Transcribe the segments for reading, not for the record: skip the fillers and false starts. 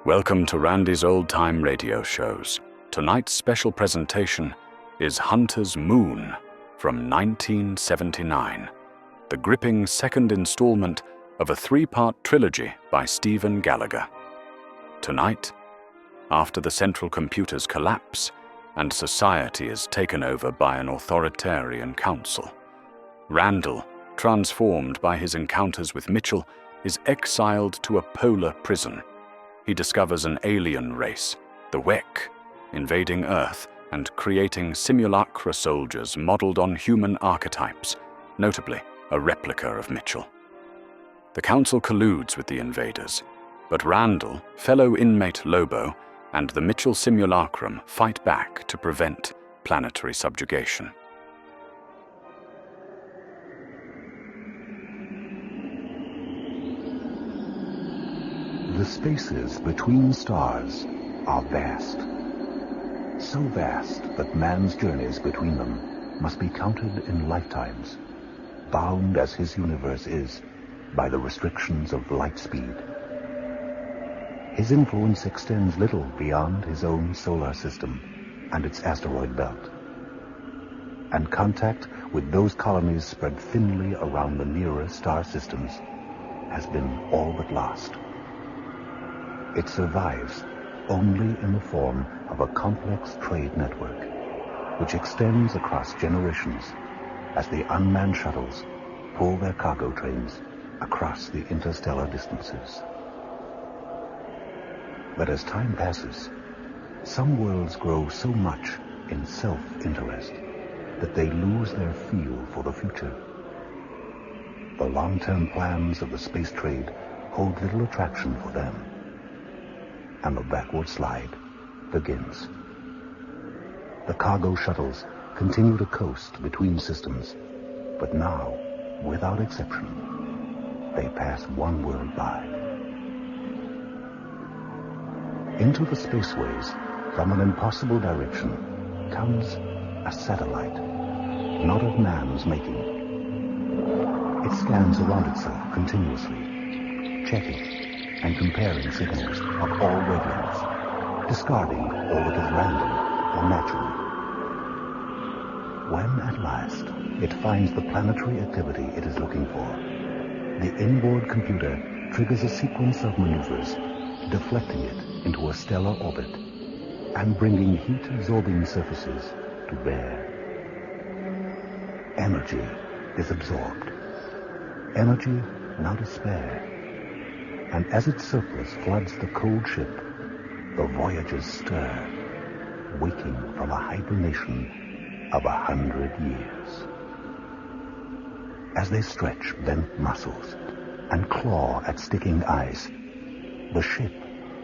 Welcome to Randy's Old Time Radio Shows. Tonight's special presentation is Hunter's Moon from 1979, the gripping second installment of a three-part trilogy by Stephen Gallagher. Tonight, after the central computer's collapse and society is taken over by an authoritarian council, Randall, transformed by his encounters with Mitchell, is exiled to a polar prison. He discovers an alien race, the Wekk, invading Earth and creating simulacra soldiers modeled on human archetypes, notably a replica of Mitchell. The Council colludes with the invaders, but Randall, fellow inmate Lobo, and the Mitchell simulacrum fight back to prevent planetary subjugation. The spaces between stars are vast. So vast that man's journeys between them must be counted in lifetimes, bound as his universe is by the restrictions of light speed. His influence extends little beyond his own solar system and its asteroid belt. And contact with those colonies spread thinly around the nearer star systems has been all but lost. It survives only in the form of a complex trade network, which extends across generations as the unmanned shuttles pull their cargo trains across the interstellar distances. But as time passes, some worlds grow so much in self-interest that they lose their feel for the future. The long-term plans of the space trade hold little attraction for them, and the backward slide begins. The cargo shuttles continue to coast between systems, but now, without exception, they pass one world by. Into the spaceways, from an impossible direction, comes a satellite, not of man's making. It scans around itself continuously, checking and comparing signals of all wavelengths, discarding all that is random or natural. When at last it finds the planetary activity it is looking for, the inboard computer triggers a sequence of maneuvers, deflecting it into a stellar orbit and bringing heat-absorbing surfaces to bear. Energy is absorbed. Energy now to spare. And as its surplus floods the cold ship, the voyagers stir, waking from a hibernation of 100 years. As they stretch bent muscles and claw at sticking ice, the ship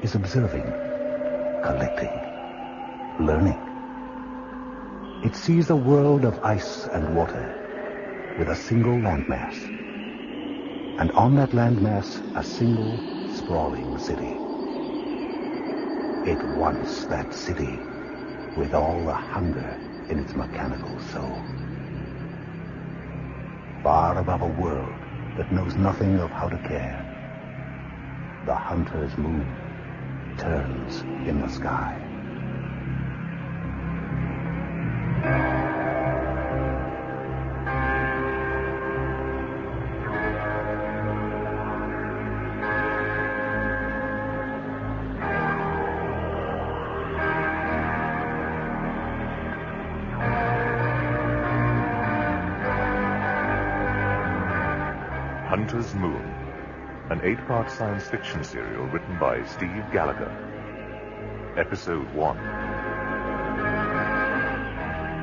is observing, collecting, learning. It sees a world of ice and water with a single landmass. And on that landmass, a single, sprawling city. It wants that city with all the hunger in its mechanical soul. Far above a world that knows nothing of how to care, the hunter's moon turns in the sky. Hunter's Moon, an 8-part science fiction serial written by Steve Gallagher. Episode 1.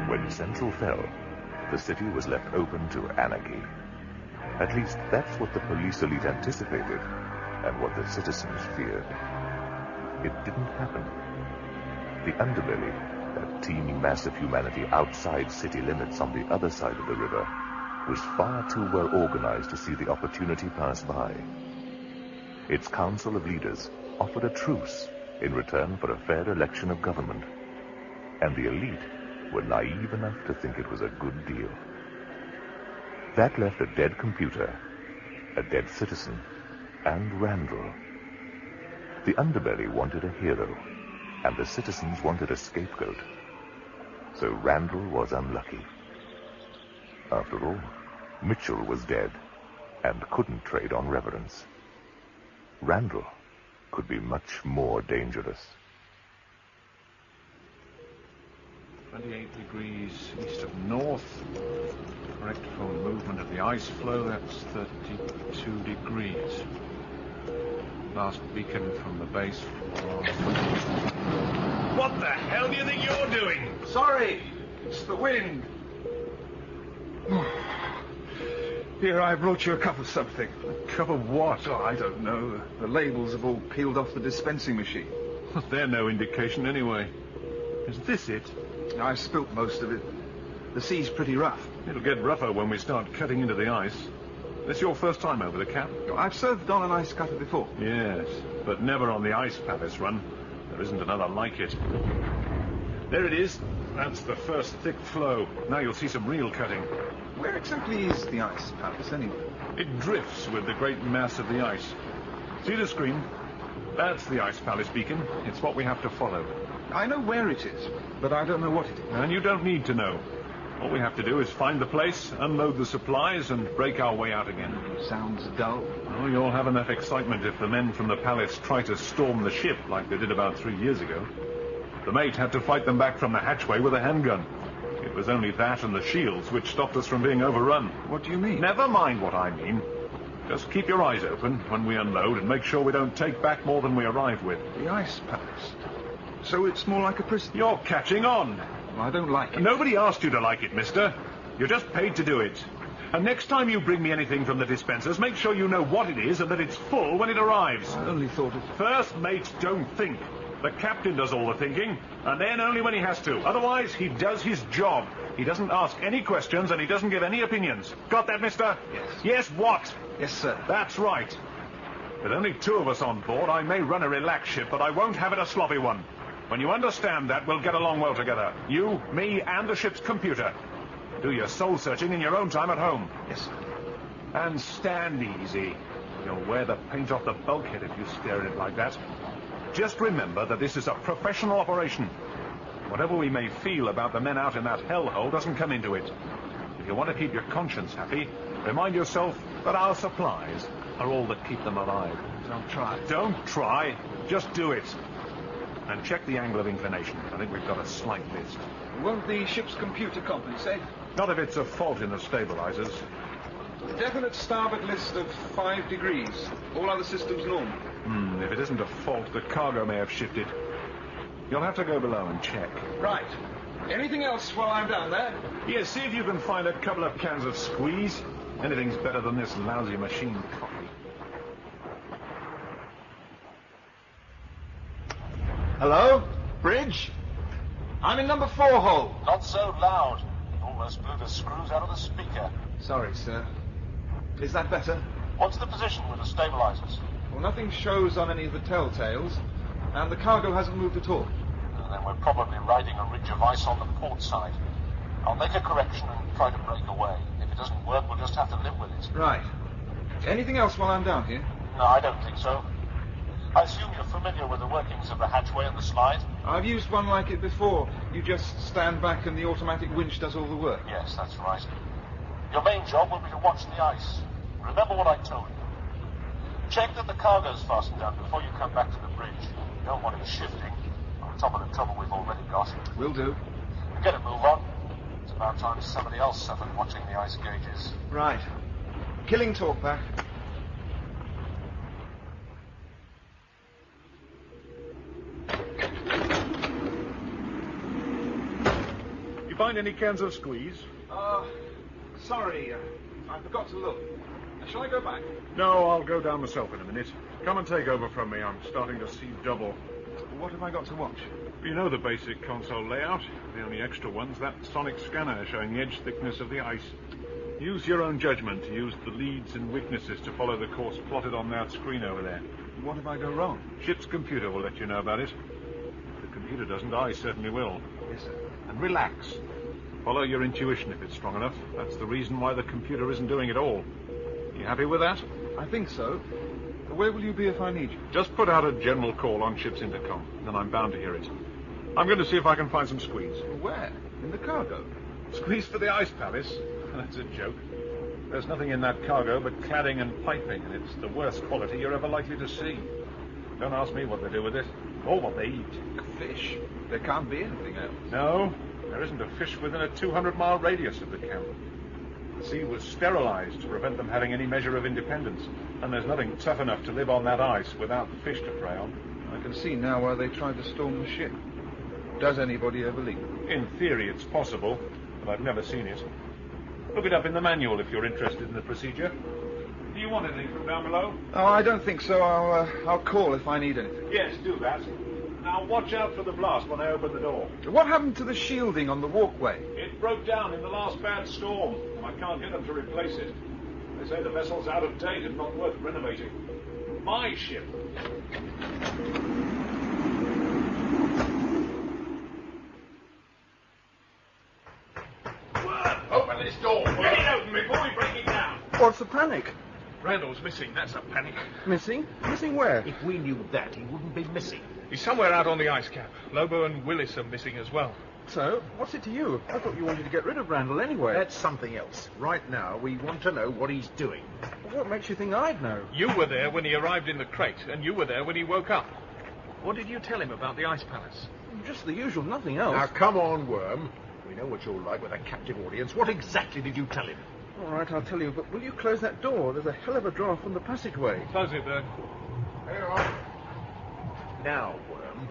When Central fell, the city was left open to anarchy. At least that's what the police elite anticipated, and what the citizens feared. It didn't happen. The underbelly, that teeming mass of humanity outside city limits on the other side of the river, was far too well organized to see the opportunity pass by. Its council of leaders offered a truce in return for a fair election of government, and the elite were naive enough to think it was a good deal. That left a dead computer, a dead citizen, and Randall. The underbelly wanted a hero, and the citizens wanted a scapegoat. So Randall was unlucky. After all, Mitchell was dead, and couldn't trade on reverence. Randall could be much more dangerous. 28 degrees east of north. Correct for movement of the ice flow, that's 32 degrees. Last beacon from the base. What the hell do you think you're doing? Sorry, it's the wind. Here, I brought you a cup of something. A cup of what? Oh, I don't know. The labels have all peeled off the dispensing machine. They're no indication anyway. Is this it? I spilt most of it. The sea's pretty rough. It'll get rougher when we start cutting into the ice. This your first time over the Cap? I've served on an ice cutter before. Yes, but never on the Ice Palace run. There isn't another like it. There it is. That's the first thick flow. Now you'll see some real cutting. Where exactly is the ice palace, anyway? It drifts with the great mass of the ice. See the screen? That's the Ice Palace beacon. It's what we have to follow. I know where it is, but I don't know what it is. And you don't need to know. All we have to do is find the place, unload the supplies, and break our way out again. Sounds dull. Oh, you'll have enough excitement if the men from the palace try to storm the ship like they did about 3 years ago. The mate had to fight them back from the hatchway with a handgun. It was only that and the shields which stopped us from being overrun. What do you mean? Never mind what I mean. Just keep your eyes open when we unload and make sure we don't take back more than we arrive with. The ice palace. So it's more like a prison. You're catching on. I don't like it. Nobody asked you to like it, mister. You're just paid to do it. And next time you bring me anything from the dispensers, make sure you know what it is and that it's full when it arrives. I only thought of... First mates don't think. The captain does all the thinking, and then only when he has to. Otherwise, he does his job. He doesn't ask any questions, and he doesn't give any opinions. Got that, mister? Yes. Yes, what? Yes, sir. That's right. With only 2 of us on board, I may run a relaxed ship, but I won't have it a sloppy one. When you understand that, we'll get along well together. You, me, and the ship's computer. Do your soul-searching in your own time at home. Yes, sir. And stand easy. You'll wear the paint off the bulkhead if you stare at it like that. Just remember that this is a professional operation. Whatever we may feel about the men out in that hellhole doesn't come into it. If you want to keep your conscience happy, remind yourself that our supplies are all that keep them alive. Don't try. Don't try. Just do it. And check the angle of inclination. I think we've got a slight list. Won't the ship's computer compensate? Not if it's a fault in the stabilizers. Definite starboard list of 5 degrees. All other systems normal. If it isn't a fault, the cargo may have shifted. You'll have to go below and check. Right. Anything else while I'm down there? Yes, see if you can find a couple of cans of squeeze. Anything's better than this lousy machine coffee. Hello? Bridge? I'm in number 4 hole. Not so loud. Almost blew the screws out of the speaker. Sorry, sir. Is that better? What's the position with the stabilizers? Well, nothing shows on any of the telltales, and the cargo hasn't moved at all. Then we're probably riding a ridge of ice on the port side. I'll make a correction and try to break away. If it doesn't work, we'll just have to live with it. Right. Anything else while I'm down here? No, I don't think so. I assume you're familiar with the workings of the hatchway and the slide? I've used one like it before. You just stand back and the automatic winch does all the work. Yes, that's right. Your main job will be to watch the ice. Remember what I told you. Check that the cargo's fastened down before you come back to the bridge. You don't want it shifting, on top of the trouble we've already got. Will do. Get a move on. It's about time somebody else suffered watching the ice gauges. Right. Killing talkback. You find any cans of squeeze? Sorry. I forgot to look. Shall I go back? No, I'll go down myself in a minute. Come and take over from me. I'm starting to see double. What have I got to watch? You know the basic console layout. The only extra one's that sonic scanner showing the edge thickness of the ice. Use your own judgment to use the leads and weaknesses to follow the course plotted on that screen over there. What if I go wrong? Ship's computer will let you know about it. If the computer doesn't, I certainly will. Yes, sir. And relax. Follow your intuition if it's strong enough. That's the reason why the computer isn't doing it all. You happy with that? I think so. Where will you be if I need you? Just put out a general call on ship's intercom, then I'm bound to hear it. I'm going to see if I can find some squeeze. Where? In the cargo? Squeeze for the Ice Palace? That's a joke. There's nothing in that cargo but cladding and piping, and it's the worst quality you're ever likely to see. Don't ask me what they do with it, or what they eat. Fish. There can't be anything else. No, there isn't a fish within a 200-mile radius of the camp. The sea was sterilized to prevent them having any measure of independence, and there's nothing tough enough to live on that ice without fish to prey on. I can see now why they tried to storm the ship. Does anybody ever leave? In theory, it's possible, but I've never seen it. Look it up in the manual if you're interested in the procedure. Do you want anything from down below? Oh, I don't think so. I'll call if I need anything. Yes, do that. Now watch out for the blast when I open the door. What happened to the shielding on the walkway? It broke down in the last bad storm. I can't get them to replace it. They say the vessel's out of date and not worth renovating. My ship. Open this door. Get it open before we break it down. What's the panic? Randall's missing. That's a panic. Missing? Missing where? If we knew that, he wouldn't be missing. He's somewhere out on the ice cap. Lobo and Willis are missing as well. So, what's it to you? I thought you wanted to get rid of Randall anyway. That's something else. Right now, we want to know what he's doing. What makes you think I'd know? You were there when he arrived in the crate, and you were there when he woke up. What did you tell him about the Ice Palace? Just the usual, nothing else. Now, come on, Worm. We know what you're like with a captive audience. What exactly did you tell him? All right, I'll tell you, but will you close that door? There's a hell of a draft from the passageway. Close it, Berg. Here on. Now, Worm,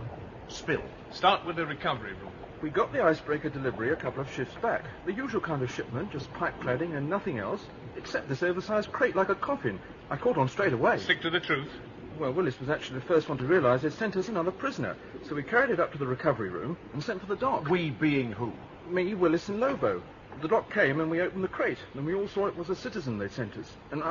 spill. Start with the recovery room. We got the icebreaker delivery a couple of shifts back. The usual kind of shipment, just pipe cladding and nothing else, except this oversized crate like a coffin. I caught on straight away. Stick to the truth. Well, Willis was actually the first one to realise they'd sent us another prisoner, so we carried it up to the recovery room and sent for the doc. We being who? Me, Willis and Lobo. The doc came and we opened the crate, and we all saw it was a citizen they'd sent us. And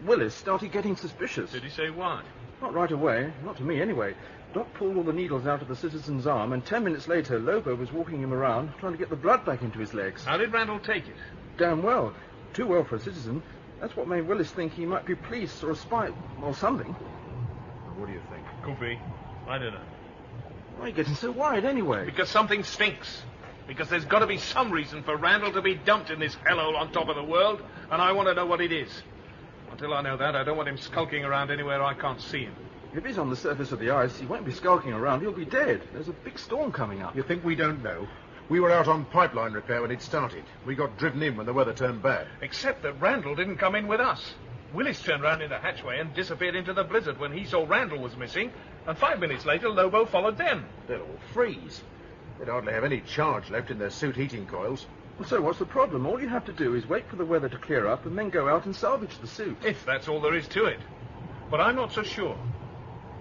Willis started getting suspicious. Did he say why? Not right away, not to me anyway. Doc pulled all the needles out of the citizen's arm, and 10 minutes later, Lobo was walking him around, trying to get the blood back into his legs. How did Randall take it? Damn well. Too well for a citizen. That's what made Willis think he might be police or a spy or something. What do you think? Could be. I don't know. Why are you getting so worried anyway? Because something stinks. Because there's got to be some reason for Randall to be dumped in this hellhole on top of the world, and I want to know what it is. Until I know that, I don't want him skulking around anywhere I can't see him. If he's on the surface of the ice, he won't be skulking around. He'll be dead. There's a big storm coming up. You think we don't know? We were out on pipeline repair when it started. We got driven in when the weather turned bad. Except that Randall didn't come in with us. Willis turned round in the hatchway and disappeared into the blizzard when he saw Randall was missing, and 5 minutes later, Lobo followed them. They'll all freeze. They'd hardly have any charge left in their suit heating coils. So what's the problem? All you have to do is wait for the weather to clear up and then go out and salvage the suit. If that's all there is to it. But I'm not so sure.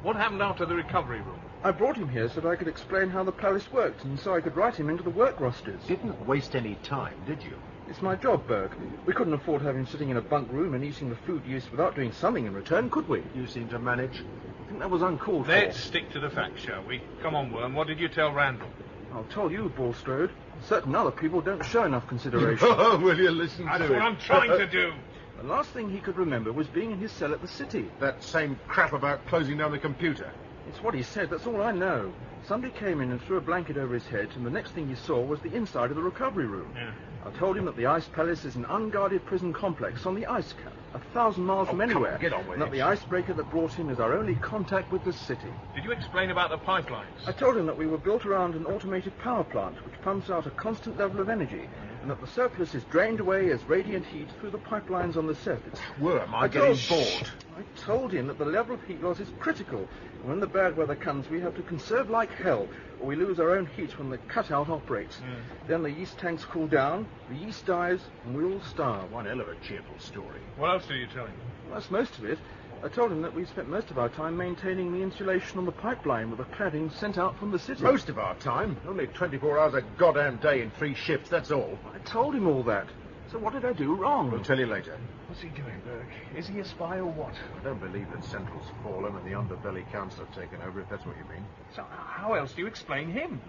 What happened after the recovery room? I brought him here so that I could explain how the palace worked, and so I could write him into the work rosters. Didn't waste any time, did you? It's my job, Berg. We couldn't afford to have him sitting in a bunk room and eating the food used without doing something in return, could we? You seem to manage. I think that was uncalled for. Let's stick to the facts, shall we? Come on, Worm. What did you tell Randall? I'll tell you, Bulstrode. Certain other people don't show enough consideration. Oh, will you listen to it? That's what I'm trying to do. The last thing he could remember was being in his cell at the city. That same crap about closing down the computer. It's what he said, that's all I know. Somebody came in and threw a blanket over his head, and the next thing he saw was the inside of the recovery room. Yeah. I told him that the Ice Palace is an unguarded prison complex on the ice cap, 1,000 miles from anywhere. Get on with and that it. the icebreaker that brought him is our only contact with the city. Did you explain about the pipelines? I told him that we were built around an automated power plant which pumps out a constant level of energy, and that the surplus is drained away as radiant heat through the pipelines on the surface. Worm, I'm getting bored. I told him that the level of heat loss is critical, and when the bad weather comes we have to conserve like hell, or we lose our own heat when the cutout operates. Then the yeast tanks cool down, the yeast dies, and we all starve. One hell of a cheerful story. What else did you tell him? Well, that's most of it. I told him that we spent most of our time maintaining the insulation on the pipeline with the cladding sent out from the city. Most of our time. Only 24 hours a goddamn day in 3 shifts, that's all. I told him all that. So what did I do wrong? We'll tell you later. What's he doing, Berg? Is he a spy or what? I don't believe that Central's fallen and the Underbelly Council have taken over, if that's what you mean. So how else do you explain him?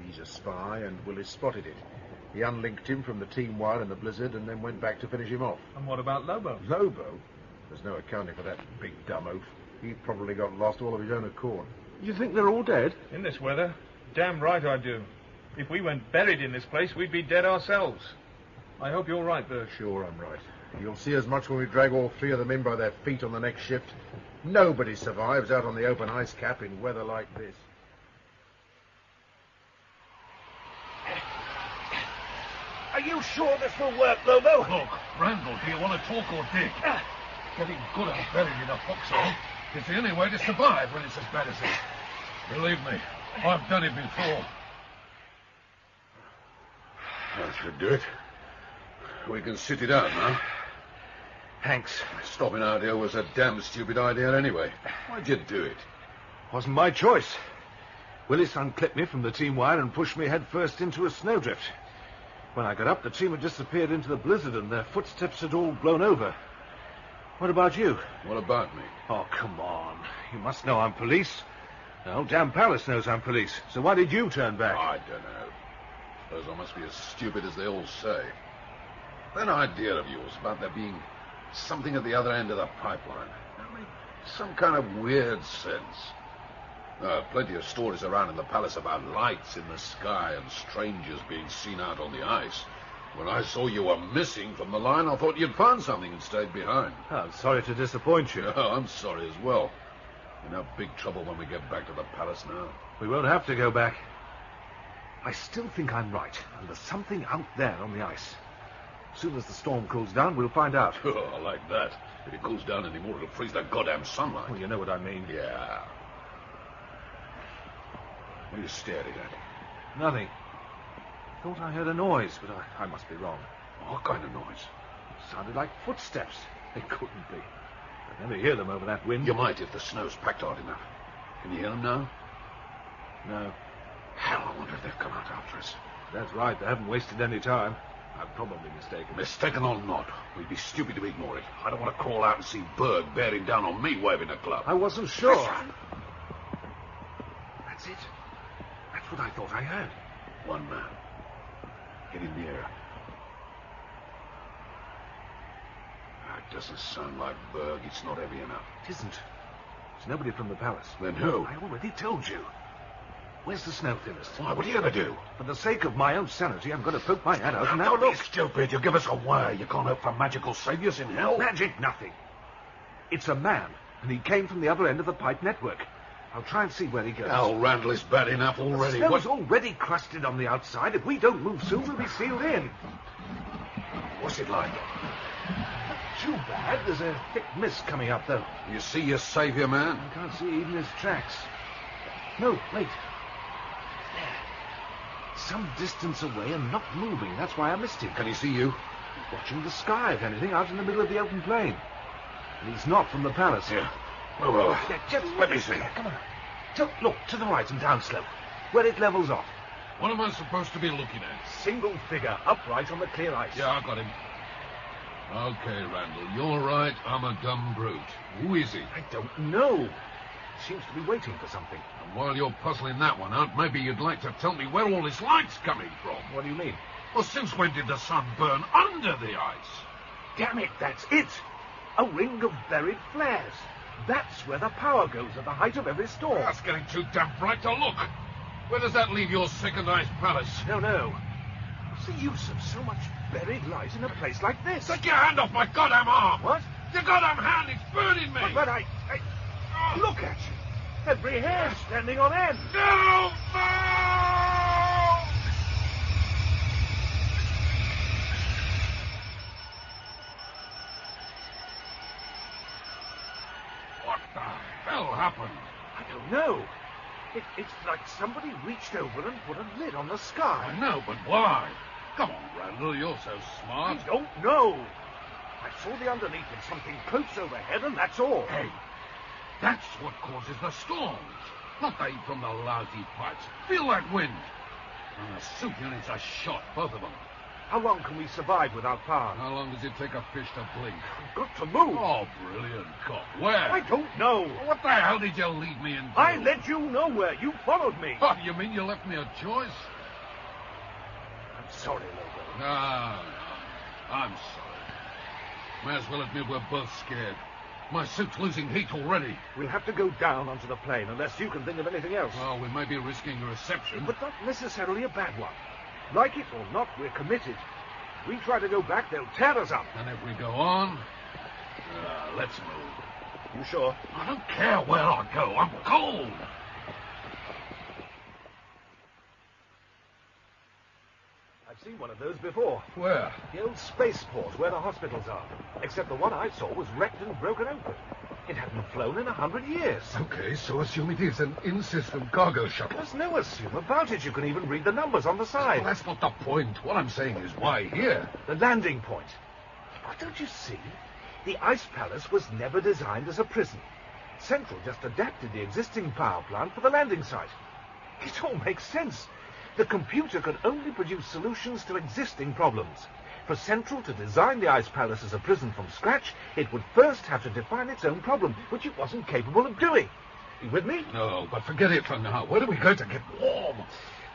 He's a spy, and Willis spotted it. He unlinked him from the team wire in the blizzard and then went back to finish him off. And what about Lobo? Lobo? There's no accounting for that big dumb oaf. He probably got lost all of his own accord. You think they're all dead? In this weather? Damn right I do. If we went buried in this place, we'd be dead ourselves. I hope you're right, Bert. Sure, I'm right. You'll see as much when we drag all three of them in by their feet on the next shift. Nobody survives out on the open ice cap in weather like this. Are you sure this will work, Lobo? Look, Randall, do you want to talk or dig? Getting good and buried in a foxhole is the only way to survive when it's as bad as this. Believe me, I've done it before. That should do it. We can sit it out now. Thanks. Stopping out here was a damn stupid idea anyway. Why'd you do it? Wasn't my choice. Willis unclipped me from the team wire and pushed me head first into a snowdrift. When I got up, the team had disappeared into the blizzard and their footsteps had all blown over. What about you? What about me? Oh, come on. You must know I'm police. The whole damn palace knows I'm police. So why did you turn back? I don't know. Suppose I must be as stupid as they all say. That idea of yours about there being something at the other end of the pipeline, that made some kind of weird sense. There are plenty of stories around in the palace about lights in the sky and strangers being seen out on the ice. When I saw you were missing from the line, I thought you'd found something and stayed behind. Oh, I'm sorry to disappoint you. Oh, I'm sorry as well. We're in big trouble when we get back to the palace now. We won't have to go back. I still think I'm right, and there's something out there on the ice. As soon as the storm cools down, we'll find out. Oh, I like that. If it cools down anymore, it'll freeze that goddamn sunlight. Well, you know what I mean. Yeah. What are you staring at? Nothing. Thought I heard a noise, but I must be wrong. What kind of noise? Sounded like footsteps. They couldn't be. I'd never hear them over that wind. You might if the snow's packed hard enough. Can you hear them now? No. Hell, I wonder if they've come out after us. That's right. They haven't wasted any time. I'm probably mistaken. Mistaken or not, we'd be stupid to ignore it. I don't want to crawl out and see Berg bearing down on me waving a club. I wasn't sure. That's it. That's what I thought I heard. One man. Getting nearer. That doesn't sound like Berg. It's not heavy enough. It isn't. It's nobody from the palace. Then who? I already told you. Where's the snow thinnest? Why, what are you going to do? For the sake of my own sanity, I'm going to poke my head out and have a Don't look. be stupid. You give us a wire. You can't hope for magical saviors in hell. Magic nothing. It's a man, and he came from the other end of the pipe network. I'll try and see where he goes. Hell, Randall is bad enough already. The snow's already crusted on the outside. If we don't move soon, we'll be sealed in. What's it like? Not too bad. There's a thick mist coming up, though. You see your savior, man? I can't see even his tracks. No, wait. There. Some distance away and not moving. That's why I missed him. Can he see you? Watching the sky, if anything, out in the middle of the open plain. And he's not from the palace. Yeah. Well, Yeah, just let me see. Come on. Look, to the right and down slope, where it levels off. What am I supposed to be looking at? Single figure, upright on the clear ice. Yeah, I got him. Okay, Randall, you're right. I'm a dumb brute. Who is he? I don't know. Seems to be waiting for something. And while you're puzzling that one out, maybe you'd like to tell me where all this light's coming from. What do you mean? Well, since when did the sun burn under the ice? Damn it, that's it. A ring of buried flares. That's where the power goes at the height of every storm. That's getting too damn bright to look. Where does that leave your second ice palace? No. What's the use of so much buried light in a place like this? Take your hand off my goddamn arm! What? Your goddamn hand, it's burning me! But I... Look at you. Every hair standing on end. No! What the hell happened? I don't know. It's like somebody reached over and put a lid on the sky. I know, but why? Come on, Randall, you're so smart. I don't know. I saw the underneath of something close overhead, and that's all. Hey, that's what causes the storms. Not they from the lousy pipes. Feel that wind. And the soup units are shot, both of them. How long can we survive without power? How long does it take a fish to blink? We've got to move. Oh, brilliant, Cop. Where? I don't know. What the hell did you leave me in? I led you nowhere. You followed me. Oh, you mean you left me a choice? I'm sorry, Lobo. No. I'm sorry. May as well admit we're both scared. My suit's losing heat already. We'll have to go down onto the plane unless you can think of anything else. Well, we may be risking a reception. But not necessarily a bad one. Like it or not, we're committed. If we try to go back, they'll tear us up. And if we go on, let's move. You sure? I don't care where I go. I'm cold. I've seen one of those before. Where? The old spaceport where the hospitals are. Except the one I saw was wrecked and broken open. It hadn't flown in 100 years. Okay, so assume it is an in-system cargo shuttle. There's no assume about it. You can even read the numbers on the side. Well, that's not the point. What I'm saying is why here? The landing point. But don't you see? The Ice Palace was never designed as a prison. Central just adapted the existing power plant for the landing site. It all makes sense. The computer could only produce solutions to existing problems. For Central to design the Ice Palace as a prison from scratch, it would first have to define its own problem, which it wasn't capable of doing. You with me? No, but forget it for now. Where do we go to get warm?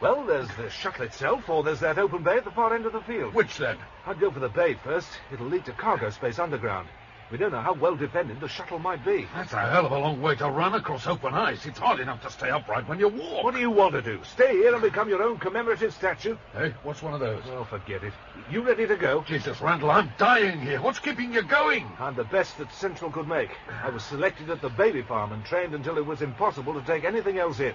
Well, there's the shuttle itself, or there's that open bay at the far end of the field. Which then? I'd go for the bay first. It'll lead to cargo space underground. We don't know how well defended the shuttle might be. That's a hell of a long way to run across open ice. It's hard enough to stay upright when you walk. What do you want to do? Stay here and become your own commemorative statue? Hey, what's one of those? Well, forget it. You ready to go? Jesus, Randall, I'm dying here. What's keeping you going? I'm the best that Central could make. I was selected at the baby farm and trained until it was impossible to take anything else in.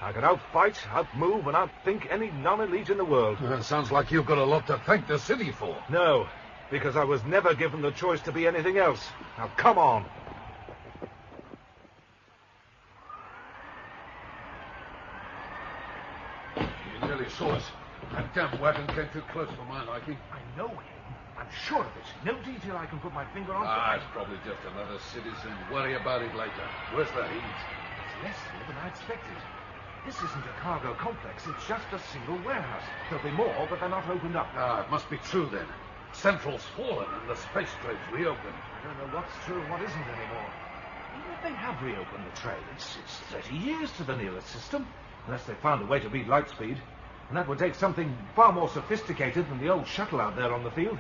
I can outfight, outmove, and outthink any non-elite in the world. Sounds like you've got a lot to thank the city for. No, because I was never given the choice to be anything else. Now, come on. You nearly saw us. That damn wagon came too close for my liking. I know him. I'm sure of it. No detail I can put my finger on. It's probably just another citizen. Worry about it later. Where's the heat? It's less here than I expected. This isn't a cargo complex. It's just a single warehouse. There'll be more, but they're not opened up. It must be true then. Central's fallen and the space trade's reopened. I don't know what's true and what isn't anymore. Even if they have reopened the trade, it's 30 years to the nearest system. Unless they found a way to beat light speed. And that would take something far more sophisticated than the old shuttle out there on the field.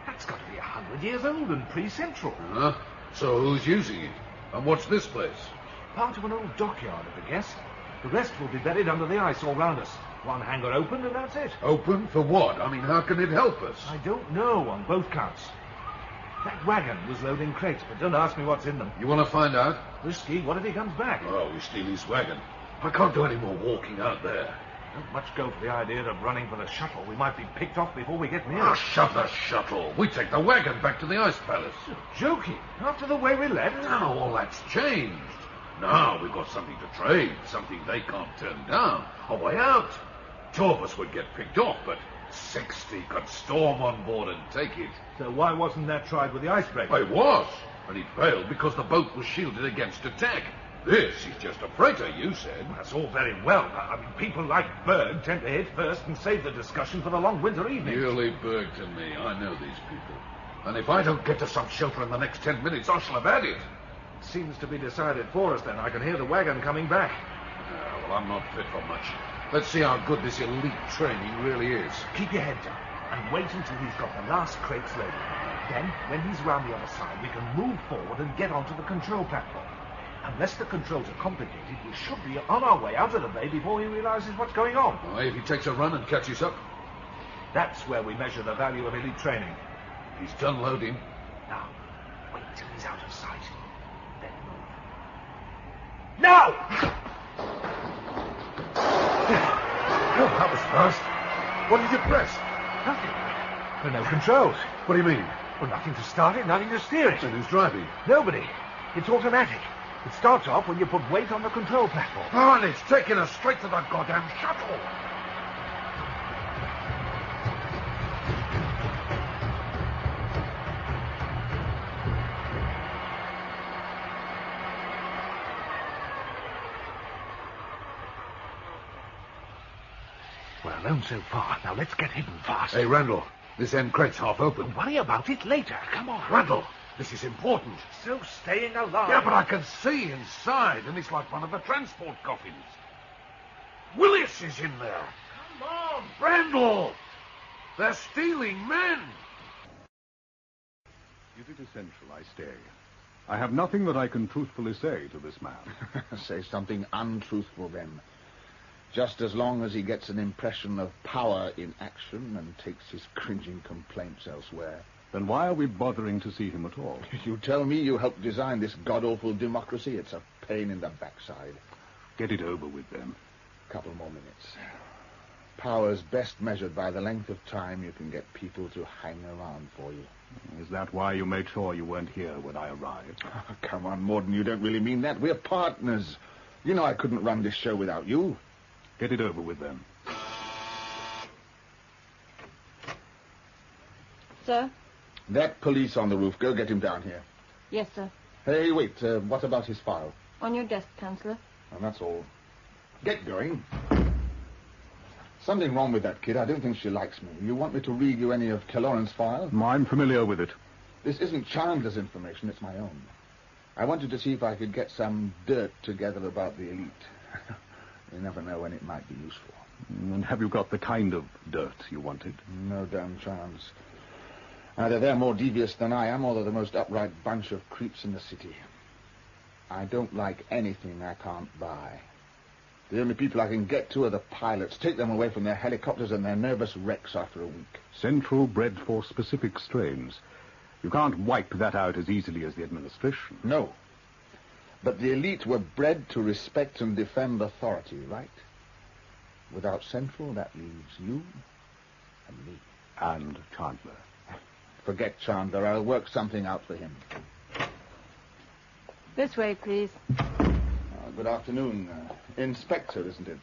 That's got to be 100 years old and pre-Central. So who's using it? And what's this place? Part of an old dockyard, I guess. The rest will be buried under the ice all round us. One hangar open and that's it. Open for what? I mean, how can it help us? I don't know on both counts. That wagon was loading crates, but don't ask me what's in them. You want to find out? Risky. What if he comes back? Oh, we steal his wagon. I can't do any more walking out there. Don't much go for the idea of running for the shuttle. We might be picked off before we get near it. Shut the shuttle. We take the wagon back to the Ice Palace. You're joking. After the way we left? Now all that's changed. Now we've got something to trade, something they can't turn down. A way out. 2 of us would get picked off, but 60 could storm on board and take it. So why wasn't that tried with the icebreaker? It was, and it failed because the boat was shielded against attack. This is just a freighter, you said. That's all very well. I mean, people like Berg tend to hit first and save the discussion for the long winter evenings. You leave Berg to me. I know these people. And if I don't get to some shelter in the next 10 minutes, I shall have had it. Seems to be decided for us, then. I can hear the wagon coming back. Well, I'm not fit for much. Let's see how good this elite training really is. Keep your head down and wait until he's got the last crates loaded. Then, when he's round the other side, we can move forward and get onto the control platform. Unless the controls are complicated, we should be on our way out of the bay before he realizes what's going on. Oh, if he takes a run and catches up? That's where we measure the value of elite training. He's done loading. Now, wait till he's out of sight. Then move. Now! Oh, that was fast. What did you press? Nothing. There are no controls. What do you mean? Well, nothing to start it, nothing to steer it. Then who's driving? Nobody. It's automatic. It starts off when you put weight on the control platform. Oh, and it's taking us straight to the goddamn shuttle. We're alone so far. Now let's get hidden fast. Hey, Randall, this end crate's half open. Don't worry about it later. Come on. Randall, this is important. So staying alive. Yeah, but I can see inside, and it's like one of the transport coffins. Willis is in there. Come on. Randall! They're stealing men! Duty to Central, I stay. I have nothing that I can truthfully say to this man. Say something untruthful, then. Just as long as he gets an impression of power in action and takes his cringing complaints elsewhere. Then why are we bothering to see him at all? You tell me you helped design this god-awful democracy. It's a pain in the backside. Get it over with, then. Couple more minutes. Power's best measured by the length of time you can get people to hang around for you. Is that why you made sure you weren't here when I arrived? Oh, come on, Morden, you don't really mean that. We're partners. You know I couldn't run this show without you. Get it over with, then. Sir? That police on the roof, go get him down here. Yes, sir. Hey, wait, what about his file? On your desk, Councillor. And that's all. Get going. Something wrong with that kid. I don't think she likes me. You want me to read you any of Killoran's file? I'm familiar with it. This isn't Chandler's information, it's my own. I wanted to see if I could get some dirt together about the elite. You never know when it might be useful. And have you got the kind of dirt you wanted? No damn chance. Either they're more devious than I am, or they're the most upright bunch of creeps in the city. I don't like anything I can't buy. The only people I can get to are the pilots. Take them away from their helicopters and their nervous wrecks after a week. Central bred for specific strains. You can't wipe that out as easily as the administration. No. But the elite were bred to respect and defend authority, right? Without Central, that leaves you and me. And Chandler. Forget Chandler. I'll work something out for him. This way, please. Good afternoon. Inspector, isn't it?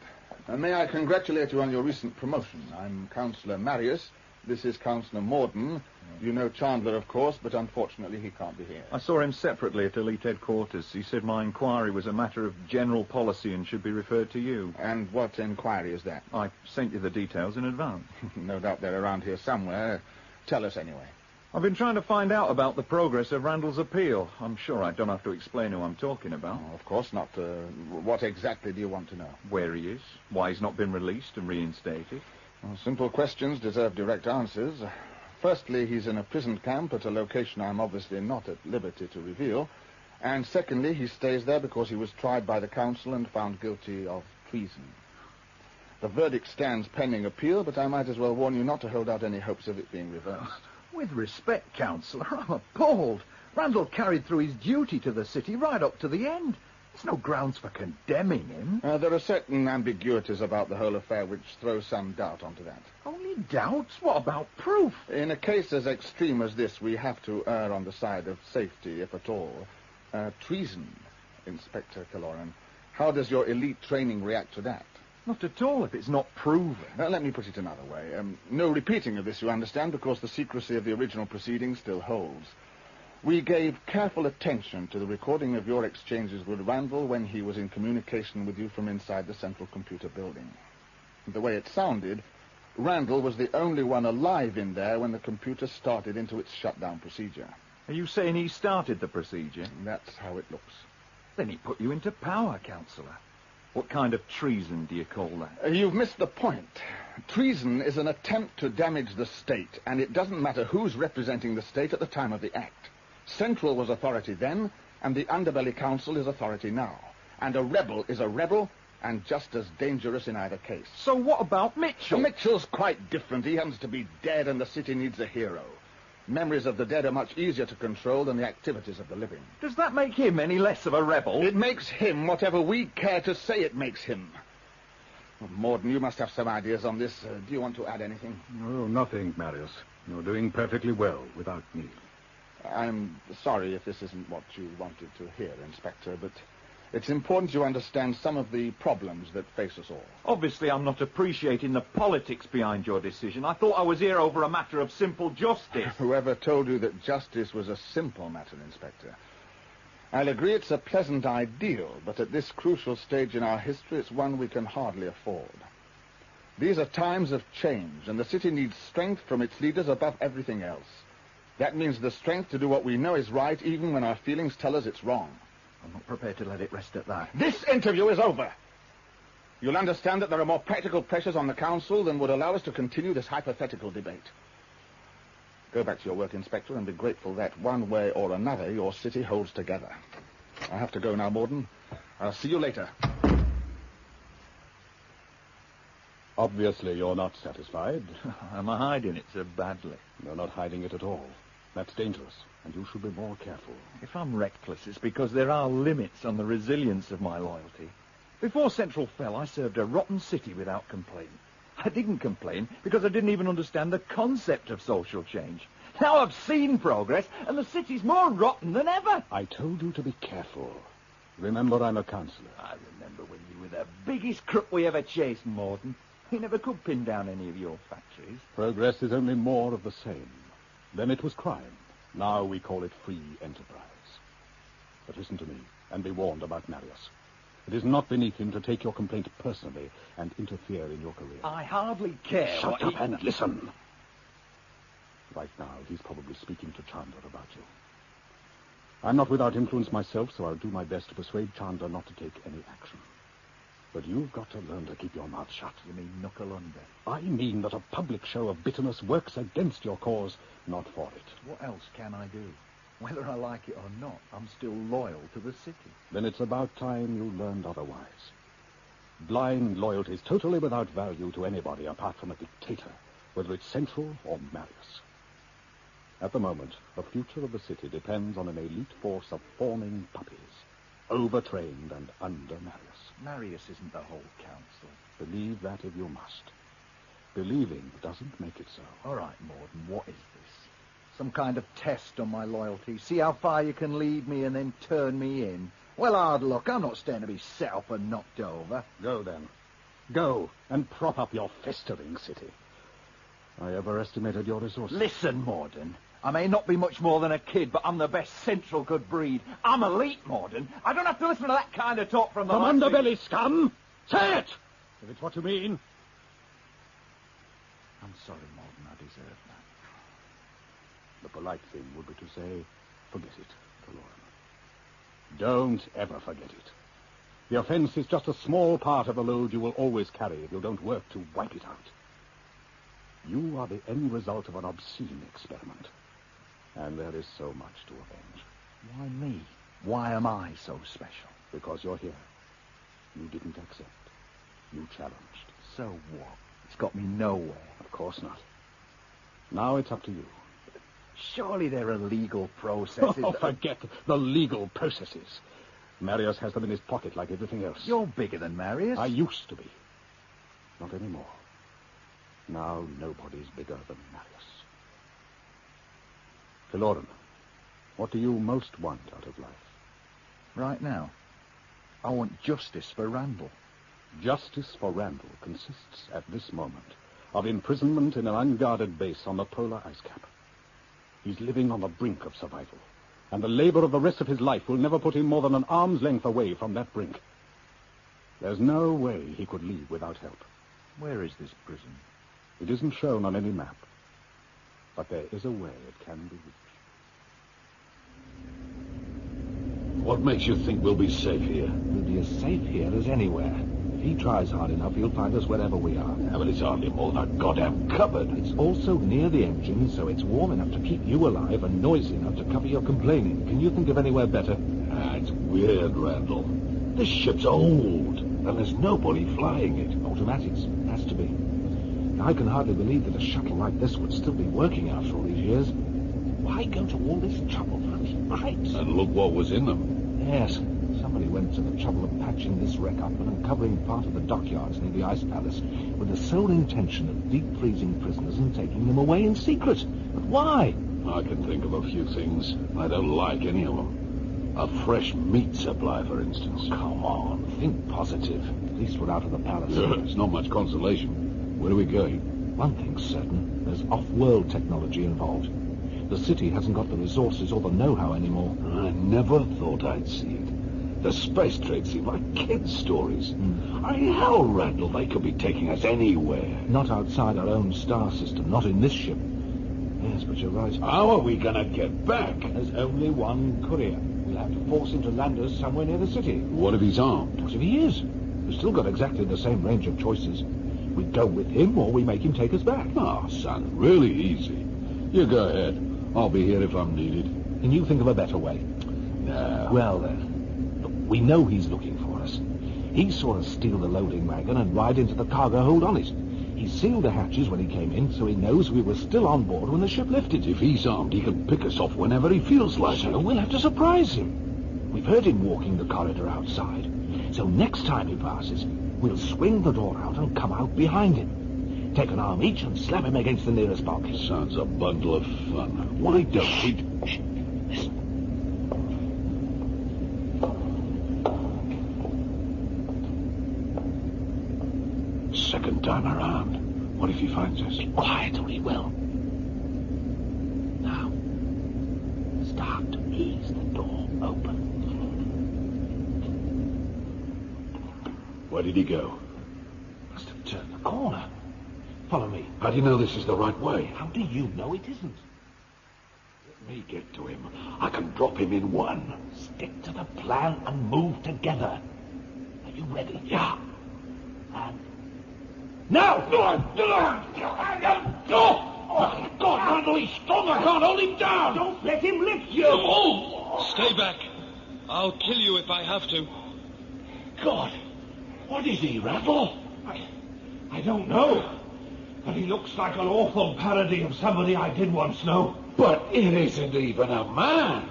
May I congratulate you on your recent promotion. I'm Councillor Marius. This is Councillor Morden. You know Chandler, of course, but unfortunately he can't be here. I saw him separately at Elite Headquarters. He said my inquiry was a matter of general policy and should be referred to you. And what inquiry is that? I sent you the details in advance. No doubt they're around here somewhere. Tell us anyway. I've been trying to find out about the progress of Randall's appeal. I'm sure I don't have to explain who I'm talking about. Oh, of course not. What exactly do you want to know? Where he is, why he's not been released and reinstated. Well, simple questions deserve direct answers. Firstly, he's in a prison camp at a location I'm obviously not at liberty to reveal. And secondly, he stays there because he was tried by the council and found guilty of treason. The verdict stands pending appeal, but I might as well warn you not to hold out any hopes of it being reversed. With respect, Councillor, I'm appalled. Randall carried through his duty to the city right up to the end. There's no grounds for condemning him. There are certain ambiguities about the whole affair which throw some doubt onto that. Only doubts? What about proof? In a case as extreme as this, we have to err on the side of safety, if at all. Treason, Inspector Killoran. How does your elite training react to that? Not at all, if it's not proven. Let me put it another way. No repeating of this, you understand, because the secrecy of the original proceedings still holds. We gave careful attention to the recording of your exchanges with Randall when he was in communication with you from inside the central computer building. The way it sounded, Randall was the only one alive in there when the computer started into its shutdown procedure. Are you saying he started the procedure? That's how it looks. Then he put you into power, Councillor. What kind of treason do you call that? You've missed the point. Treason is an attempt to damage the state, and it doesn't matter who's representing the state at the time of the act. Central was authority then, and the Underbelly Council is authority now. And a rebel is a rebel, and just as dangerous in either case. So what about Mitchell? Mitchell's quite different. He happens to be dead, and the city needs a hero. Memories of the dead are much easier to control than the activities of the living. Does that make him any less of a rebel? It makes him whatever we care to say it makes him. Well, Morden, you must have some ideas on this. Do you want to add anything? No, nothing, Marius. You're doing perfectly well without me. I'm sorry if this isn't what you wanted to hear, Inspector, but it's important you understand some of the problems that face us all. Obviously, I'm not appreciating the politics behind your decision. I thought I was here over a matter of simple justice. Whoever told you that justice was a simple matter, Inspector? I'll agree it's a pleasant ideal, but at this crucial stage in our history, it's one we can hardly afford. These are times of change, and the city needs strength from its leaders above everything else. That means the strength to do what we know is right, even when our feelings tell us it's wrong. I'm not prepared to let it rest at that. This interview is over. You'll understand that there are more practical pressures on the council than would allow us to continue this hypothetical debate. Go back to your work, Inspector, and be grateful that, one way or another, your city holds together. I have to go now, Morden. I'll see you later. Obviously, you're not satisfied. Am I hiding it so badly? You're not hiding it at all. That's dangerous, and you should be more careful. If I'm reckless, it's because there are limits on the resilience of my loyalty. Before Central fell, I served a rotten city without complaint. I didn't complain because I didn't even understand the concept of social change. Now I've seen progress, and the city's more rotten than ever. I told you to be careful. Remember, I'm a councillor. I remember when you were the biggest crook we ever chased, Morden. We never could pin down any of your factories. Progress is only more of the same. Then it was crime. Now we call it free enterprise. But listen to me, and be warned about Marius. It is not beneath him to take your complaint personally and interfere in your career. I hardly care. Shut up and listen. Right now, he's probably speaking to Chandler about you. I'm not without influence myself, so I'll do my best to persuade Chandler not to take any action. But you've got to learn to keep your mouth shut. You mean knuckle under? I mean that a public show of bitterness works against your cause, not for it. What else can I do? Whether I like it or not, I'm still loyal to the city. Then it's about time you learned otherwise. Blind loyalty is totally without value to anybody apart from a dictator, whether it's Central or Marius. At the moment, the future of the city depends on an elite force of fawning puppies, overtrained and under Marius. Marius isn't the whole council. Believe that if you must. Believing doesn't make it so. All right, Morden, what is this? Some kind of test on my loyalty? See how far you can lead me and then turn me in? Well, hard luck. I'm not staying to be set up and knocked over. Go, then. Go and prop up your festering city. I overestimated your resources. Listen, Morden. I may not be much more than a kid, but I'm the best Central could breed. I'm elite, Morden. I don't have to listen to that kind of talk from the... From underbelly, scum! Say it! If it's what you mean. I'm sorry, Morden. I deserve that. The polite thing would be to say, forget it, Valorem. Don't ever forget it. The offense is just a small part of the load you will always carry if you don't work to wipe it out. You are the end result of an obscene experiment. And there is so much to avenge. Why me? Why am I so special? Because you're here. You didn't accept. You challenged. So what? It's got me nowhere. Of course not. Now it's up to you. Surely there are legal processes. Oh, forget the legal processes. Marius has them in his pocket like everything else. You're bigger than Marius. I used to be. Not anymore. Now nobody's bigger than Marius. Valorem, what do you most want out of life? Right now, I want justice for Randall. Justice for Randall consists, at this moment, of imprisonment in an unguarded base on the polar ice cap. He's living on the brink of survival, and the labor of the rest of his life will never put him more than an arm's length away from that brink. There's no way he could leave without help. Where is this prison? It isn't shown on any map, but there is a way it can be reached. What makes you think we'll be safe here? We'll be as safe here as anywhere. If he tries hard enough, he'll find us wherever we are. Yeah, but it's hardly more than a goddamn cupboard. It's also near the engine, so it's warm enough to keep you alive and noisy enough to cover your complaining. Can you think of anywhere better? It's weird, Randall. This ship's old, and there's nobody flying it. Automatics. Has to be. I can hardly believe that a shuttle like this would still be working after all these years. Why go to all this trouble for a few crates? And look what was in them. Yes. Somebody went to the trouble of patching this wreck up and uncovering part of the dockyards near the Ice Palace with the sole intention of deep-freezing prisoners and taking them away in secret. But why? I can think of a few things. I don't like any of them. A fresh meat supply, for instance. Oh, come on. Think positive. At least we're out of the palace. It's not much consolation. Where are we going? One thing's certain. There's off-world technology involved. The city hasn't got the resources or the know-how anymore. I never thought I'd see it. The space trade seemed like kids' stories. I mean, hell, Randall, they could be taking us anywhere. Not outside our own star system, not in this ship. Yes, but you're right. How are we going to get back? There's only one courier. We'll have to force him to land us somewhere near the city. What if he's armed? What if he is? We've still got exactly the same range of choices. We go with him, or we make him take us back. Son, really easy. You go ahead. I'll be here if I'm needed. Can you think of a better way? No. Well, then, look, we know he's looking for us. He saw us steal the loading wagon and ride into the cargo hold on it. He sealed the hatches when he came in, so he knows we were still on board when the ship lifted. If he's armed, he can pick us off whenever he feels like it. So we'll have to surprise him. We've heard him walking the corridor outside. So next time he passes, we'll swing the door out and come out behind him. Take an arm each and slam him against the nearest bulkhead. Sounds a bundle of fun. Why don't we... Listen. Second time around. What if he finds us? Be quiet or he will. Now, start to ease the door open. Where did he go? Must have turned the corner. Follow me. How do you know this is the right way? How do you know it isn't? Let me get to him. I can drop him in one. Stick to the plan and move together. Are you ready? Yeah. And... now! Oh, God, Randall, he's strong. I can't hold him down. Don't let him lift you. Stay back. I'll kill you if I have to. God, what is he, Randall? I don't know. But he looks like an awful parody of somebody I did once know. But it isn't even a man.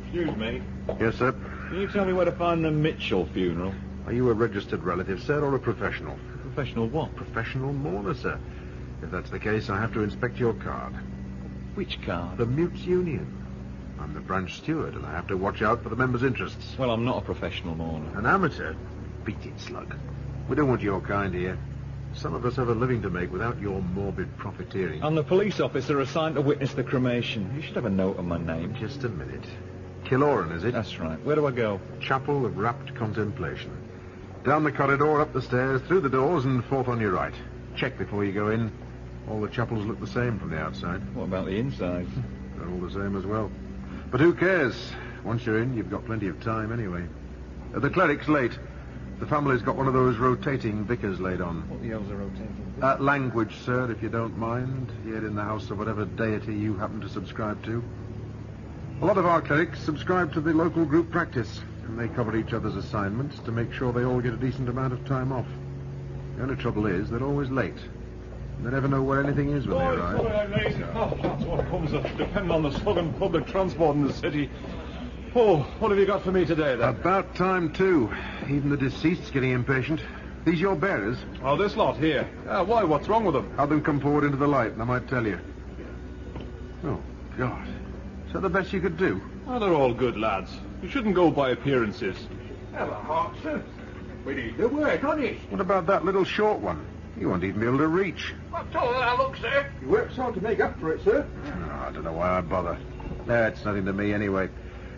Excuse me. Yes, sir. Can you tell me where to find the Mitchell funeral? Are you a registered relative, sir, or a professional? Professional what? Professional mourner, sir. If that's the case, I have to inspect your card. Which card? The Mutes Union. I'm the branch steward, and I have to watch out for the members' interests. Well, I'm not a professional mourner. An amateur? Beat it, slug. We don't want your kind here. Some of us have a living to make without your morbid profiteering. I'm the police officer assigned to witness the cremation. You should have a note on my name. Just a minute. Killoran, is it? That's right. Where do I go? Chapel of Rapt Contemplation. Down the corridor, up the stairs, through the doors, and forth on your right. Check before you go in. All the chapels look the same from the outside. What about the inside? They're all the same as well. But who cares? Once you're in, you've got plenty of time anyway. The cleric's late. The family's got one of those rotating vicars laid on. What the hell's a rotating vicar? Language, sir, if you don't mind. Here in the house of whatever deity you happen to subscribe to. A lot of our clerics subscribe to the local group practice, and they cover each other's assignments to make sure they all get a decent amount of time off. The only trouble is they're always late. They never know where anything is when they arrive. Sorry, I'm late. Oh, that's what comes of depending on the southern public transport in the city. Oh, what have you got for me today, then? About time, too. Even the deceased's getting impatient. These your bearers? Oh, this lot here. Why? What's wrong with them? Have them come forward into the light, and I might tell you. Oh, God. Is that the best you could do? Oh, they're all good lads. You shouldn't go by appearances. Have a heart, sir. We need the work on it. What about that little short one? You won't even be able to reach. What all that looks, sir? You worked hard to make up for it, sir. Oh, I don't know why I bother. It's nothing to me anyway.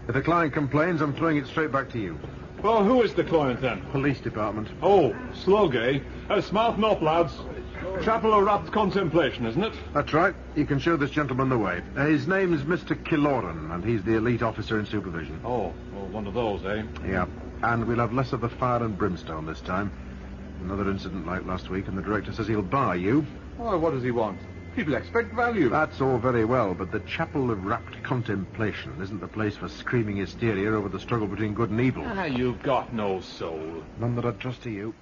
If the client complains, I'm throwing it straight back to you. Well, who is the client, then? Police department. Oh, slug, eh? Smarten up, lads. Chapel of Rapt Contemplation, isn't it? That's right. You can show this gentleman the way. His name's Mr. Killoran, and he's the elite officer in supervision. Oh, well, one of those, eh? Yeah. And we'll have less of the fire and brimstone this time. Another incident like last week, and the director says he'll bar you. Oh, what does he want? People expect value. That's all very well, but the Chapel of Rapt Contemplation isn't the place for screaming hysteria over the struggle between good and evil. You've got no soul. None that I'd trust to you.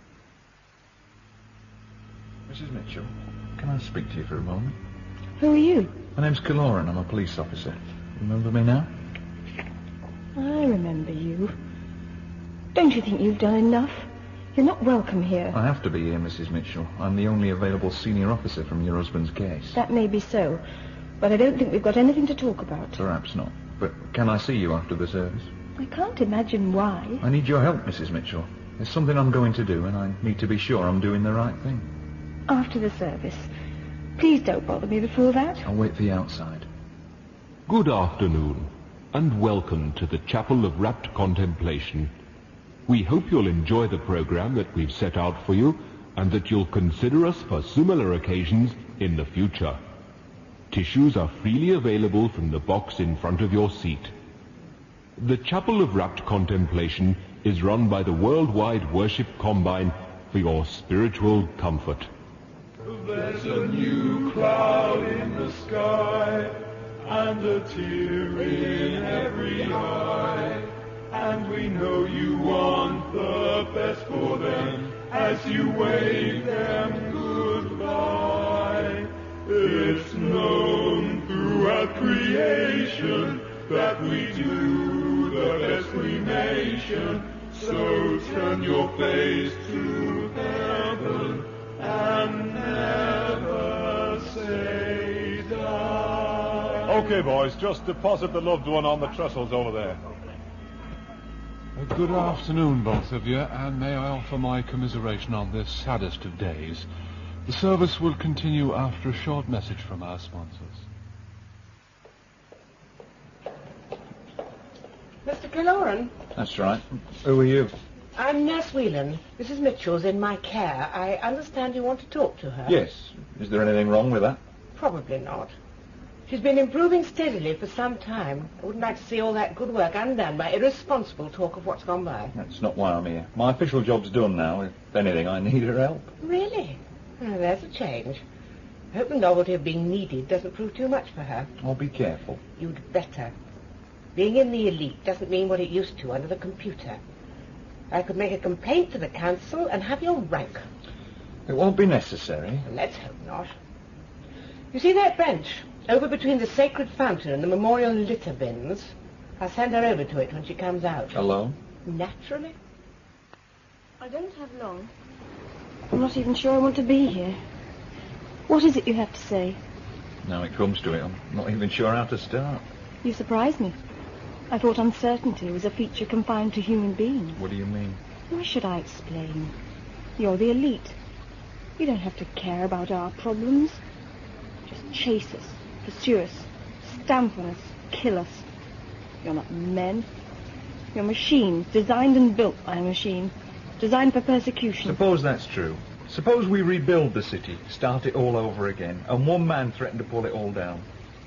Mrs. Mitchell, can I speak to you for a moment? Who are you? My name's Killoran. I'm a police officer. Remember me now? I remember you. Don't you think you've done enough? You're not welcome here. I have to be here, Mrs. Mitchell. I'm the only available senior officer from your husband's case. That may be so, but I don't think we've got anything to talk about. Perhaps not. But can I see you after the service? I can't imagine why. I need your help, Mrs. Mitchell. There's something I'm going to do, and I need to be sure I'm doing the right thing. After the service. Please don't bother me before that. I'll wait for you outside. Good afternoon, and welcome to the Chapel of Rapt Contemplation. We hope you'll enjoy the program that we've set out for you, and that you'll consider us for similar occasions in the future. Tissues are freely available from the box in front of your seat. The Chapel of Rapt Contemplation is run by the Worldwide Worship Combine for your spiritual comfort. There's a new cloud in the sky, and a tear in every eye, and we know you want the best for them as you wave them goodbye. It's known throughout creation that we do the best we nation, so turn your face to heaven and never say die. Okay, boys, just deposit the loved one on the trestles over there. Good afternoon, both of you, and may I offer my commiseration on this saddest of days. The service will continue after a short message from our sponsors. Mr. Killoran? That's right. Who are you? I'm Nurse Whelan. Mrs. Mitchell's in my care. I understand you want to talk to her. Yes. Is there anything wrong with that? Probably not. She's been improving steadily for some time. I wouldn't like to see all that good work undone by irresponsible talk of what's gone by. That's not why I'm here. My official job's done now. If anything, I need her help. Really? Oh, there's a change. I hope the novelty of being needed doesn't prove too much for her. Oh, be careful. You'd better. Being in the elite doesn't mean what it used to under the computer. I could make a complaint to the council and have your rank. It won't be necessary. Let's hope not. You see that bench over between the sacred fountain and the memorial litter bins? I'll send her over to it when she comes out. Alone? Naturally. I don't have long. I'm not even sure I want to be here. What is it you have to say? Now it comes to it, I'm not even sure how to start. You surprise me. I thought uncertainty was a feature confined to human beings. What do you mean? Why should I explain? You're the elite. You don't have to care about our problems. Just chase us, pursue us, stamp on us, kill us. You're not men. You're machines, designed and built by a machine, designed for persecution. Suppose that's true. Suppose we rebuild the city, start it all over again, and one man threatened to pull it all down.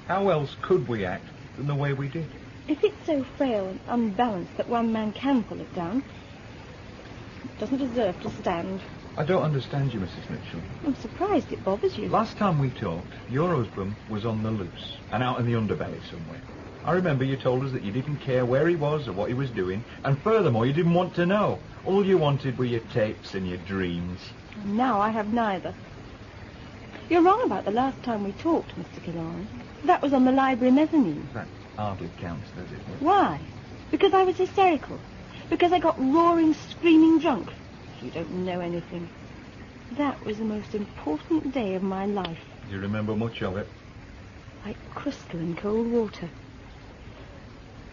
How else could we act than the way we did? If it's so frail and unbalanced that one man can pull it down, it doesn't deserve to stand. I don't understand you, Mrs. Mitchell. I'm surprised it bothers you. Last time we talked, your husband was on the loose and out in the underbelly somewhere. I remember you told us that you didn't care where he was or what he was doing, and furthermore, you didn't want to know. All you wanted were your tapes and your dreams. And now I have neither. You're wrong about the last time we talked, Mr. Killoran. That was on the library mezzanine. That hardly counts, does it? Why? Because I was hysterical. Because I got roaring, screaming drunk. You don't know anything. That was the most important day of my life. Do you remember much of it? Like crystal in cold water.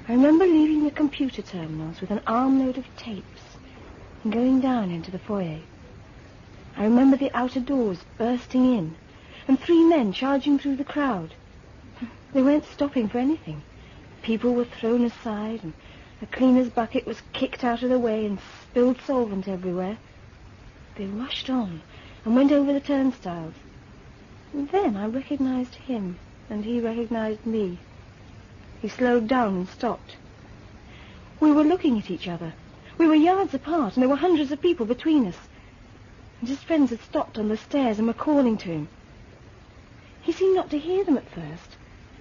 I remember leaving the computer terminals with an armload of tapes and going down into the foyer. I remember the outer doors bursting in and 3 men charging through the crowd. They weren't stopping for anything. People were thrown aside and a cleaner's bucket was kicked out of the way and spilled solvent everywhere. They rushed on and went over the turnstiles. And then I recognized him, and he recognized me. He slowed down and stopped. We were looking at each other. We were yards apart, and there were hundreds of people between us. And his friends had stopped on the stairs and were calling to him. He seemed not to hear them at first.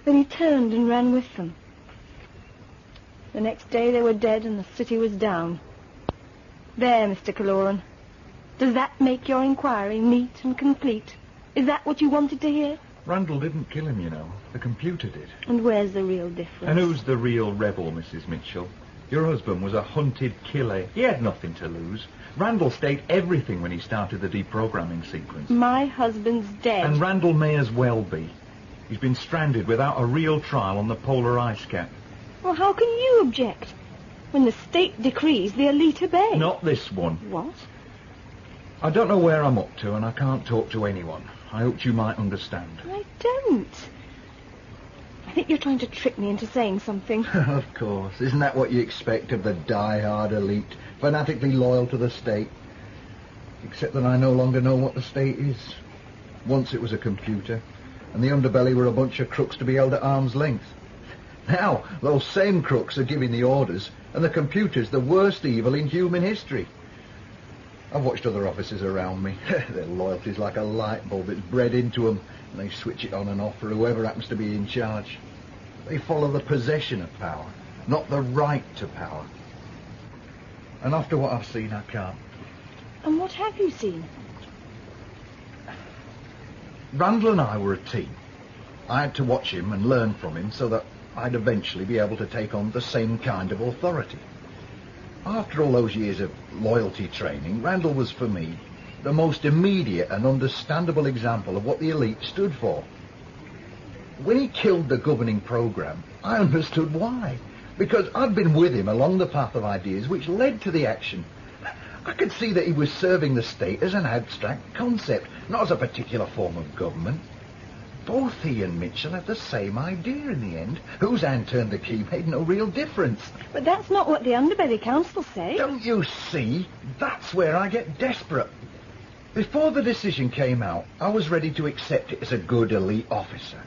Then he turned and ran with them. The next day they were dead and the city was down. There, Mr. Killoran. Does that make your inquiry neat and complete? Is that what you wanted to hear? Randall didn't kill him, you know. The computer did. And where's the real difference? And who's the real rebel, Mrs. Mitchell? Your husband was a hunted killer. He had nothing to lose. Randall staked everything when he started the deprogramming sequence. My husband's dead. And Randall may as well be. He's been stranded without a real trial on the polar ice cap. Well, how can you object? When the state decrees, the elite obey. Not this one. What? I don't know where I'm up to, and I can't talk to anyone. I hoped you might understand. I don't. I think you're trying to trick me into saying something. Of course. Isn't that what you expect of the die-hard elite? Fanatically loyal to the state. Except that I no longer know what the state is. Once it was a computer, and the underbelly were a bunch of crooks to be held at arm's length. Now, those same crooks are giving the orders, and the computer's the worst evil in human history. I've watched other officers around me. Their loyalty's like a light bulb. It's bred into them, and they switch it on and off for whoever happens to be in charge. They follow the possession of power, not the right to power. And after what I've seen, I can't. And what have you seen? Randall and I were a team. I had to watch him and learn from him so that I'd eventually be able to take on the same kind of authority. After all those years of loyalty training, Randall was, for me, the most immediate and understandable example of what the elite stood for. When he killed the governing program, I understood why. Because I'd been with him along the path of ideas which led to the action. I could see that he was serving the state as an abstract concept, not as a particular form of government. Both he and Mitchell had the same idea in the end. Whose hand turned the key made no real difference. But that's not what the Underbelly Council say. Don't you see? That's where I get desperate. Before the decision came out, I was ready to accept it as a good elite officer.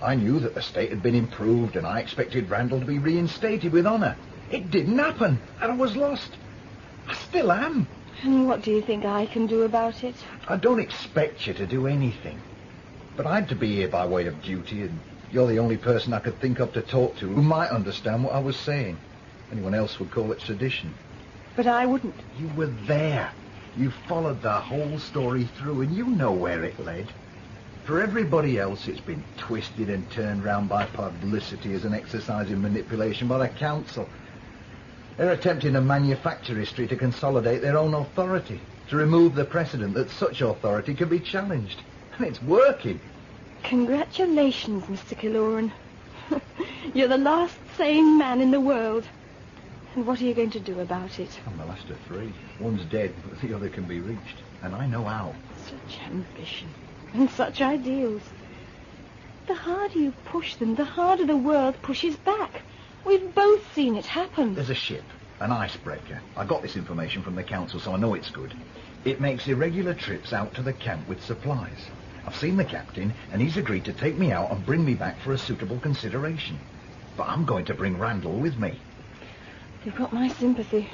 I knew that the state had been improved, and I expected Randall to be reinstated with honour. It didn't happen, and I was lost. I still am. And what do you think I can do about it? I don't expect you to do anything. But I had to be here by way of duty, and you're the only person I could think of to talk to who might understand what I was saying. Anyone else would call it sedition. But I wouldn't. You were there. You followed the whole story through, and you know where it led. For everybody else, it's been twisted and turned round by publicity as an exercise in manipulation by the council. They're attempting to manufacture history to consolidate their own authority, to remove the precedent that such authority can be challenged. And it's working. Congratulations, Mr. Killoran. You're the last sane man in the world. And what are you going to do about it? I'm the last of three. One's dead, but the other can be reached. And I know how. Such ambition. And such ideals. The harder you push them, the harder the world pushes back. We've both seen it happen. There's a ship, an icebreaker. I got this information from the council, so I know it's good. It makes irregular trips out to the camp with supplies. I've seen the captain, and he's agreed to take me out and bring me back for a suitable consideration. But I'm going to bring Randall with me. You've got my sympathy.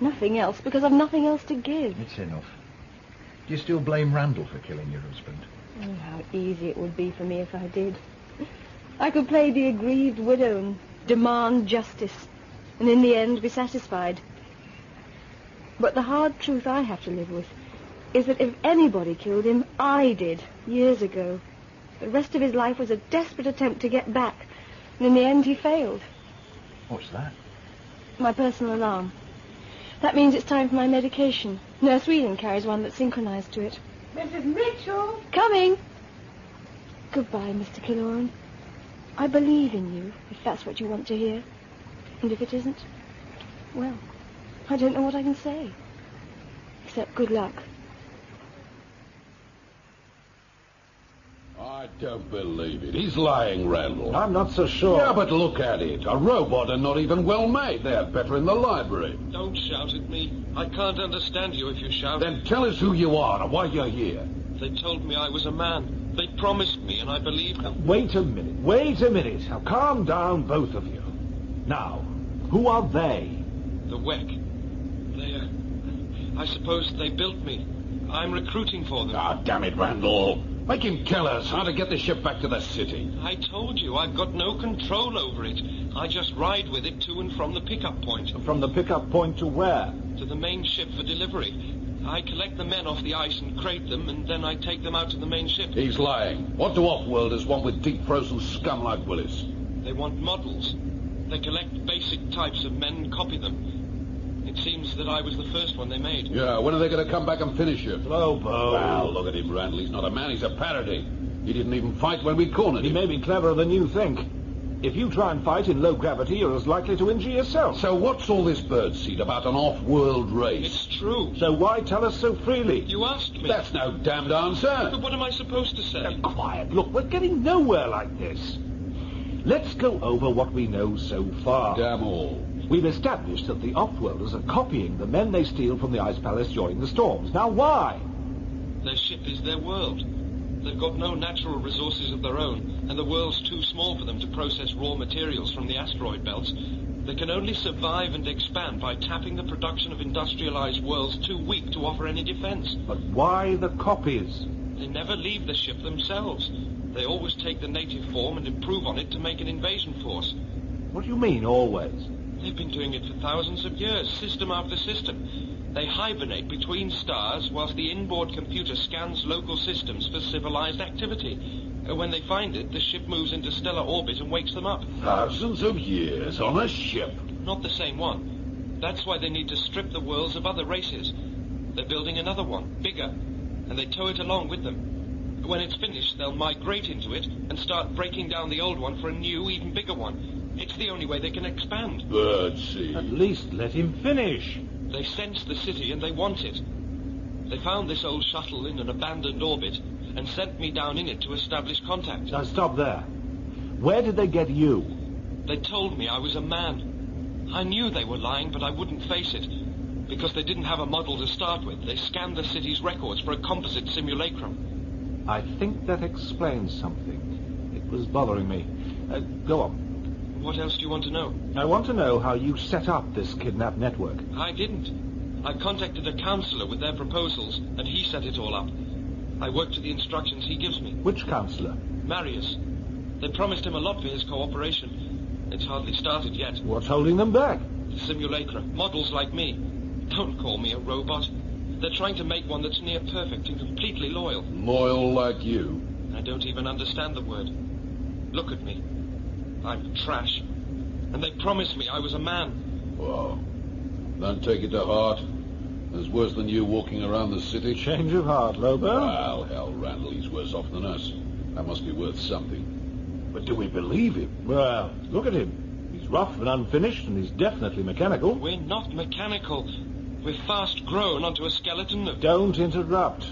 Nothing else, because I've nothing else to give. It's enough. Do you still blame Randall for killing your husband? Oh, how easy it would be for me if I did. I could play the aggrieved widow and demand justice, and in the end be satisfied. But the hard truth I have to live with is that if anybody killed him, I did, years ago. The rest of his life was a desperate attempt to get back, and in the end he failed. What's that? My personal alarm. That means it's time for my medication. Nurse Whelan carries one that's synchronized to it. Mrs. Mitchell! Coming! Goodbye, Mr. Killoran. I believe in you, if that's what you want to hear. And if it isn't, well, I don't know what I can say. Except good luck. I don't believe it. He's lying, Randall. I'm not so sure. Yeah, but look at it. A robot and not even well made. They're better in the library. Don't shout at me. I can't understand you if you shout. Then tell us who you are and why you're here. They told me I was a man. They promised me, and I believed them. Wait a minute. Now, calm down, both of you. Now, who are they? The Wekk. I suppose they built me. I'm recruiting for them. Ah, damn it, Randall. Make him tell us how to get the ship back to the city. I told you, I've got no control over it. I just ride with it to and from the pickup point. From the pickup point to where? To the main ship for delivery. I collect the men off the ice and crate them, and then I take them out to the main ship. He's lying. What do off-worlders want with deep-frozen scum like Willis? They want models. They collect basic types of men and copy them. It seems that I was the first one they made. Yeah, when are they going to come back and finish it? Lobo. Well, look at him, Randall. He's not a man, he's a parody. He didn't even fight when we cornered him. He may be cleverer than you think. If you try and fight in low gravity, you're as likely to injure yourself. So what's all this birdseed about an off-world race? It's true. So why tell us so freely? You asked me. That's no damned answer. But what am I supposed to say? Quiet. Look, we're getting nowhere like this. Let's go over what we know so far. Damn all. We've established that the off-worlders are copying the men they steal from the Ice Palace during the storms. Now, why? Their ship is their world. They've got no natural resources of their own, and the world's too small for them to process raw materials from the asteroid belts. They can only survive and expand by tapping the production of industrialized worlds too weak to offer any defense. But why the copies? They never leave the ship themselves. They always take the native form and improve on it to make an invasion force. What do you mean, always? They've been doing it for thousands of years, system after system. They hibernate between stars whilst the inboard computer scans local systems for civilized activity. When they find it, the ship moves into stellar orbit and wakes them up. Thousands of years on a ship. Not the same one. That's why they need to strip the worlds of other races. They're building another one, bigger, and they tow it along with them. When it's finished, they'll migrate into it and start breaking down the old one for a new, even bigger one. It's the only way they can expand. Birdseed. At least let him finish. They sense the city and they want it. They found this old shuttle in an abandoned orbit and sent me down in it to establish contact. Now stop there. Where did they get you? They told me I was a man. I knew they were lying, but I wouldn't face it. Because they didn't have a model to start with, they scanned the city's records for a composite simulacrum. I think that explains something. It was bothering me. Go on. What else do you want to know? I want to know how you set up this kidnap network. I didn't. I contacted a counselor with their proposals, and he set it all up. I worked to the instructions he gives me. Which counselor? Marius. They promised him a lot for his cooperation. It's hardly started yet. What's holding them back? Simulacra. Models like me. Don't call me a robot. They're trying to make one that's near perfect and completely loyal. Loyal like you? I don't even understand the word. Look at me. I'm trash. And they promised me I was a man. Well, don't take it to heart. It's worse than you walking around the city. Change of heart, Lobo. Well, hell, Randall, he's worse off than us. That must be worth something. But do we believe him? Well, look at him. He's rough and unfinished, and he's definitely mechanical. We're not mechanical. We're fast grown onto a skeleton of... Don't interrupt.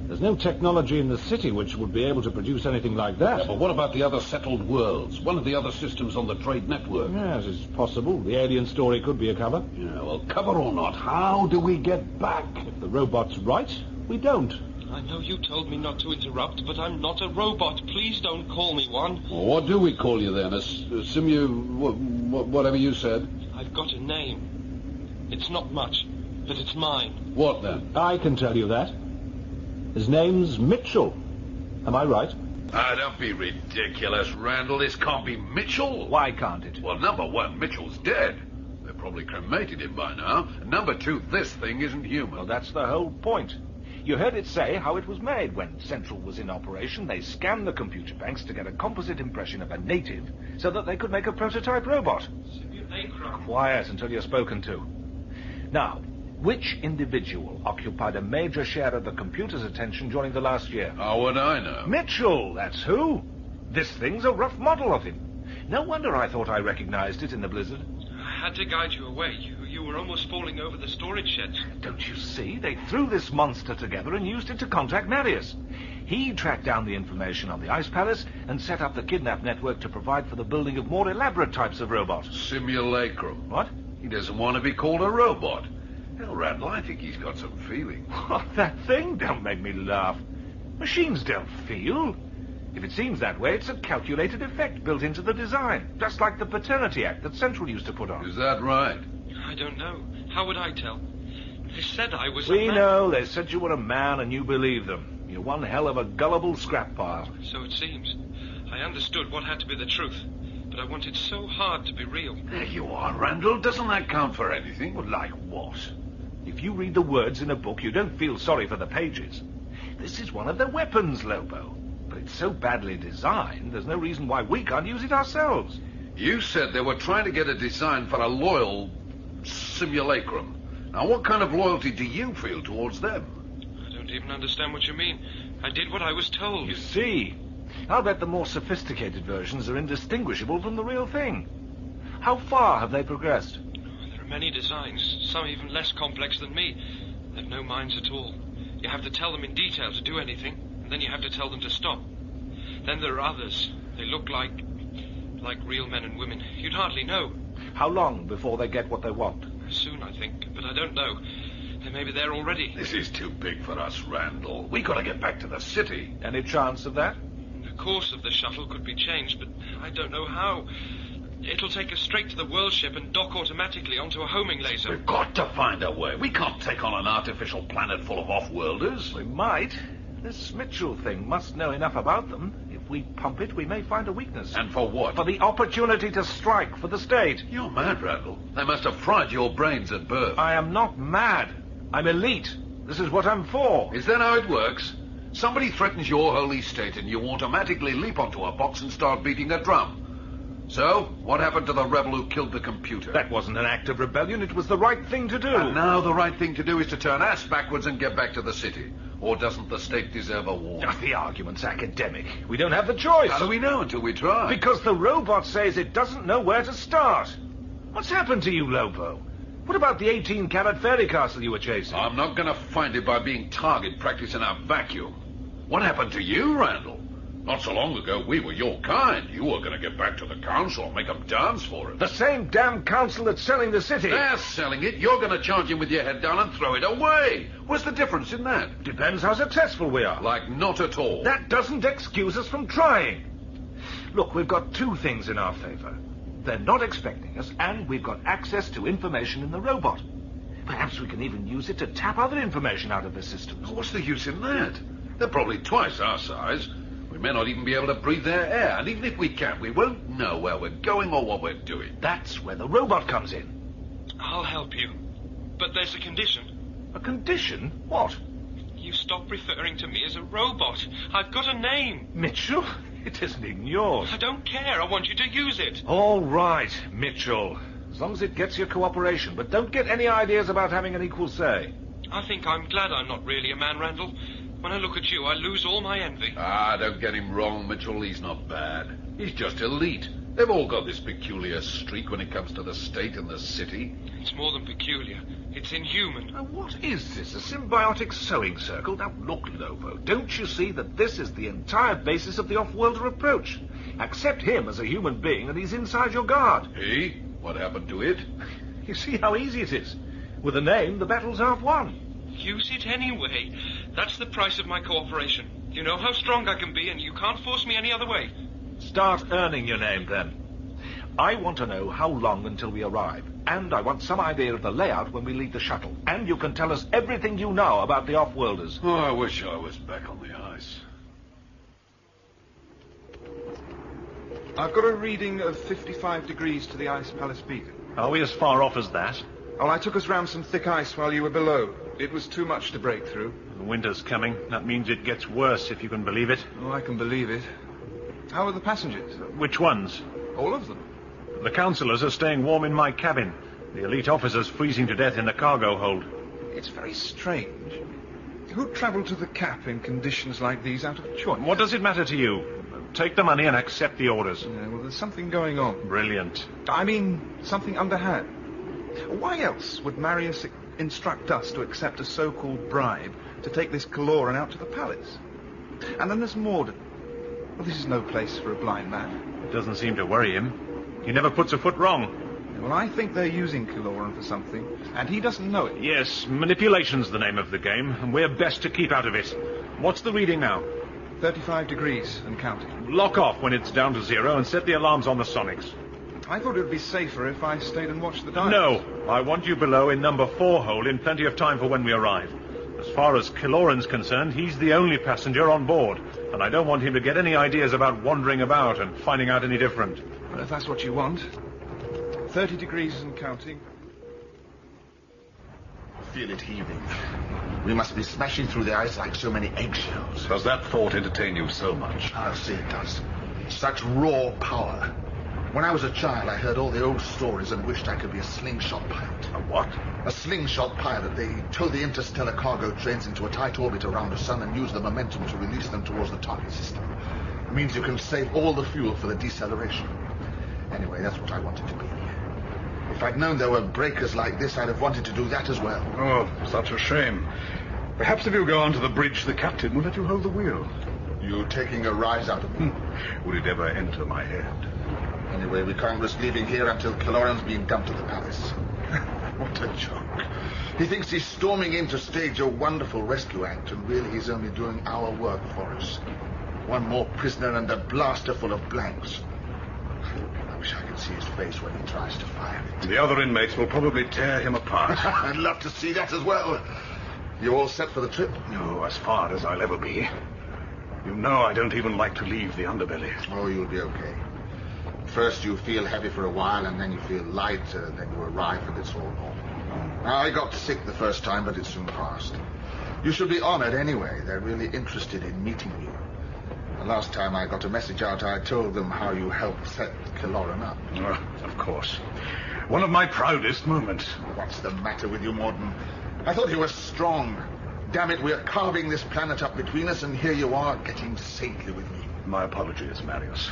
There's no technology in the city which would be able to produce anything like that. Yeah, but what about the other settled worlds? One of the other systems on the trade network? Yes, it's possible. The alien story could be a cover. Yeah, well, cover or not, how do we get back? If the robot's right, we don't. I know you told me not to interrupt, but I'm not a robot. Please don't call me one. Well, what do we call you then? Whatever you said? I've got a name. It's not much, but it's mine. What then? I can tell you that. His name's Mitchell. Am I right? Ah, don't be ridiculous, Randall. This can't be Mitchell. Why can't it? Well, number one, Mitchell's dead. They probably cremated him by now. And number two, this thing isn't human. Well, that's the whole point. You heard it say how it was made. When Central was in operation, they scanned the computer banks to get a composite impression of a native so that they could make a prototype robot. Simulacra. Quiet until you're spoken to. Now, which individual occupied a major share of the computer's attention during the last year? How would I know? Mitchell, that's who. This thing's a rough model of him. No wonder I thought I recognized it in the blizzard. I had to guide you away. You were almost falling over the storage sheds. Don't you see? They threw this monster together and used it to contact Marius. He tracked down the information on the Ice Palace and set up the kidnap network to provide for the building of more elaborate types of robots. Simulacrum. What? He doesn't want to be called a robot. Hell, Randall, I think he's got some feeling. What, that thing? Don't make me laugh. Machines don't feel. If it seems that way, it's a calculated effect built into the design, just like the Paternity Act that Central used to put on. Is that right? I don't know. How would I tell? They said I was We a man. know. They said you were a man and you believe them. You're one hell of a gullible scrap pile. So it seems. I understood what had to be the truth, but I wanted so hard to be real. There you are, Randall. Doesn't that count for anything? Well, like what? If you read the words in a book, you don't feel sorry for the pages. This is one of their weapons, Lobo. But it's so badly designed, there's no reason why we can't use it ourselves. You said they were trying to get a design for a loyal simulacrum. Now, what kind of loyalty do you feel towards them? I don't even understand what you mean. I did what I was told. You see, I'll bet the more sophisticated versions are indistinguishable from the real thing. How far have they progressed? There are many designs, some even less complex than me. They've no minds at all. You have to tell them in detail to do anything, and then you have to tell them to stop. Then there are others. They look like real men and women. You'd hardly know. How long before they get what they want? Soon, I think, but I don't know. They may be there already. This is too big for us, Randall. We gotta get back to the city. Any chance of that? The course of the shuttle could be changed, but I don't know how. It'll take us straight to the world ship and dock automatically onto a homing laser. We've got to find a way. We can't take on an artificial planet full of off-worlders. We might. This Mitchell thing must know enough about them. If we pump it, we may find a weakness. And for what? For the opportunity to strike for the state. You're mad, Randall. They must have fried your brains at birth. I am not mad. I'm elite. This is what I'm for. Is that how it works? Somebody threatens your holy state and you automatically leap onto a box and start beating a drum. So, what happened to the rebel who killed the computer? That wasn't an act of rebellion. It was the right thing to do. And now the right thing to do is to turn ass backwards and get back to the city. Or doesn't the state deserve a war? The argument's academic. We don't have the choice. How do we know until we try? Because the robot says it doesn't know where to start. What's happened to you, Lobo? What about the 18-carat fairy castle you were chasing? I'm not going to find it by being target practice in a vacuum. What happened to you, Randall? Not so long ago, we were your kind. You were going to get back to the council and make them dance for it. The same damn council that's selling the city. They're selling it. You're going to charge him with your head down and throw it away. What's the difference in that? Depends how successful we are. Like, not at all. That doesn't excuse us from trying. Look, we've got two things in our favor. They're not expecting us, and we've got access to information in the robot. Perhaps we can even use it to tap other information out of the systems. What's the use in that? They're probably twice our size. We may not even be able to breathe their air, and even if we can, we won't know where we're going or what we're doing. That's where the robot comes in. I'll help you. But there's a condition. A condition? What? You stop referring to me as a robot. I've got a name. Mitchell? It isn't even yours. I don't care. I want you to use it. All right, Mitchell. As long as it gets your cooperation, but don't get any ideas about having an equal say. I think I'm glad I'm not really a man, Randall. When I look at you, I lose all my envy. Don't get him wrong, Mitchell. He's not bad. He's just elite. They've all got this peculiar streak when it comes to the state and the city. It's more than peculiar. It's inhuman. Now, what is this? A symbiotic sewing circle? Now, look, Lobo, don't you see that this is the entire basis of the off-worlder approach? Accept him as a human being and he's inside your guard. He? What happened to it? You see how easy it is. With a name, the battle's half won. Use it anyway. That's the price of my cooperation. You know how strong I can be, and you can't force me any other way. Start earning your name, then. I want to know how long until we arrive, and I want some idea of the layout when we leave the shuttle. And you can tell us everything you know about the off-worlders. Oh, I wish I was back on the ice. I've got a reading of 55 degrees to the ice palace beacon. Are we as far off as that? Oh, I took us round some thick ice while you were below. It was too much to break through. The winter's coming. That means it gets worse, if you can believe it. Oh, I can believe it. How are the passengers? Which ones? All of them. The councillors are staying warm in my cabin. The elite officers freezing to death in the cargo hold. It's very strange. Who travelled to the Cap in conditions like these out of choice? What does it matter to you? Take the money and accept the orders. Yeah, well, there's something going on. Brilliant. I mean, something underhand. Why else would Marius instruct us to accept a so-called bribe to take this Caloran out to the palace? And then there's Morden. Well, this is no place for a blind man. It doesn't seem to worry him. He never puts a foot wrong. Well, I think they're using Caloran for something, and he doesn't know it. Yes, manipulation's the name of the game, and we're best to keep out of it. What's the reading now? 35 degrees and counting. Lock off when it's down to 0 and set the alarms on the sonics. I thought it would be safer if I stayed and watched the dials. No, I want you below in number 4 hole in plenty of time for when we arrive. As far as Caloran's concerned, he's the only passenger on board, and I don't want him to get any ideas about wandering about and finding out any different. Well, if that's what you want. 30 degrees and counting. Feel it heaving. We must be smashing through the ice like so many eggshells. Does that thought entertain you so much? I'll say it does. Such raw power. When I was a child, I heard all the old stories and wished I could be a slingshot pilot. A what? A slingshot pilot. They tow the interstellar cargo trains into a tight orbit around the sun and use the momentum to release them towards the target system. It means you can save all the fuel for the deceleration. Anyway, that's what I wanted to be. If I'd known there were breakers like this, I'd have wanted to do that as well. Oh, such a shame. Perhaps if you go on to the bridge, the captain will let you hold the wheel. You taking a rise out of me? Would it ever enter my head? Anyway, we can't risk leaving here until Caloran's been dumped to the palace. What a joke. He thinks he's storming in to stage a wonderful rescue act, and really he's only doing our work for us. One more prisoner and a blaster full of blanks. wish I could see his face when he tries to fire it. The other inmates will probably tear him apart. I'd love to see that as well. You all set for the trip? No, as far as I'll ever be. You know I don't even like to leave the underbelly. Oh, you'll be okay. First you feel heavy for a while, and then you feel lighter, then you arrive and it's all normal. I got sick the first time, but it soon passed. You should be honored anyway. They're really interested in meeting you. The last time I got a message out, I told them how you helped set Killoran up. Oh, of course. One of my proudest moments. What's the matter with you, Morden? I thought you were strong. Damn it, we're carving this planet up between us, and here you are, getting saintly with me. My apologies, Marius.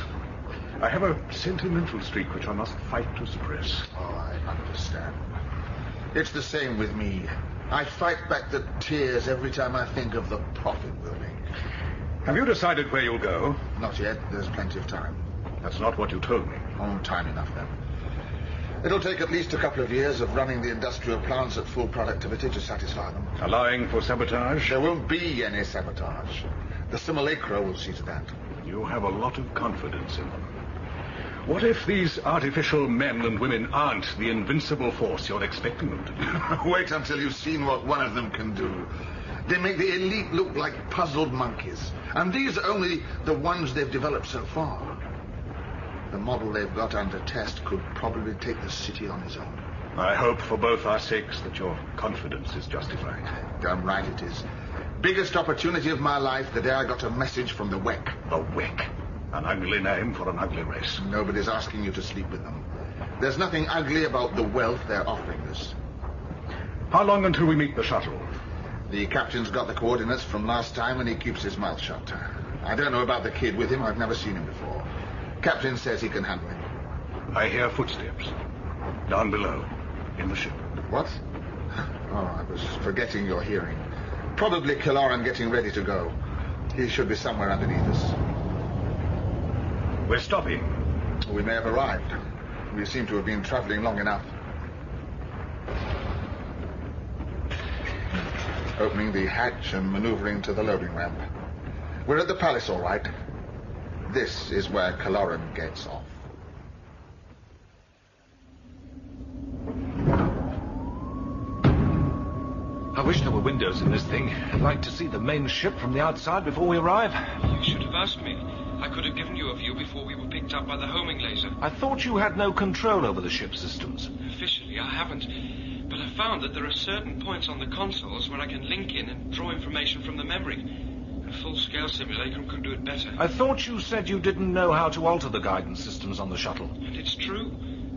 I have a sentimental streak which I must fight to suppress. Oh, I understand. It's the same with me. I fight back the tears every time I think of the profit we'll make. Have you decided where you'll go? Not yet. There's plenty of time. That's not what you told me. Oh, time enough, then. It'll take at least a couple of years of running the industrial plants at full productivity to satisfy them. Allowing for sabotage? There won't be any sabotage. The simulacra will see to that. You have a lot of confidence in them. What if these artificial men and women aren't the invincible force you're expecting them to be? Wait until you've seen what one of them can do. They make the elite look like puzzled monkeys. And these are only the ones they've developed so far. The model they've got under test could probably take the city on his own. I hope for both our sakes that your confidence is justified. Damn right it is. Biggest opportunity of my life, the day I got a message from the Wekk. The Wekk? An ugly name for an ugly race. Nobody's asking you to sleep with them. There's nothing ugly about the wealth they're offering us. How long until we meet the shuttle? The captain's got the coordinates from last time and he keeps his mouth shut. I don't know about the kid with him. I've never seen him before. Captain says he can handle him. I hear footsteps. Down below. In the ship. What? Oh, I was forgetting your hearing. Probably Killoran getting ready to go. He should be somewhere underneath us. We're stopping. We may have arrived. We seem to have been traveling long enough. Opening the hatch and maneuvering to the loading ramp. We're at the palace, all right. This is where Killoran gets off. I wish there were windows in this thing. I'd like to see the main ship from the outside before we arrive. You should have asked me. I could have given you a view before we were picked up by the homing laser. I thought you had no control over the ship's systems. Officially, I haven't. But I found that there are certain points on the consoles where I can link in and draw information from the memory. A full-scale simulacrum could do it better. I thought you said you didn't know how to alter the guidance systems on the shuttle. And it's true.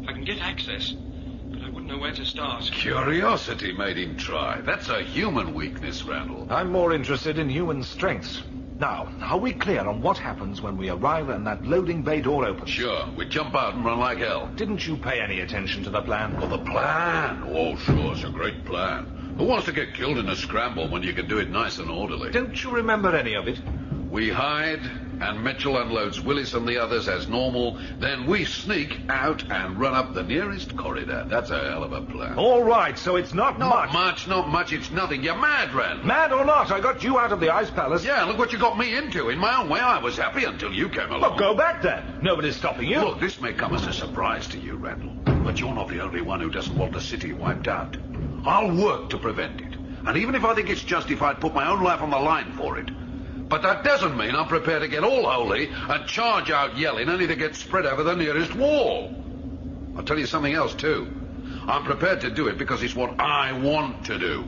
I can get access, but I wouldn't know where to start. Curiosity made him try. That's a human weakness, Randall. I'm more interested in human strengths. Now, are we clear on what happens when we arrive and that loading bay door opens? Sure. We jump out and run like hell. Didn't you pay any attention to the plan? Oh, the plan? Oh, sure. It's a great plan. Who wants to get killed in a scramble when you can do it nice and orderly? Don't you remember any of it? We hide, and Mitchell unloads Willis and the others as normal. Then we sneak out and run up the nearest corridor. That's a hell of a plan. All right, so it's not much. Not much. It's nothing. You're mad, Randall. Mad or not, I got you out of the ice palace. Yeah, look what you got me into. In my own way, I was happy until you came along. Well, go back then. Nobody's stopping you. Look, this may come as a surprise to you, Randall, but you're not the only one who doesn't want the city wiped out. I'll work to prevent it. And even if I think it's justified, put my own life on the line for it. But that doesn't mean I'm prepared to get all holy and charge out yelling only to get spread over the nearest wall. I'll tell you something else, too. I'm prepared to do it because it's what I want to do.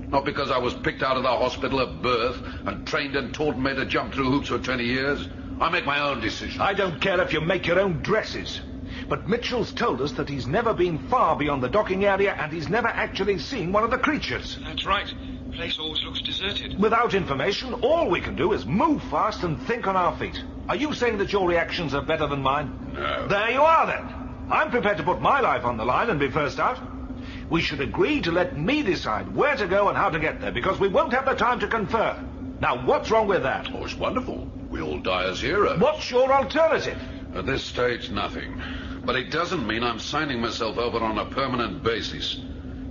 Not because I was picked out of the hospital at birth and trained and taught and made to jump through hoops for 20 years. I make my own decisions. I don't care if you make your own dresses. But Mitchell's told us that he's never been far beyond the docking area and he's never actually seen one of the creatures. That's right. The place always looks deserted. Without information, all we can do is move fast and think on our feet. Are you saying that your reactions are better than mine? No. There you are, then. I'm prepared to put my life on the line and be first out. We should agree to let me decide where to go and how to get there, because we won't have the time to confer. Now, what's wrong with that? Oh, it's wonderful. We all die as heroes. What's your alternative? At this stage, nothing. But it doesn't mean I'm signing myself over on a permanent basis.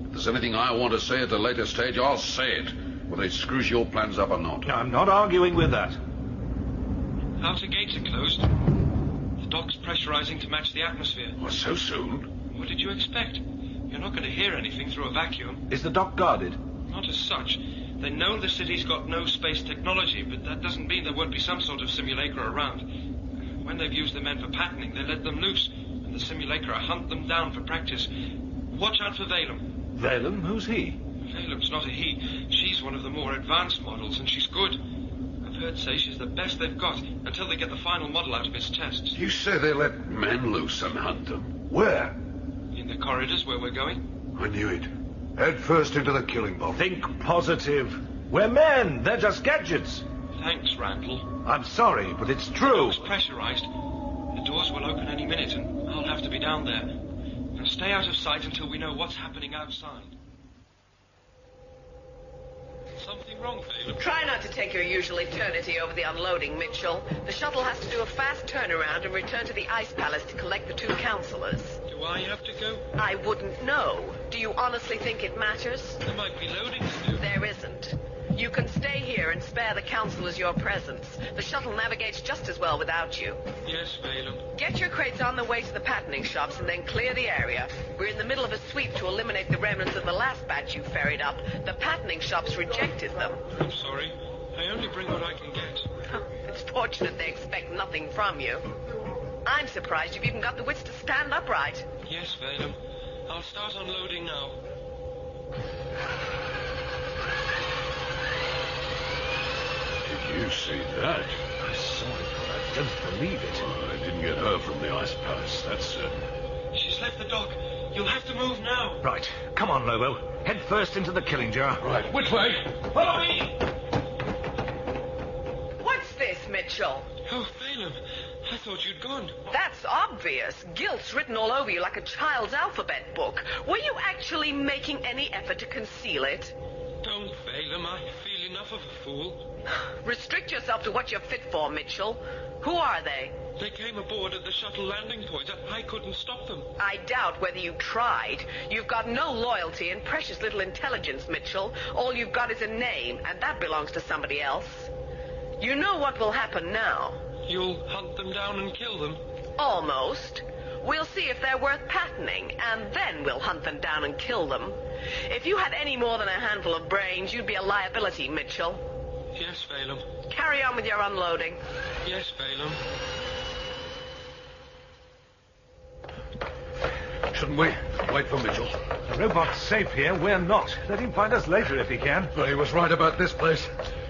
If there's anything I want to say at a later stage, I'll say it, whether it screws your plans up or not. I'm not arguing with that. Outer gates are closed. The dock's pressurizing to match the atmosphere. Well, so soon? What did you expect? You're not going to hear anything through a vacuum. Is the dock guarded? Not as such. They know the city's got no space technology, but that doesn't mean there won't be some sort of simulacra around. When they've used the men for patterning, they let them loose, and the simulacra hunt them down for practice. Watch out for Valem. Valem? Who's he? Valem's not a he. She's one of the more advanced models, and she's good. I've heard say she's the best they've got, until they get the final model out of its tests. You say they let men loose and hunt them? Where? In the corridors where we're going. I knew it. Head first into the killing box. Think positive. We're men. They're just gadgets. Thanks, Randall. I'm sorry, but it's true. It's pressurized. The doors will open any minute, and I'll have to be down there. Now stay out of sight until we know what's happening outside. Something wrong, Valem? Try not to take your usual eternity over the unloading, Mitchell. The shuttle has to do a fast turnaround and return to the Ice Palace to collect the 2 counselors. Do I have to go? I wouldn't know. Do you honestly think it matters? There might be loading to do. There isn't. You can stay here and spare the counselors your presence. The shuttle navigates just as well without you. Yes, Valem. Get your crates on the way to the patterning shops and then clear the area. We're in the middle of a sweep to eliminate the remnants of the last batch you ferried up. The patterning shops rejected them. I'm sorry. I only bring what I can get. It's fortunate they expect nothing from you. I'm surprised you've even got the wits to stand upright. Yes, Valem. I'll start unloading now. Did you see that? I saw it, but I don't believe it. Well, I didn't get her from the Ice Palace, that's certain. She's left the dock. You'll have to move now. Right. Come on, Lobo. Head first into the killing jar. Right. Which way? Follow me! What's this, Mitchell? Oh, Valem. I thought you'd gone. That's obvious. Guilt's written all over you like a child's alphabet book. Were you actually making any effort to conceal it? Don't, Valem. I feel enough of a fool. Restrict yourself to what you're fit for, Mitchell. Who are they? They came aboard at the shuttle landing point. I couldn't stop them. I doubt whether you tried. You've got no loyalty and precious little intelligence, Mitchell. All you've got is a name, and that belongs to somebody else. You know what will happen now. You'll hunt them down and kill them? Almost. We'll see if they're worth patterning, and then we'll hunt them down and kill them. If you had any more than a handful of brains, you'd be a liability, Mitchell. Yes, Valem. Carry on with your unloading. Yes, Valem. Shouldn't we wait for Mitchell? The robot's safe here. We're not. Let him find us later if he can. Well, he was right about this place.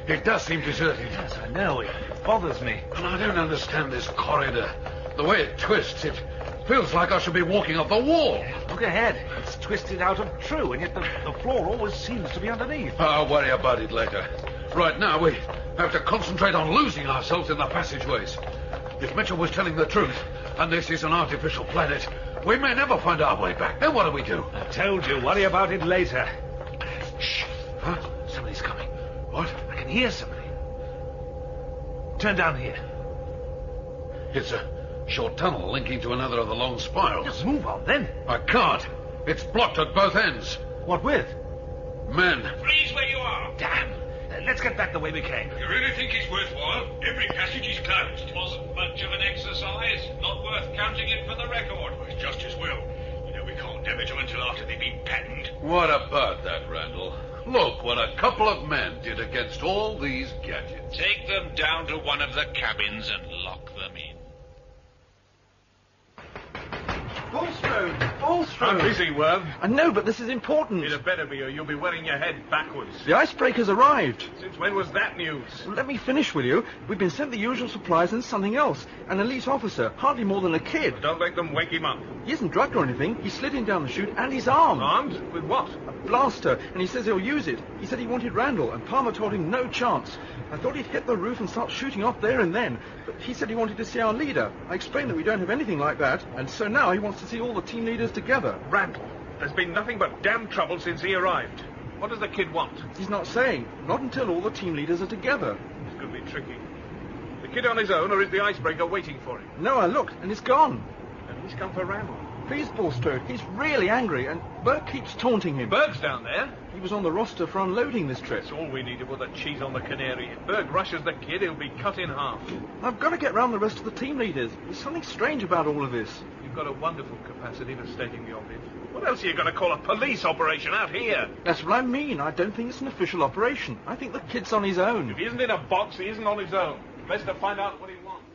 It does seem deserted. Yes, I know. It bothers me. And I don't understand this corridor. The way it twists, it feels like I should be walking up the wall. Look ahead. It's twisted out of true, and yet the floor always seems to be underneath. I'll worry about it later. Right now, we have to concentrate on losing ourselves in the passageways. If Mitchell was telling the truth, and this is an artificial planet, we may never find our way back. Then what do we do? I told you, worry about it later. Shh. Huh? Somebody's coming. What? I can hear somebody. Turn down here. It's a short tunnel linking to another of the long spirals. Just move on, then. I can't. It's blocked at both ends. What with? Men. Freeze where you are. Damn. Let's get back the way we came. You really think it's worthwhile? Every passage is closed. It wasn't much of an exercise. Not worth counting it for the record. Well, it's just as well. You know, we can't damage them until after they've been patterned. What about that, Randall? Look what a couple of men did against all these gadgets. Take them down to one of the cabins and lock them in. Bulstrode! I'm busy, Worm. I know, but this is important. It had better be, or you'll be wearing your head backwards. The icebreaker's arrived. Since when was that news? Well, let me finish, will you? We've been sent the usual supplies and something else. An elite officer, hardly more than a kid. Don't make them wake him up. He isn't drugged or anything. He slid in down the chute and he's armed. Armed? With what? A blaster, and he says he'll use it. He said he wanted Randall, and Palmer told him no chance. I thought he'd hit the roof and start shooting off there and then, but he said he wanted to see our leader. I explained that we don't have anything like that, and so now he wants to see all the team leaders together. Randall, there's been nothing but damn trouble since he arrived. What does the kid want? He's not saying. Not until all the team leaders are together. This could be tricky. The kid on his own, or is the icebreaker waiting for him? No, I looked, and it's gone. And he's come for Randall. Please, Bulstrode, he's really angry, and Berg keeps taunting him. Berg's down there. He was on the roster for unloading this trip. That's all we needed was a cheese on the canary. If Berg rushes the kid, he'll be cut in half. I've got to get round the rest of the team leaders. There's something strange about all of this. You've got a wonderful capacity for stating the obvious. What else are you going to call a police operation out here? That's what I mean. I don't think it's an official operation. I think the kid's on his own. If he isn't in a box, he isn't on his own. Best to find out what he wants.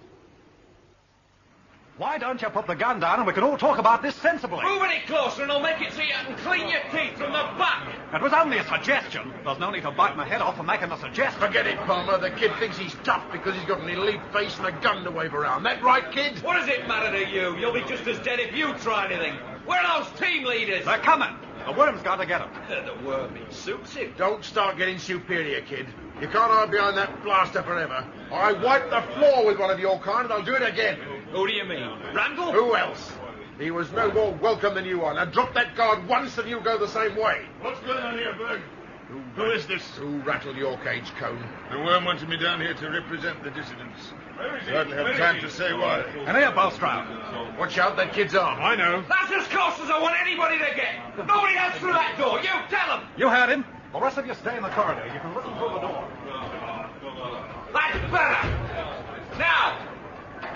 Why don't you put the gun down and we can all talk about this sensibly? Move any closer and I'll make it so you can clean your teeth from the back. It was only a suggestion. There's no need to bite my head off for making a suggestion. Forget it, Palmer. The kid thinks he's tough because he's got an elite face and a gun to wave around. That right, kid? What does it matter to you? You'll be just as dead if you try anything. Where are those team leaders? They're coming. The worm's got to get them. The worm, it suits him. Don't start getting superior, kid. You can't hide behind that blaster forever. I wiped the floor with one of your kind and I'll do it again. Who do you mean? Randall? Who else? He was no more welcome than you are. Now drop that guard once and you'll go the same way. What's going on here, Berg? Who is this? Who rattled your cage, Cone? The worm wanted me down here to represent the dissidents. Certainly have time to say why. And here, Bulstrode. Watch out, that kid's armed. I know. That's as close as I want anybody to get. Nobody else through that door. You tell them. You heard him. The rest of you stay in the corridor. You can listen through the door. That's better. Now,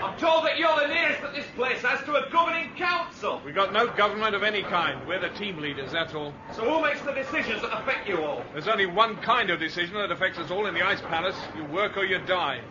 I'm told that you're the nearest that this place has to a governing council. We got no government of any kind. We're the team leaders, that's all. So who makes the decisions that affect you all? There's only one kind of decision that affects us all in the Ice Palace. You work or you die.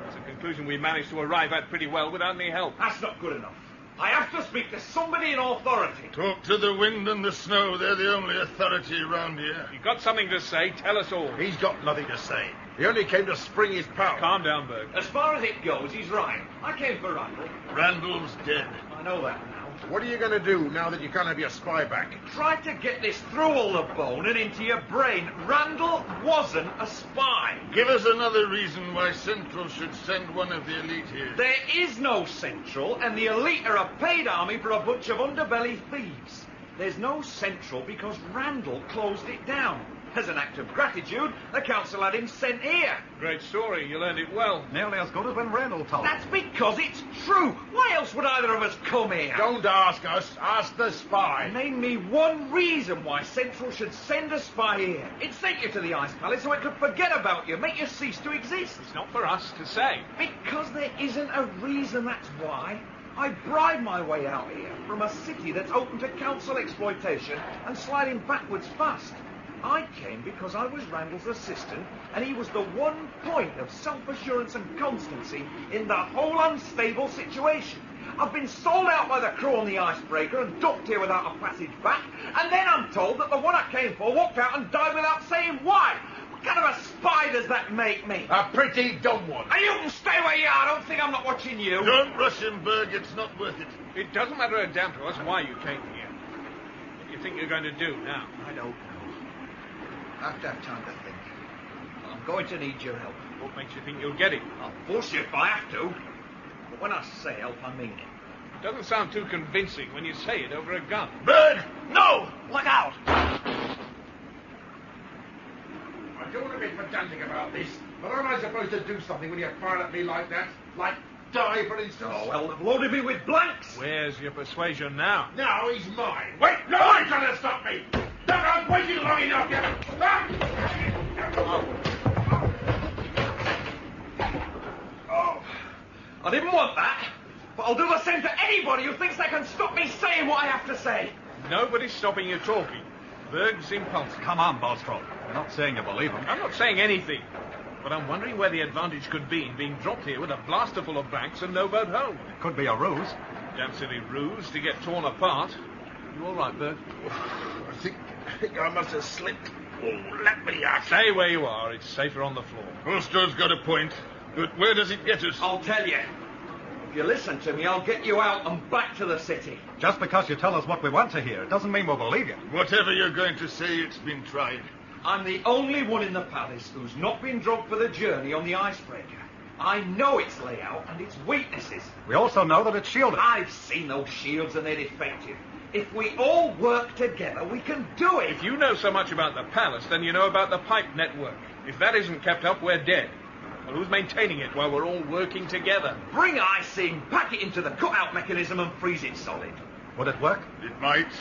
It's a conclusion we managed to arrive at pretty well without any help. That's not good enough. I have to speak to somebody in authority. Talk to the wind and the snow. They're the only authority around here. You've got something to say, tell us all. He's got nothing to say. He only came to spring his power. Calm down, Berg. As far as it goes, he's right. I came for Randall. Randall's dead. I know that now. What are you going to do now that you can't have your spy back? Try to get this through all the bone and into your brain. Randall wasn't a spy. Give us another reason why Central should send one of the elite here. There is no Central, and the elite are a paid army for a bunch of underbelly thieves. There's no Central because Randall closed it down. As an act of gratitude, the council had him sent here. Great story. You learned it well. Nearly as good as when Randall told. That's because it's true. Why else would either of us come here? Don't ask us. Ask the spy. Name me one reason why Central should send a spy here. It'd take you to the Ice Palace so it could forget about you, make you cease to exist. It's not for us to say. Because there isn't a reason, that's why. I bribed my way out here from a city that's open to council exploitation and sliding backwards fast. I came because I was Randall's assistant, and he was the one point of self-assurance and constancy in the whole unstable situation. I've been sold out by the crew on the icebreaker and docked here without a passage back, and then I'm told that the one I came for walked out and died without saying why. What kind of a spy does that make me? A pretty dumb one. And you can stay where you are. Don't think I'm not watching you. Don't rush him, Berg. It's not worth it. It doesn't matter a damn to us why you came here. What do you think you're going to do now? I don't know. I have to have time to think. I'm going to need your help. What makes you think you'll get it? I'll force you if I have to. But when I say help, I mean it. It doesn't sound too convincing when you say it over a gun. Berg! No! Look out! I don't want to be pedantic about this, but aren't I supposed to do something when you fire at me like that? Like die, for instance? Oh, well, they've loaded me with blanks. Where's your persuasion now? Now he's mine. Wait, no one's trying to stop me. No, I've waited long enough yet. Oh, I didn't want that, but I'll do the same to anybody who thinks they can stop me saying what I have to say. Nobody's stopping you talking. Berg's impulsive. Come on, Bulstrode. We're not saying you believe him. I'm not saying anything. But I'm wondering where the advantage could be in being dropped here with a blaster full of blanks and no boat home. It could be a ruse. Damn silly ruse to get torn apart. You all right, Berg? I think I must have slipped. Oh, let me out. Stay where you are. It's safer on the floor. Bulstrode's got a point. But where does it get us? I'll tell you. If you listen to me, I'll get you out and back to the city. Just because you tell us what we want to hear, it doesn't mean we'll believe you. Whatever you're going to say, it's been tried. I'm the only one in the palace who's not been drugged for the journey on the icebreaker. I know its layout and its weaknesses. We also know that it's shielded. I've seen those shields and they're defective. If we all work together, we can do it. If you know so much about the palace, then you know about the pipe network. If that isn't kept up, we're dead. Well, who's maintaining it while we're all working together? Bring ice in, pack it into the cut-out mechanism and freeze it solid. Would it work? It might.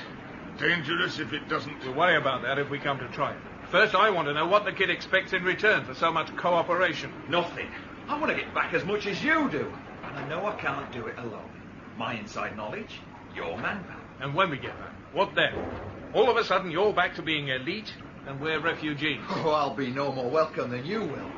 Dangerous if it doesn't. We'll worry about that if we come to try it. First, I want to know what the kid expects in return for so much cooperation. Nothing. I want to get back as much as you do. And I know I can't do it alone. My inside knowledge, your manpower. And when we get back, what then? All of a sudden, you're back to being elite, and we're refugees. Oh, I'll be no more welcome than you will.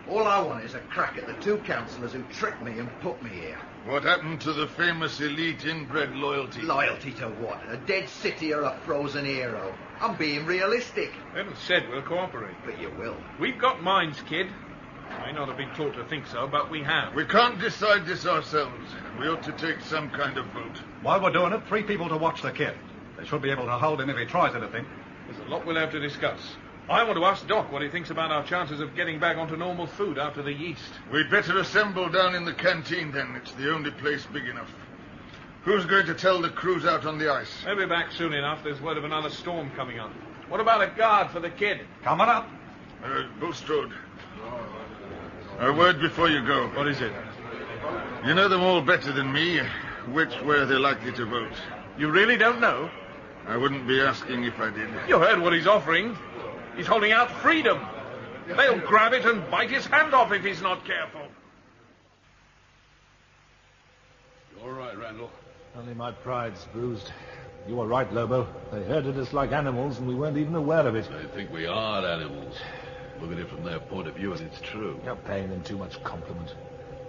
All I want is a crack at the two councillors who tricked me and put me here. What happened to the famous elite inbred loyalty? Loyalty to what? A dead city or a frozen hero? I'm being realistic. We haven't said we'll cooperate. But you will. We've got minds, kid. May not have been taught to think so, but we have. We can't decide this ourselves. We ought to take some kind of vote. While we're doing it, 3 people to watch the kid. They should be able to hold him if he tries anything. There's a lot we'll have to discuss. I want to ask Doc what he thinks about our chances of getting back onto normal food after the yeast. We'd better assemble down in the canteen, then. It's the only place big enough. Who's going to tell the crews out on the ice? They'll be back soon enough. There's word of another storm coming up. What about a guard for the kid? Coming up. Bulstrode. A word before you go. What is it? You know them all better than me. Which way they're likely to vote. You really don't know? I wouldn't be asking if I did. You heard what he's offering. He's holding out freedom. They'll grab it and bite his hand off if he's not careful. You're all right, Randall. Only my pride's bruised. You were right, Lobo. They herded us like animals and we weren't even aware of it. They think we are animals. Look at it from their point of view and it's true. You're paying them too much compliment.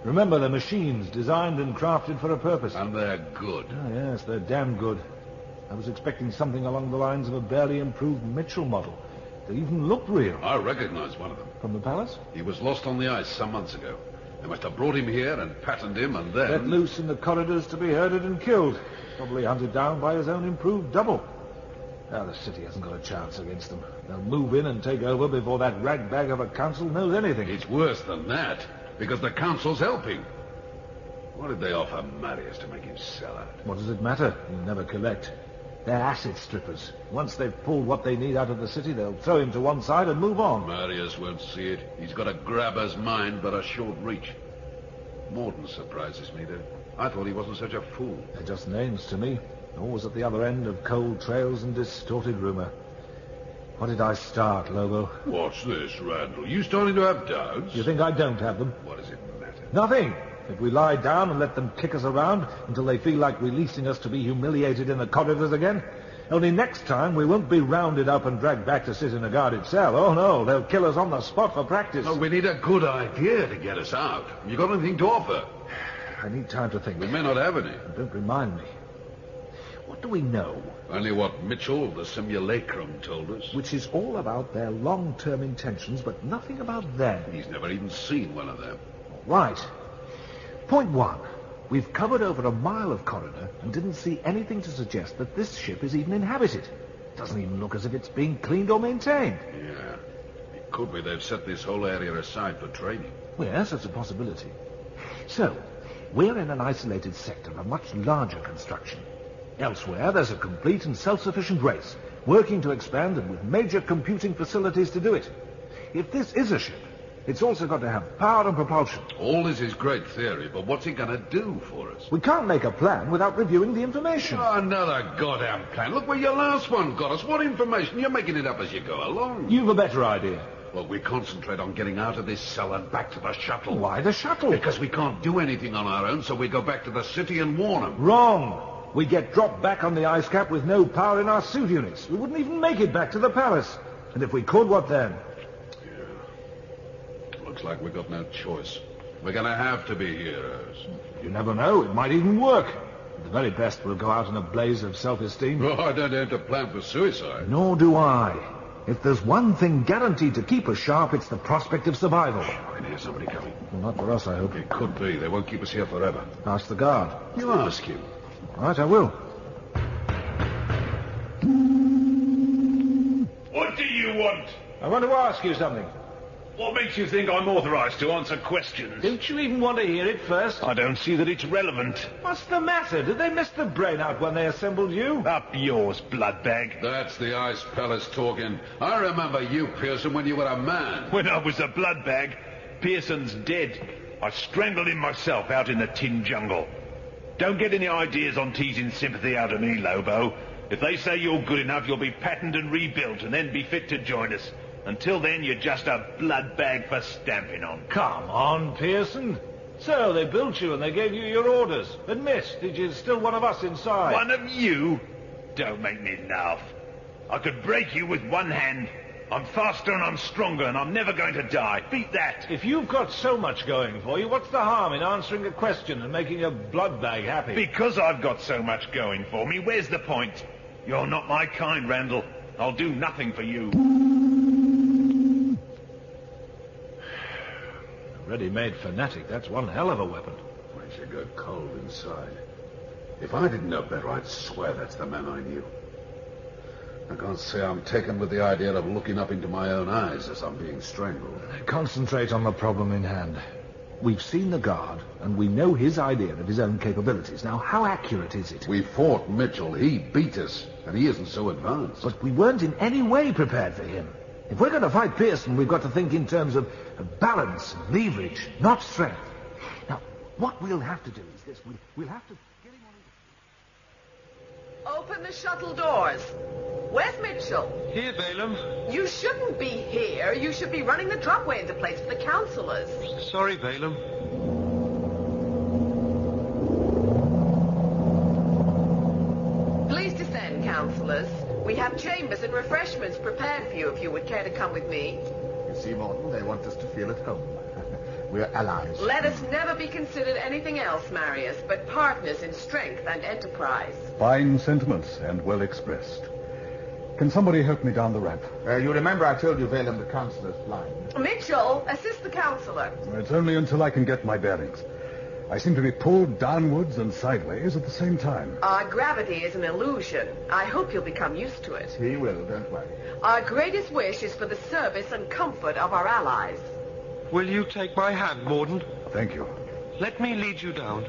Remember, they're machines designed and crafted for a purpose. And they're good. Oh, yes, they're damn good. I was expecting something along the lines of a barely improved Mitchell model. They even looked real. I recognize one of them. From the palace? He was lost on the ice some months ago. They must have brought him here and patterned him and then... let loose in the corridors to be herded and killed. Probably hunted down by his own improved double. Now the city hasn't got a chance against them. They'll move in and take over before that ragbag of a council knows anything. It's worse than that, because the council's helping. What did they offer Marius to make him sell out? What does it matter? He'll never collect. They're asset strippers. Once they've pulled what they need out of the city, they'll throw him to one side and move on. Marius won't see it. He's got a grabber's mind, but a short reach. Morden surprises me, though. I thought he wasn't such a fool. They're just names to me. Always at the other end of cold trails and distorted rumour. What did I start, Lobo? What's this, Randall? You starting to have doubts? You think I don't have them? What does it matter? Nothing. If we lie down and let them kick us around until they feel like releasing us to be humiliated in the corridors again, only next time we won't be rounded up and dragged back to sit in a guarded cell. Oh, no, they'll kill us on the spot for practice. No, we need a good idea to get us out. You got anything to offer? I need time to think. We may not have any. Don't remind me. What do we know? Only what Mitchell, the simulacrum, told us. Which is all about their long-term intentions, but nothing about them. He's never even seen one of them. Right. Point 1. We've covered over a mile of corridor and didn't see anything to suggest that this ship is even inhabited. Doesn't even look as if it's being cleaned or maintained. Yeah. It could be they've set this whole area aside for training. Well, yes, that's a possibility. So, we're in an isolated sector of a much larger construction. Elsewhere, there's a complete and self-sufficient race, working to expand and with major computing facilities to do it. If this is a ship, it's also got to have power and propulsion. All this is great theory, but what's it going to do for us? We can't make a plan without reviewing the information. Oh, another goddamn plan. Look where your last one got us. What information? You're making it up as you go along. You've a better idea. Well, we concentrate on getting out of this cell and back to the shuttle. Why the shuttle? Because we can't do anything on our own, so we go back to the city and warn them. Wrong. We get dropped back on the ice cap with no power in our suit units. We wouldn't even make it back to the palace. And if we could, what then? Yeah. Looks like we've got no choice. We're going to have to be heroes. You never know. It might even work. At the very best, we'll go out in a blaze of self-esteem. Oh, I don't have to plan for suicide. Nor do I. If there's one thing guaranteed to keep us sharp, it's the prospect of survival. I can hear somebody coming. Well, not for us, I hope. It could be. They won't keep us here forever. Ask the guard. You ask him. Right, I will. What do you want? I want to ask you something. What makes you think I'm authorized to answer questions? Don't you even want to hear it first? I don't see that it's relevant. What's the matter? Did they miss the brain out when they assembled you? Up yours, bloodbag. That's the Ice Palace talking. I remember you, Pearson, when you were a man. When I was a bloodbag, Pearson's dead. I strangled him myself out in the tin jungle. Don't get any ideas on teasing sympathy out of me, Lobo. If they say you're good enough, you'll be patterned and rebuilt and then be fit to join us. Until then, you're just a blood bag for stamping on. Come on, Pearson. So, they built you and they gave you your orders. Admit, did you still one of us inside? One of you? Don't make me laugh. I could break you with one hand. I'm faster and I'm stronger and I'm never going to die. Beat that. If you've got so much going for you, what's the harm in answering a question and making a blood bag happy? Because I've got so much going for me, where's the point? You're not my kind, Randall. I'll do nothing for you. Ready-made fanatic, that's one hell of a weapon. Makes you go cold inside. If I didn't know better, I'd swear that's the man I knew. I can't say I'm taken with the idea of looking up into my own eyes as I'm being strangled. Concentrate on the problem in hand. We've seen the guard, and we know his idea of his own capabilities. Now, how accurate is it? We fought Mitchell. He beat us, and he isn't so advanced. But we weren't in any way prepared for him. If we're going to fight Pearson, we've got to think in terms of balance, leverage, not strength. Now, what we'll have to do is this. We'll have to get him on... Open the shuttle doors. Where's Mitchell? Here, Balaam. You shouldn't be here. You should be running the dropway into place for the councillors. Sorry, Balaam. Please descend, councillors. We have chambers and refreshments prepared for you if you would care to come with me. You see, Morton, they want us to feel at home. We're allies. Let us never be considered anything else, Marius, but partners in strength and enterprise. Fine sentiments and well expressed. Can somebody help me down the ramp? You remember I told you, Valem, the councillor's blind. Mitchell, assist the councillor. It's only until I can get my bearings. I seem to be pulled downwards and sideways at the same time. Our gravity is an illusion. I hope you'll become used to it. He will, don't worry. Our greatest wish is for the service and comfort of our allies. Will you take my hand, Morden? Thank you. Let me lead you down.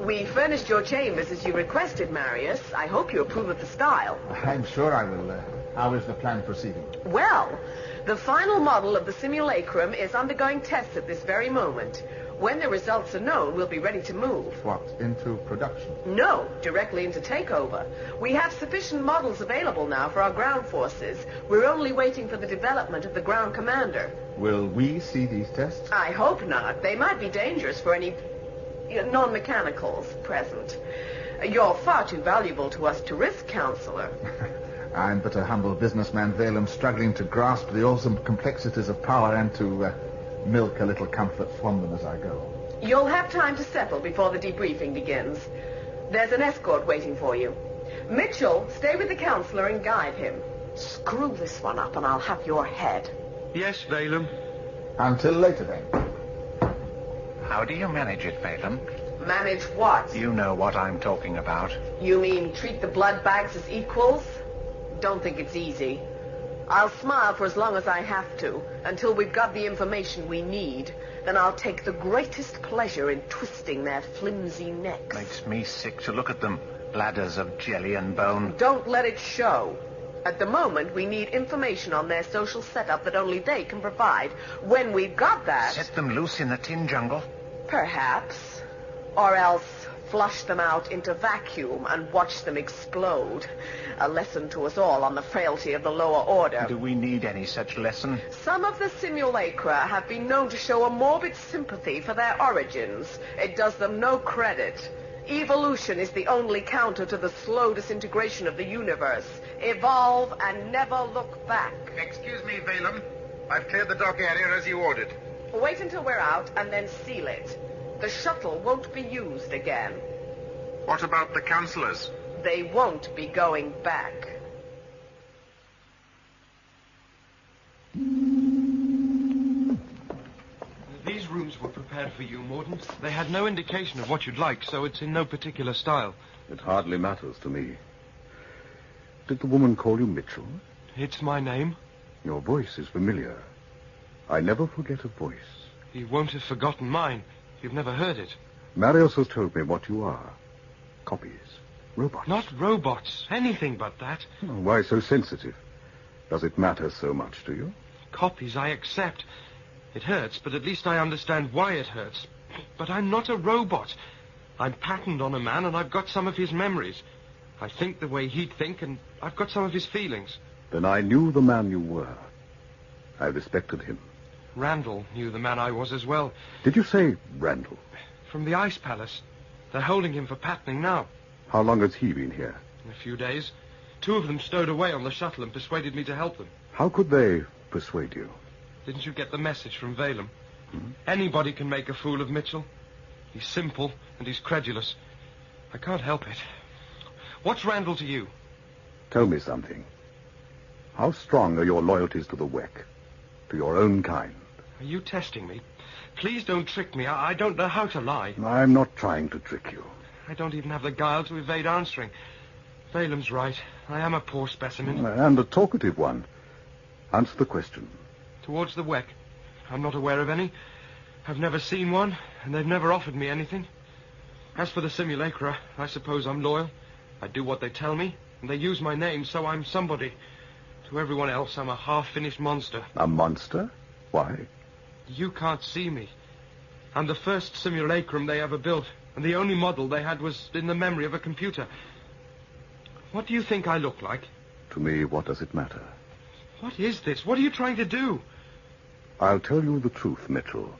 We furnished your chambers as you requested, Marius. I hope you approve of the style. I'm sure I will. How is the plan proceeding? Well, the final model of the simulacrum is undergoing tests at this very moment. When the results are known, we'll be ready to move. What, into production? No, directly into takeover. We have sufficient models available now for our ground forces. We're only waiting for the development of the ground commander. Will we see these tests? I hope not. They might be dangerous for any non-mechanicals present. You're far too valuable to us to risk, Counselor. I'm but a humble businessman, Valem, struggling to grasp the awesome complexities of power and to milk a little comfort from them as I go. You'll have time to settle before the debriefing begins. There's an escort waiting for you. Mitchell, stay with the counselor and guide him. Screw this one up and I'll have your head. Yes, Balaam. Until later, then. How do you manage it, Balaam? Manage what? You know what I'm talking about. You mean treat the blood bags as equals? Don't think it's easy. I'll smile for as long as I have to, until we've got the information we need. Then I'll take the greatest pleasure in twisting their flimsy necks. Makes me sick to look at them. Bladders of jelly and bone. Don't let it show. At the moment, we need information on their social setup that only they can provide. When we've got that... Set them loose in the tin jungle? Perhaps. Or else flush them out into vacuum and watch them explode. A lesson to us all on the frailty of the lower order. Do we need any such lesson? Some of the simulacra have been known to show a morbid sympathy for their origins. It does them no credit. Evolution is the only counter to the slow disintegration of the universe. Evolve and never look back. Excuse me, Balaam. I've cleared the dock area as you ordered. Wait until we're out and then seal it. The shuttle won't be used again. What about the councillors? They won't be going back. These rooms were prepared for you, Morden. They had no indication of what you'd like, so it's in no particular style. It hardly matters to me. Did the woman call you Mitchell? It's my name. Your voice is familiar. I never forget a voice. You won't have forgotten mine. You've never heard it. Marius has told me what you are. Copies. Robots. Not robots. Anything but that. Oh, why so sensitive? Does it matter so much to you? Copies I accept. It hurts, but at least I understand why it hurts. But I'm not a robot. I'm patterned on a man, and I've got some of his memories. I think the way he'd think, and I've got some of his feelings. Then I knew the man you were. I respected him. Randall knew the man I was as well. Did you say Randall? From the Ice Palace. They're holding him for patterning now. How long has he been here? In a few days. 2 of them stowed away on the shuttle and persuaded me to help them. How could they persuade you? Didn't you get the message from Valem? Anybody can make a fool of Mitchell. He's simple and he's credulous. I can't help it. What's Randall to you? Tell me something. How strong are your loyalties to the Wekk? To your own kind? Are you testing me? Please don't trick me. I don't know how to lie. I'm not trying to trick you. I don't even have the guile to evade answering. Valem's right. I am a poor specimen. And a talkative one. Answer the question. Towards the Wekk. I'm not aware of any. I've never seen one, and they've never offered me anything. As for the simulacra, I suppose I'm loyal. I do what they tell me, and they use my name, so I'm somebody. To everyone else, I'm a half-finished monster. A monster? Why? You can't see me. I'm the first simulacrum they ever built, and the only model they had was in the memory of a computer. What do you think I look like? To me, what does it matter? What is this? What are you trying to do? I'll tell you the truth, Mitchell.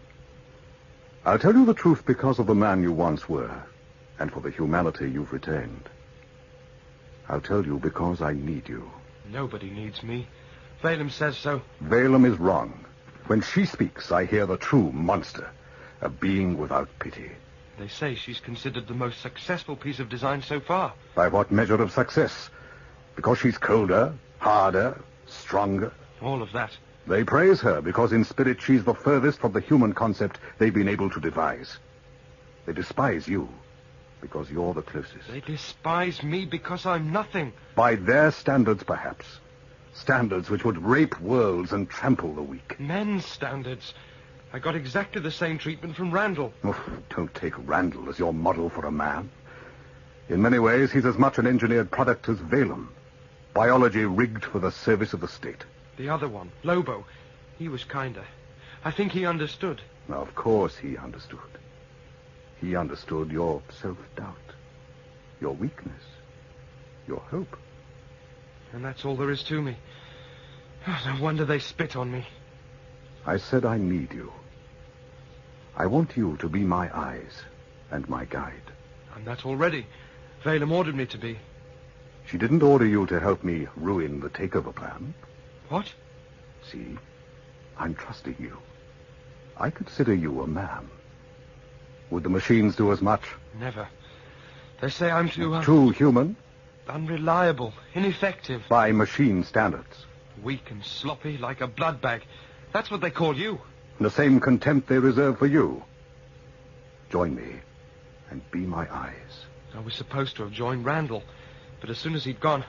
I'll tell you the truth because of the man you once were, and for the humanity you've retained. I'll tell you because I need you. Nobody needs me. Valem says so. Valem is wrong. When she speaks, I hear the true monster, a being without pity. They say she's considered the most successful piece of design so far. By what measure of success? Because she's colder, harder, stronger? All of that. They praise her because in spirit she's the furthest from the human concept they've been able to devise. They despise you because you're the closest. They despise me because I'm nothing. By their standards, perhaps. Standards which would rape worlds and trample the weak. Men's standards. I got exactly the same treatment from Randall. Oh, don't take Randall as your model for a man. In many ways, he's as much an engineered product as Valem. Biology rigged for the service of the state. The other one, Lobo, he was kinder. I think he understood. Now, of course he understood. He understood your self-doubt, your weakness, your hope. And that's all there is to me. No wonder they spit on me. I said I need you. I want you to be my eyes and my guide. I'm that already. Valem ordered me to be. She didn't order you to help me ruin the takeover plan. What? See, I'm trusting you. I consider you a man. Would the machines do as much? Never. They say I'm too... Too human? Unreliable, ineffective. By machine standards. Weak and sloppy, like a blood bag. That's what they call you. The same contempt they reserve for you. Join me, and be my eyes. I was supposed to have joined Randall, but as soon as he'd gone,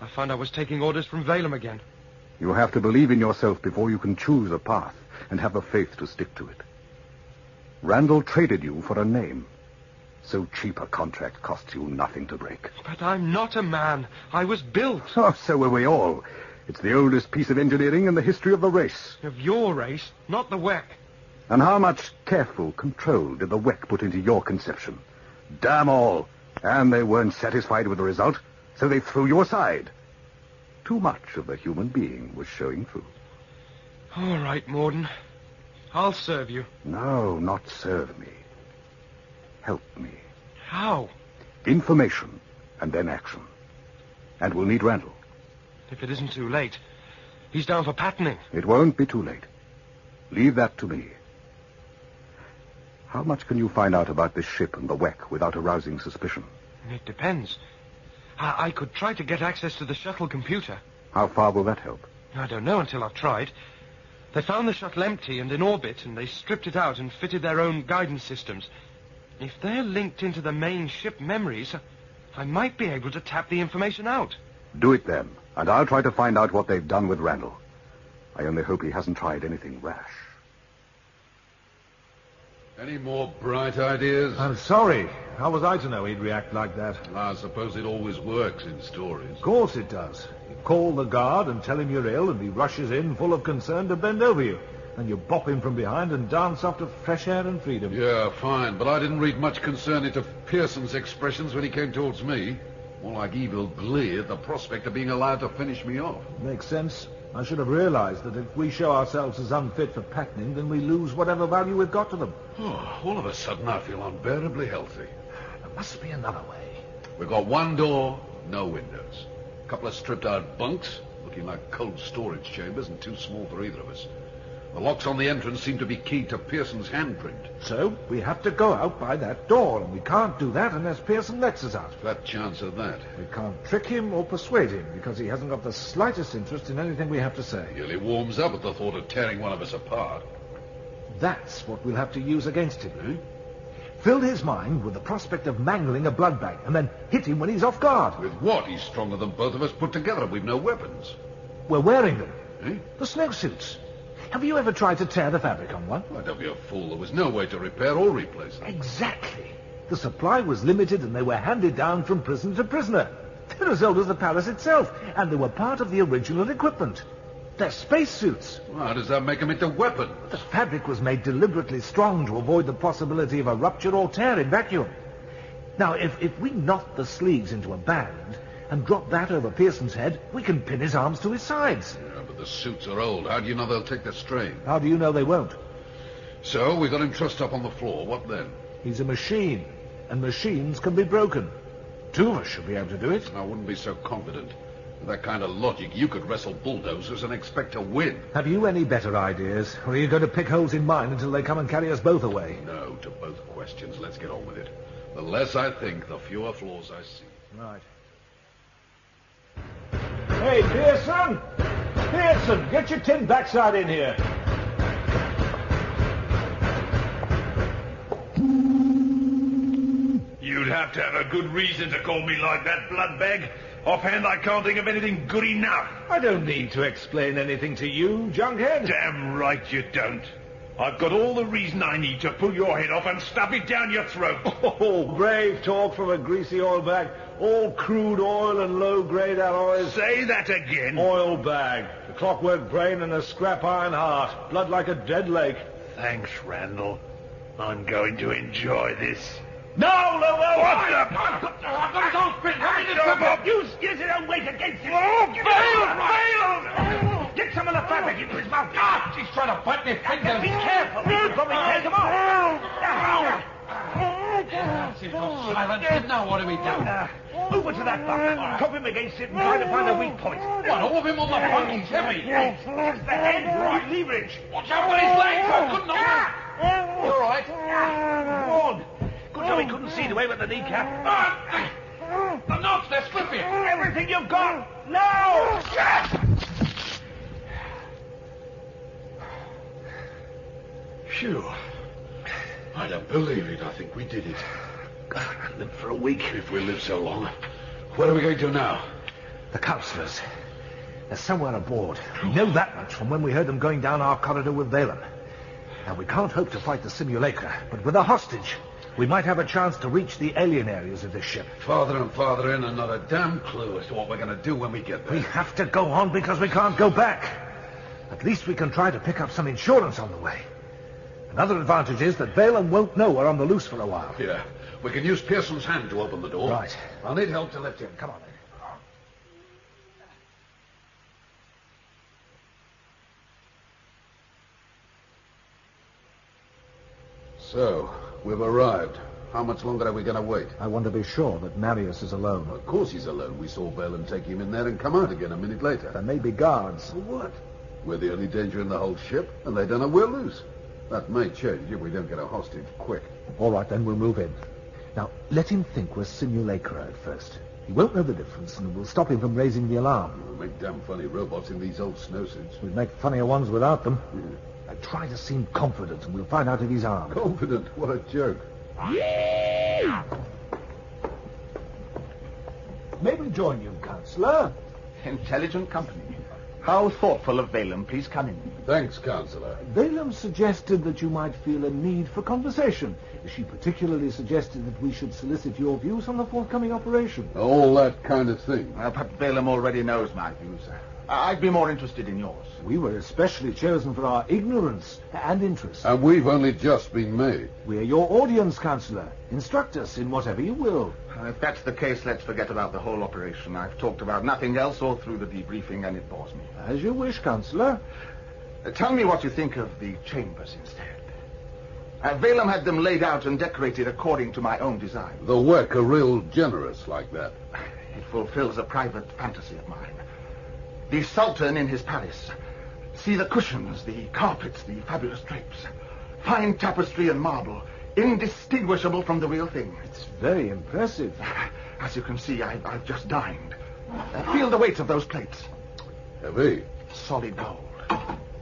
I found I was taking orders from Valem again. You have to believe in yourself before you can choose a path, and have the faith to stick to it. Randall traded you for a name. So cheap a contract costs you nothing to break. But I'm not a man. I was built. Oh, so were we all. It's the oldest piece of engineering in the history of the race. Of your race, not the Wekk. And how much careful control did the Wekk put into your conception? Damn all. And they weren't satisfied with the result, so they threw you aside. Too much of the human being was showing through. All right, Morden. I'll serve you. No, not serve me. Help me. How? Information, and then action. And we'll need Randall. If it isn't too late. He's down for patterning. It won't be too late. Leave that to me. How much can you find out about this ship and the Wekk without arousing suspicion? It depends. I could try to get access to the shuttle computer. How far will that help? I don't know until I've tried. They found the shuttle empty and in orbit, and they stripped it out and fitted their own guidance systems. If they're linked into the main ship memories, I might be able to tap the information out. Do it then, and I'll try to find out what they've done with Randall. I only hope he hasn't tried anything rash. Any more bright ideas? I'm sorry. How was I to know he'd react like that? I suppose it always works in stories. Of course it does. You call the guard and tell him you're ill, and he rushes in full of concern to bend over you. Then you bop him from behind and dance off to fresh air and freedom. Yeah, fine, but I didn't read much concern into Pearson's expressions when he came towards me. More like evil glee at the prospect of being allowed to finish me off. Makes sense. I should have realized that if we show ourselves as unfit for pattening, then we lose whatever value we've got to them. Oh, all of a sudden I feel unbearably healthy. There must be another way. We've got one door, no windows. A couple of stripped-out bunks, looking like cold storage chambers and too small for either of us. The locks on the entrance seem to be keyed to Pearson's handprint. So we have to go out by that door, and we can't do that unless Pearson lets us out. Fat chance of that. We can't trick him or persuade him, because he hasn't got the slightest interest in anything we have to say. He nearly warms up at the thought of tearing one of us apart. That's what we'll have to use against him. Fill his mind with the prospect of mangling a blood bag, and then hit him when he's off guard. With what? He's stronger than both of us put together. We've no weapons. We're wearing them. Eh? The snowsuits. Have you ever tried to tear the fabric on one? Well, don't be a fool. There was no way to repair or replace them. Exactly. The supply was limited, and they were handed down from prisoner to prisoner. They're as old as the palace itself, and they were part of the original equipment. They're spacesuits. Well, how does that make them into weapons? The fabric was made deliberately strong to avoid the possibility of a rupture or tear in vacuum. Now, if we knot the sleeves into a band and drop that over Pearson's head, we can pin his arms to his sides. Yeah, but the suits are old. How do you know they'll take the strain? How do you know they won't? So, we got him trussed up on the floor. What then? He's a machine, and machines can be broken. Two of us should be able to do it. I wouldn't be so confident. With that kind of logic, you could wrestle bulldozers and expect to win. Have you any better ideas? Or are you going to pick holes in mine until they come and carry us both away? No to both questions. Let's get on with it. The less I think, the fewer flaws I see. Right. Hey, Pearson! Pearson, get your tin backside in here. You'd have to have a good reason to call me like that, bloodbag. Offhand, I can't think of anything good enough. I don't need to explain anything to you, junkhead. Damn right you don't. I've got all the reason I need to pull your head off and stuff it down your throat. Oh, brave talk from a greasy oil bag. All crude oil and low-grade alloys. Say that again. Oil bag. A clockwork brain and a scrap iron heart. Blood like a dead lake. Thanks, Randall. I'm going to enjoy this. No, Lobo! What the... Use it and weight against him. Oh, Get some of the fabric into his mouth. He's trying to bite me fingers. Be careful. We could probably take him off. Silence. Now what do we do? Over to that bunk. Cop him against it and try to find a weak point. What, all of him on the bunk? He's heavy. That's the head. Right. Leverage. Watch out for his legs. I couldn't have... You all right? Ward. Good job he couldn't see the way with the kneecap. The knots, they're slipping. Everything you've got. Now! Phew. I don't believe it. I think we did it. I lived for a week. If we live so long. What are we going to do now? The councillors. They're somewhere aboard. We know that much from when we heard them going down our corridor with Balaam. Now, we can't hope to fight the simulacra, but with a hostage, we might have a chance to reach the alien areas of this ship. Farther and farther in, and not a damn clue as to what we're going to do when we get there. We have to go on because we can't go back. At least we can try to pick up some insurance on the way. Another advantage is that Balaam won't know we're on the loose for a while. Yeah. We can use Pearson's hand to open the door. Right. I'll need help to lift him. Come on, then. So, we've arrived. How much longer are we going to wait? I want to be sure that Marius is alone. Well, of course he's alone. We saw Balaam take him in there and come out again a minute later. There may be guards. For what? We're the only danger in the whole ship, and they don't know we're loose. That may change if we don't get a hostage quick. All right, then we'll move in. Now, let him think we're simulacra at first. He won't know the difference, and we'll stop him from raising the alarm. We'll make damn funny robots in these old snowsuits. We'd make funnier ones without them. Yeah. Now, try to seem confident, and we'll find out if he's armed. Confident? What a joke. May we join you, Councillor? Intelligent company. How thoughtful of Balaam. Please come in. Thanks, Councillor. Balaam suggested that you might feel a need for conversation. She particularly suggested that we should solicit your views on the forthcoming operation. All that kind of thing. Well, perhaps Balaam already knows my views. I'd be more interested in yours. We were especially chosen for our ignorance and interest. And we've only just been made. We're your audience, Councillor. Instruct us in whatever you will. If that's the case, let's forget about the whole operation. I've talked about nothing else all through the debriefing, and it bores me. As you wish, Councillor. Tell me what you think of the chambers instead. Valem had them laid out and decorated according to my own design. The Wekk are real generous like that. It fulfills a private fantasy of mine. The Sultan in his palace. See the cushions, the carpets, the fabulous drapes. Fine tapestry and marble, indistinguishable from the real thing. It's very impressive. As you can see, I've just dined. Feel the weight of those plates. Heavy. Solid gold.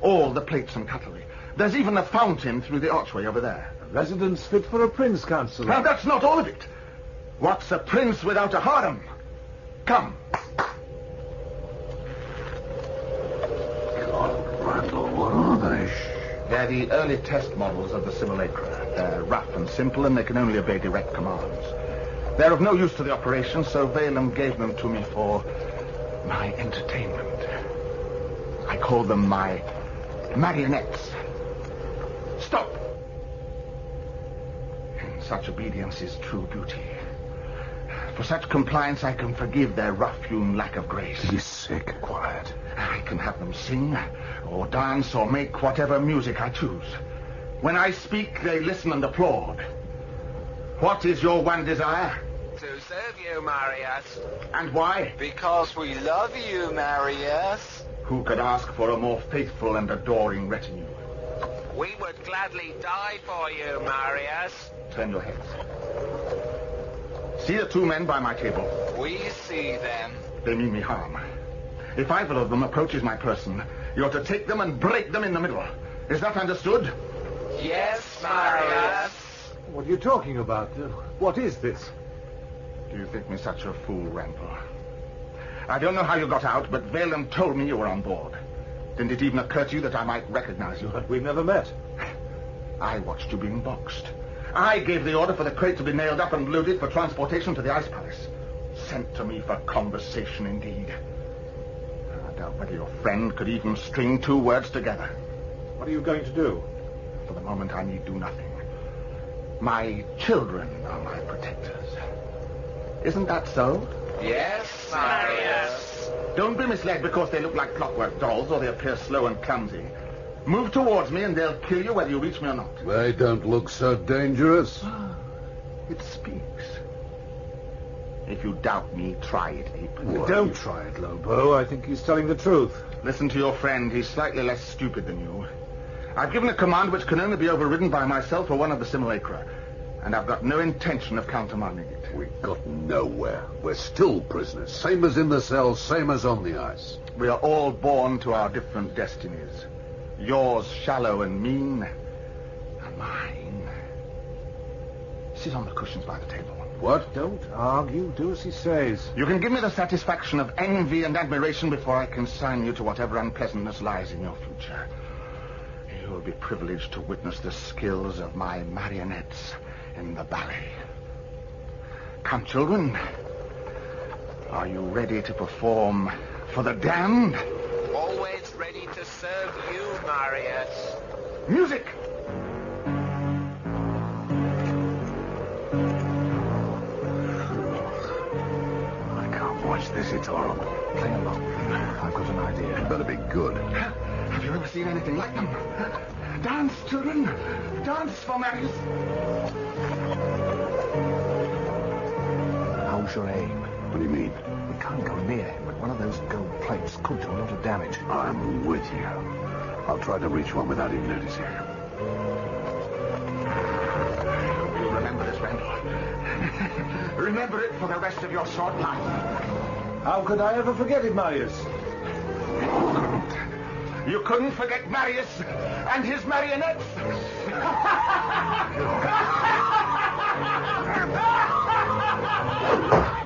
All the plates and cutlery. There's even a fountain through the archway over there. A residence fit for a prince, Councillor. Now, that's not all of it. What's a prince without a harem? Come. Randall, what are they? They're the early test models of the simulacra. They're rough and simple, and they can only obey direct commands. They're of no use to the operation, so Valem gave them to me for my entertainment. I call them my marionettes. Stop! In such obedience is true beauty. For such compliance, I can forgive their rough-hewn lack of grace. He's sick. Quiet. I can have them sing, or dance, or make whatever music I choose. When I speak, they listen and applaud. What is your one desire? To serve you, Marius. And why? Because we love you, Marius. Who could ask for a more faithful and adoring retinue? We would gladly die for you, Marius. Turn your heads. See the two men by my table? We see them. They mean me harm. If either of them approaches my person, you're to take them and break them in the middle. Is that understood? Yes, Marius. What are you talking about? What is this? Do you think me such a fool, Randall? I don't know how you got out, but Valem told me you were on board. Didn't it even occur to you that I might recognize you? But we've never met. I watched you being boxed. I gave the order for the crate to be nailed up and loaded for transportation to the Ice Palace. Sent to me for conversation, indeed. I doubt whether your friend could even string two words together. What are you going to do? For the moment, I need do nothing. My children are my protectors. Isn't that so? Yes, Marius. Don't be misled because they look like clockwork dolls or they appear slow and clumsy. Move towards me and they'll kill you whether you reach me or not. They don't look so dangerous. It speaks. If you doubt me, try it, ape. Don't try it, Lobo. I think he's telling the truth. Listen to your friend. He's slightly less stupid than you. I've given a command which can only be overridden by myself or one of the simulacra. And I've got no intention of countermanding it. We've got nowhere. We're still prisoners. Same as in the cells, same as on the ice. We are all born to our different destinies. Yours shallow and mean, and mine. Sit on the cushions by the table. What? Don't argue. Do as he says. You can give me the satisfaction of envy and admiration before I consign you to whatever unpleasantness lies in your future. You will be privileged to witness the skills of my marionettes in the ballet. Come, children. Are you ready to perform for the damned? Always ready to serve you, Marius. Music! I can't watch this. It's horrible. Play along. I've got an idea. It better be good. Have you ever seen anything like them? Dance, children. Dance for Marius. How's your aim? What do you mean? We can't go near him, but one of those gold plates could do a lot of damage. I'm with you. I'll try to reach one without him noticing. You'll remember this, Randall. Remember it for the rest of your short life. How could I ever forget it, Marius? You couldn't forget Marius and his marionettes.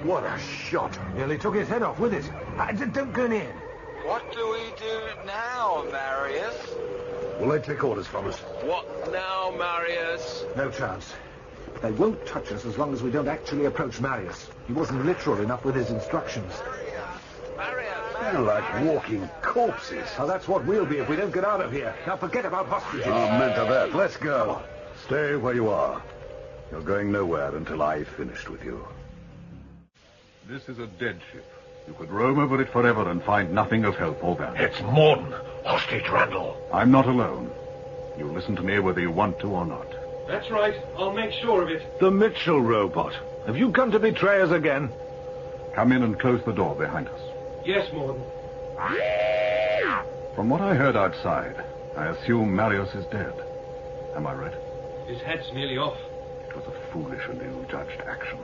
What a shot. Nearly took his head off with it. Don't go near. What do we do now, Marius? Will they take orders from us? What now, Marius? No chance. They won't touch us as long as we don't actually approach Marius. He wasn't literal enough with his instructions. Marius! They're like walking corpses. Now, that's what we'll be if we don't get out of here. Now, forget about hostages. Amen to that. Let's go. Stay where you are. You're going nowhere until I've finished with you. This is a dead ship. You could roam over it forever and find nothing of help or value. It's Morden. Hostage Randall. I'm not alone. You listen to me whether you want to or not. That's right. I'll make sure of it. The Mitchell robot. Have you come to betray us again? Come in and close the door behind us. Yes, Morden. From what I heard outside, I assume Marius is dead. Am I right? His head's nearly off. It was a foolish and ill-judged action.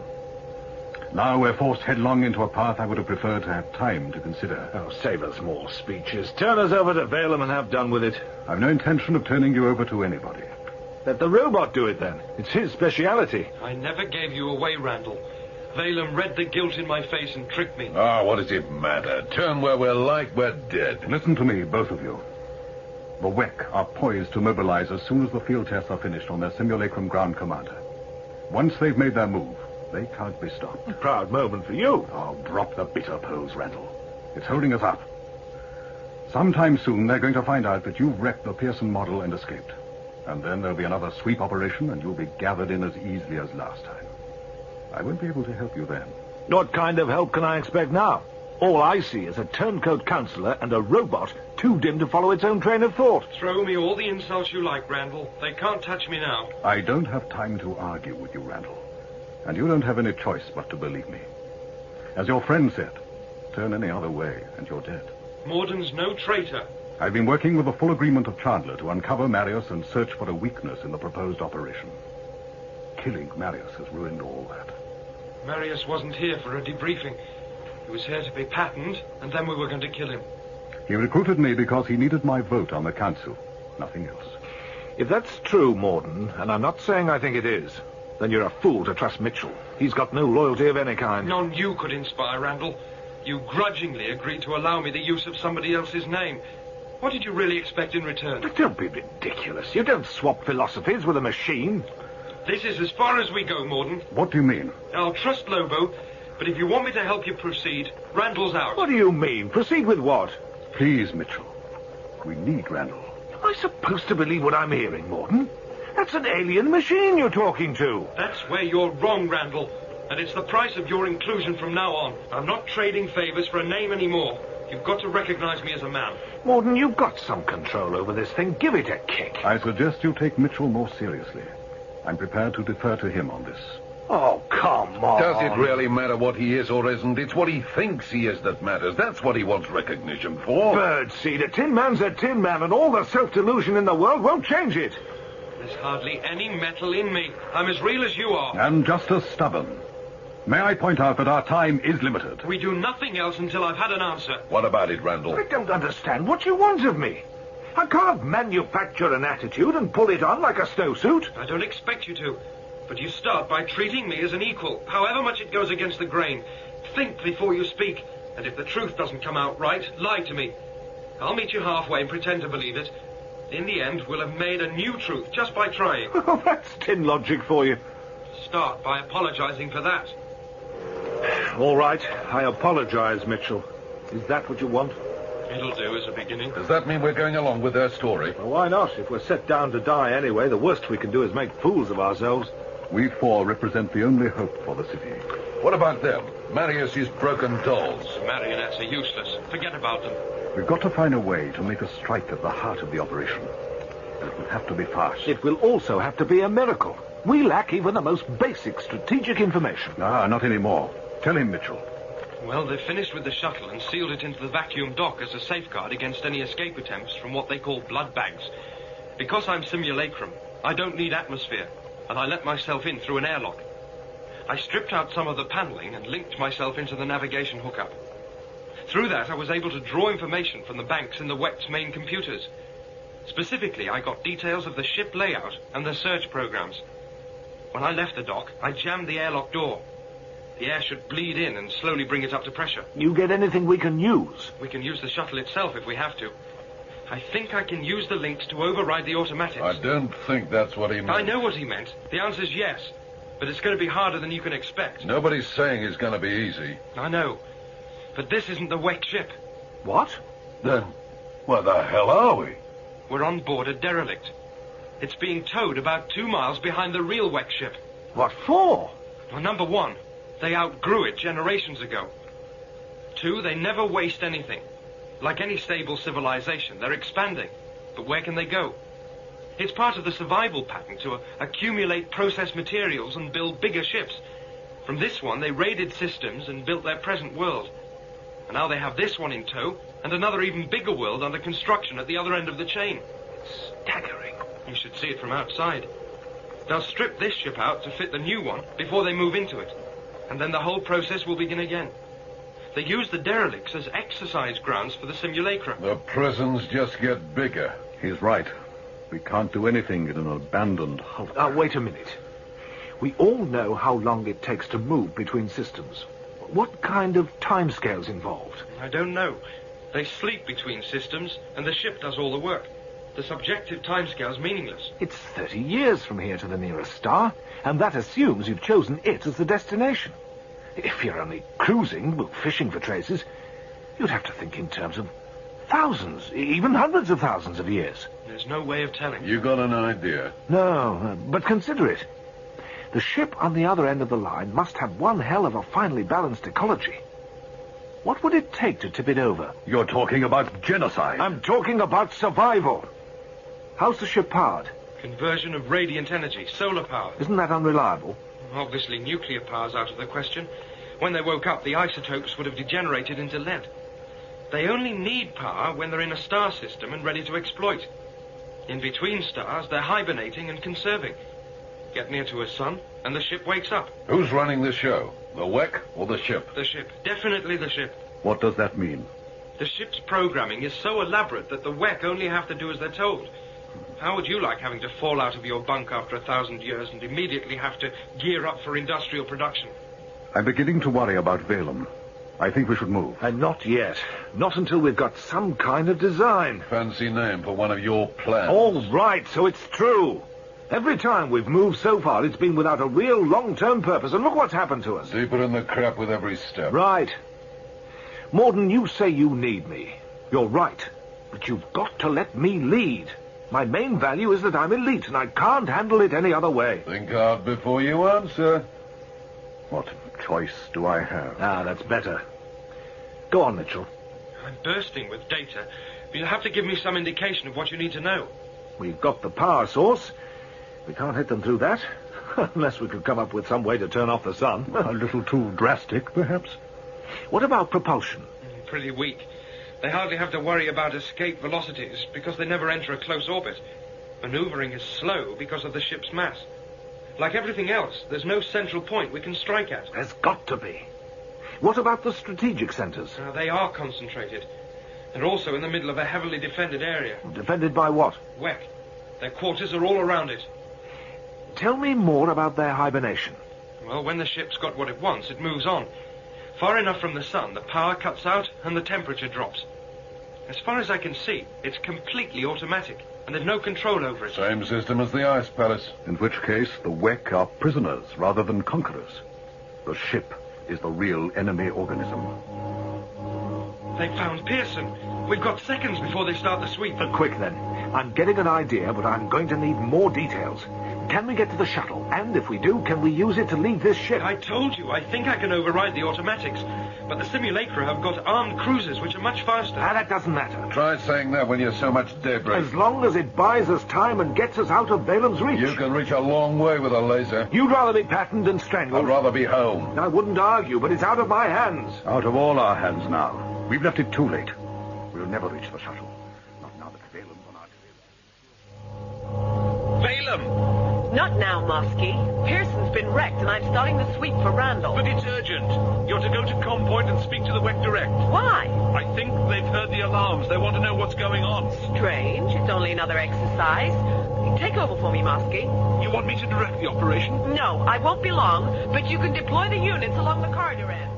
Now we're forced headlong into a path I would have preferred to have time to consider. Oh, save us more speeches. Turn us over to Valem and have done with it. I've no intention of turning you over to anybody. Let the robot do it, then. It's his speciality. I never gave you away, Randall. Valem read the guilt in my face and tricked me. Ah, what does it matter? Turn where we're like we're dead. Listen to me, both of you. The Wekk are poised to mobilize as soon as the field tests are finished on their simulacrum ground commander. Once they've made their move, they can't be stopped. A proud moment for you. Oh, drop the bitter pose, Randall. It's holding us up. Sometime soon, they're going to find out that you've wrecked the Pearson model and escaped. And then there'll be another sweep operation, and you'll be gathered in as easily as last time. I won't be able to help you then. What kind of help can I expect now? All I see is a turncoat counselor and a robot too dim to follow its own train of thought. Throw me all the insults you like, Randall. They can't touch me now. I don't have time to argue with you, Randall. And you don't have any choice but to believe me. As your friend said, turn any other way and you're dead. Morden's no traitor. I've been working with the full agreement of Chandler to uncover Marius and search for a weakness in the proposed operation. Killing Marius has ruined all that. Marius wasn't here for a debriefing. He was here to be patterned, and then we were going to kill him. He recruited me because he needed my vote on the council. Nothing else. If that's true, Morden, and I'm not saying I think it is, then you're a fool to trust Mitchell. He's got no loyalty of any kind. None you could inspire, Randall. You grudgingly agreed to allow me the use of somebody else's name. What did you really expect in return? But don't be ridiculous. You don't swap philosophies with a machine. This is as far as we go, Morden. What do you mean? I'll trust Lobo, but if you want me to help you proceed, Randall's out. What do you mean? Proceed with what? Please, Mitchell. We need Randall. Am I supposed to believe what I'm hearing, Morden? That's an alien machine you're talking to. That's where you're wrong, Randall. And it's the price of your inclusion from now on. I'm not trading favors for a name anymore. You've got to recognize me as a man. Morden, you've got some control over this thing. Give it a kick. I suggest you take Mitchell more seriously. I'm prepared to defer to him on this. Oh, come on. Does it really matter what he is or isn't? It's what he thinks he is that matters. That's what he wants recognition for. Birdseed, a tin man's a tin man, and all the self-delusion in the world won't change it. There's hardly any metal in me. I'm as real as you are. And just as stubborn. May I point out that our time is limited? We do nothing else until I've had an answer. What about it, Randall? I don't understand what you want of me. I can't manufacture an attitude and pull it on like a snowsuit. I don't expect you to. But you start by treating me as an equal, however much it goes against the grain. Think before you speak, and if the truth doesn't come out right, lie to me. I'll meet you halfway and pretend to believe it. In the end, we'll have made a new truth just by trying. Oh, that's tin logic for you. Start by apologizing for that. All right, I apologize, Mitchell. Is that what you want? It'll do as a beginning. Does that mean we're going along with their story? Well, why not? If we're set down to die anyway, the worst we can do is make fools of ourselves. We four represent the only hope for the city. What about them? Marius's broken dolls. Marionettes are useless. Forget about them. We've got to find a way to make a strike at the heart of the operation. And it will have to be fast. It will also have to be a miracle. We lack even the most basic strategic information. Ah, not anymore. Tell him, Mitchell. Well, they've finished with the shuttle and sealed it into the vacuum dock as a safeguard against any escape attempts from what they call blood bags. Because I'm simulacrum, I don't need atmosphere, and I let myself in through an airlock. I stripped out some of the paneling and linked myself into the navigation hookup. Through that, I was able to draw information from the banks in the Wekk's main computers. Specifically, I got details of the ship layout and the search programs. When I left the dock, I jammed the airlock door. The air should bleed in and slowly bring it up to pressure. You get anything we can use? We can use the shuttle itself if we have to. I think I can use the links to override the automatics. I don't think that's what he meant. I know what he meant. The answer's yes. But it's going to be harder than you can expect. Nobody's saying it's going to be easy. I know. But this isn't the Wekk ship. What? Then where the hell are we? We're on board a derelict. It's being towed about 2 miles behind the real Wekk ship. What for? Well, number one, they outgrew it generations ago. 2, they never waste anything. Like any stable civilization, they're expanding. But where can they go? It's part of the survival pattern to accumulate processed materials and build bigger ships. From this one, they raided systems and built their present world. And now they have this one in tow, and another even bigger world under construction at the other end of the chain. Staggering. You should see it from outside. They'll strip this ship out to fit the new one before they move into it. And then the whole process will begin again. They use the derelicts as exercise grounds for the simulacra. The prisons just get bigger. He's right. We can't do anything in an abandoned hulk. Wait a minute. We all know how long it takes to move between systems. What kind of timescales involved? I don't know. They sleep between systems, and the ship does all the work. The subjective timescale's meaningless. It's 30 years from here to the nearest star, and that assumes you've chosen it as the destination. If you're only cruising, fishing for traces, you'd have to think in terms of thousands, even hundreds of thousands of years. There's no way of telling. You got an idea? No, but consider it. The ship on the other end of the line must have one hell of a finely balanced ecology. What would it take to tip it over? You're talking about genocide. I'm talking about survival. How's the ship powered? Conversion of radiant energy, solar power. Isn't that unreliable? Obviously, nuclear power's out of the question. When they woke up, the isotopes would have degenerated into lead. They only need power when they're in a star system and ready to exploit. In between stars, they're hibernating and conserving. Get near to a sun, and the ship wakes up. Who's running the show? The Wekk or the ship? The ship. Definitely the ship. What does that mean? The ship's programming is so elaborate that the Wekk only have to do as they're told. How would you like having to fall out of your bunk after 1,000 years and immediately have to gear up for industrial production? I'm beginning to worry about Valem. I think we should move. And not yet. Not until we've got some kind of design. Fancy name for one of your plans. All right, so it's true. Every time we've moved so far, it's been without a real long-term purpose, and look what's happened to us. Deeper in the crap with every step. Right. Morden, you say you need me. You're right. But you've got to let me lead. My main value is that I'm elite, and I can't handle it any other way. Think hard before you answer. What choice do I have? That's better. Go on, Mitchell. I'm bursting with data. But you'll have to give me some indication of what you need to know. We've got the power source. We can't hit them through that. Unless we could come up with some way to turn off the sun. A little too drastic, perhaps. What about propulsion? Pretty weak. They hardly have to worry about escape velocities because they never enter a close orbit. Maneuvering is slow because of the ship's mass. Like everything else, there's no central point we can strike at. There's got to be. What about the strategic centers? They are concentrated. They're also in the middle of a heavily defended area. Defended by what? Wekk. Their quarters are all around it. Tell me more about their hibernation. Well, when the ship's got what it wants, it moves on. Far enough from the sun, the power cuts out and the temperature drops. As far as I can see, it's completely automatic, and there's no control over it. Same system as the Ice Palace. In which case, the Wekk are prisoners rather than conquerors. The ship is the real enemy organism. They found Pearson. We've got seconds before they start the sweep. Quick, then. I'm getting an idea, but I'm going to need more details. Can we get to the shuttle? And if we do, can we use it to leave this ship? I told you, I think I can override the automatics. But the simulacra have got armed cruisers, which are much faster. That doesn't matter. Try saying that when you're so much debris. As long as it buys us time and gets us out of Valem's reach. You can reach a long way with a laser. You'd rather be patterned than strangled. I'd rather be home. I wouldn't argue, but it's out of my hands. Out of all our hands now. We've left it too late. We'll never reach the shuttle. Not now that Valem's on our tail. Valem! Not now, Mosky. Pearson's been wrecked, and I'm starting the sweep for Randall. But it's urgent. You're to go to Com Point and speak to the Wekk direct. Why? I think they've heard the alarms. They want to know what's going on. Strange. It's only another exercise. Take over for me, Mosky. You want me to direct the operation? No, I won't be long, but you can deploy the units along the corridor end.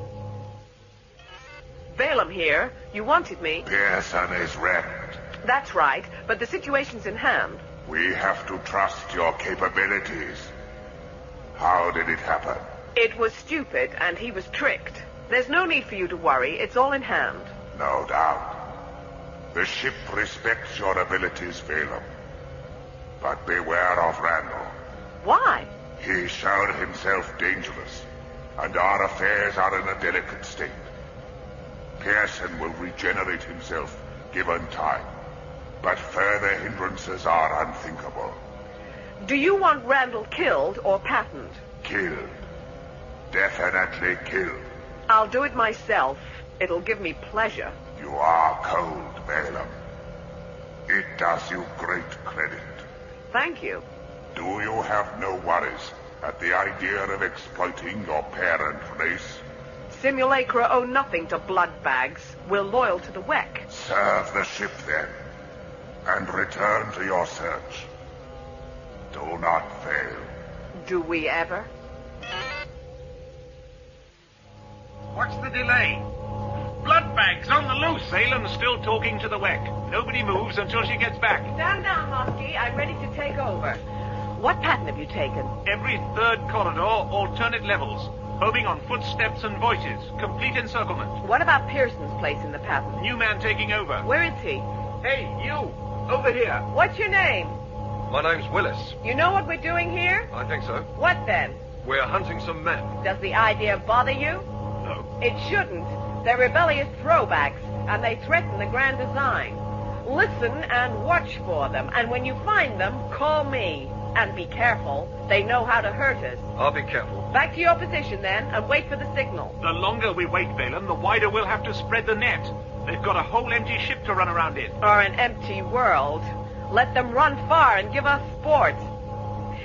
Valem here. You wanted me. Pearson is wrecked. That's right, but the situation's in hand. We have to trust your capabilities. How did it happen? It was stupid, and he was tricked. There's no need for you to worry. It's all in hand. No doubt. The ship respects your abilities, Balaam. But beware of Randall. Why? He showed himself dangerous, and our affairs are in a delicate state. Pearson will regenerate himself, given time. But further hindrances are unthinkable. Do you want Randall killed or Patton? Killed. Definitely killed. I'll do it myself. It'll give me pleasure. You are cold, Balaam. It does you great credit. Thank you. Do you have no worries at the idea of exploiting your parent race? Simulacra owe nothing to bloodbags. We're loyal to the Wekk. Serve the ship then, and return to your search. Do not fail. Do we ever? What's the delay? Bloodbags on the loose. Salem's still talking to the Wekk. Nobody moves until she gets back. Stand down, Hosky. I'm ready to take over. What pattern have you taken? Every third corridor, alternate levels. Homing on footsteps and voices. Complete encirclement. What about Pearson's place in the pattern? New man taking over. Where is he? Hey, you! Over here. What's your name? My name's Willis. You know what we're doing here? I think so. What then? We're hunting some men. Does the idea bother you? No. It shouldn't. They're rebellious throwbacks, and they threaten the grand design. Listen and watch for them, and when you find them, call me. And be careful. They know how to hurt us. I'll be careful. Back to your position, then, and wait for the signal. The longer we wait, Balaam, the wider we'll have to spread the net. They've got a whole empty ship to run around in. Or an empty world. Let them run far and give us sport.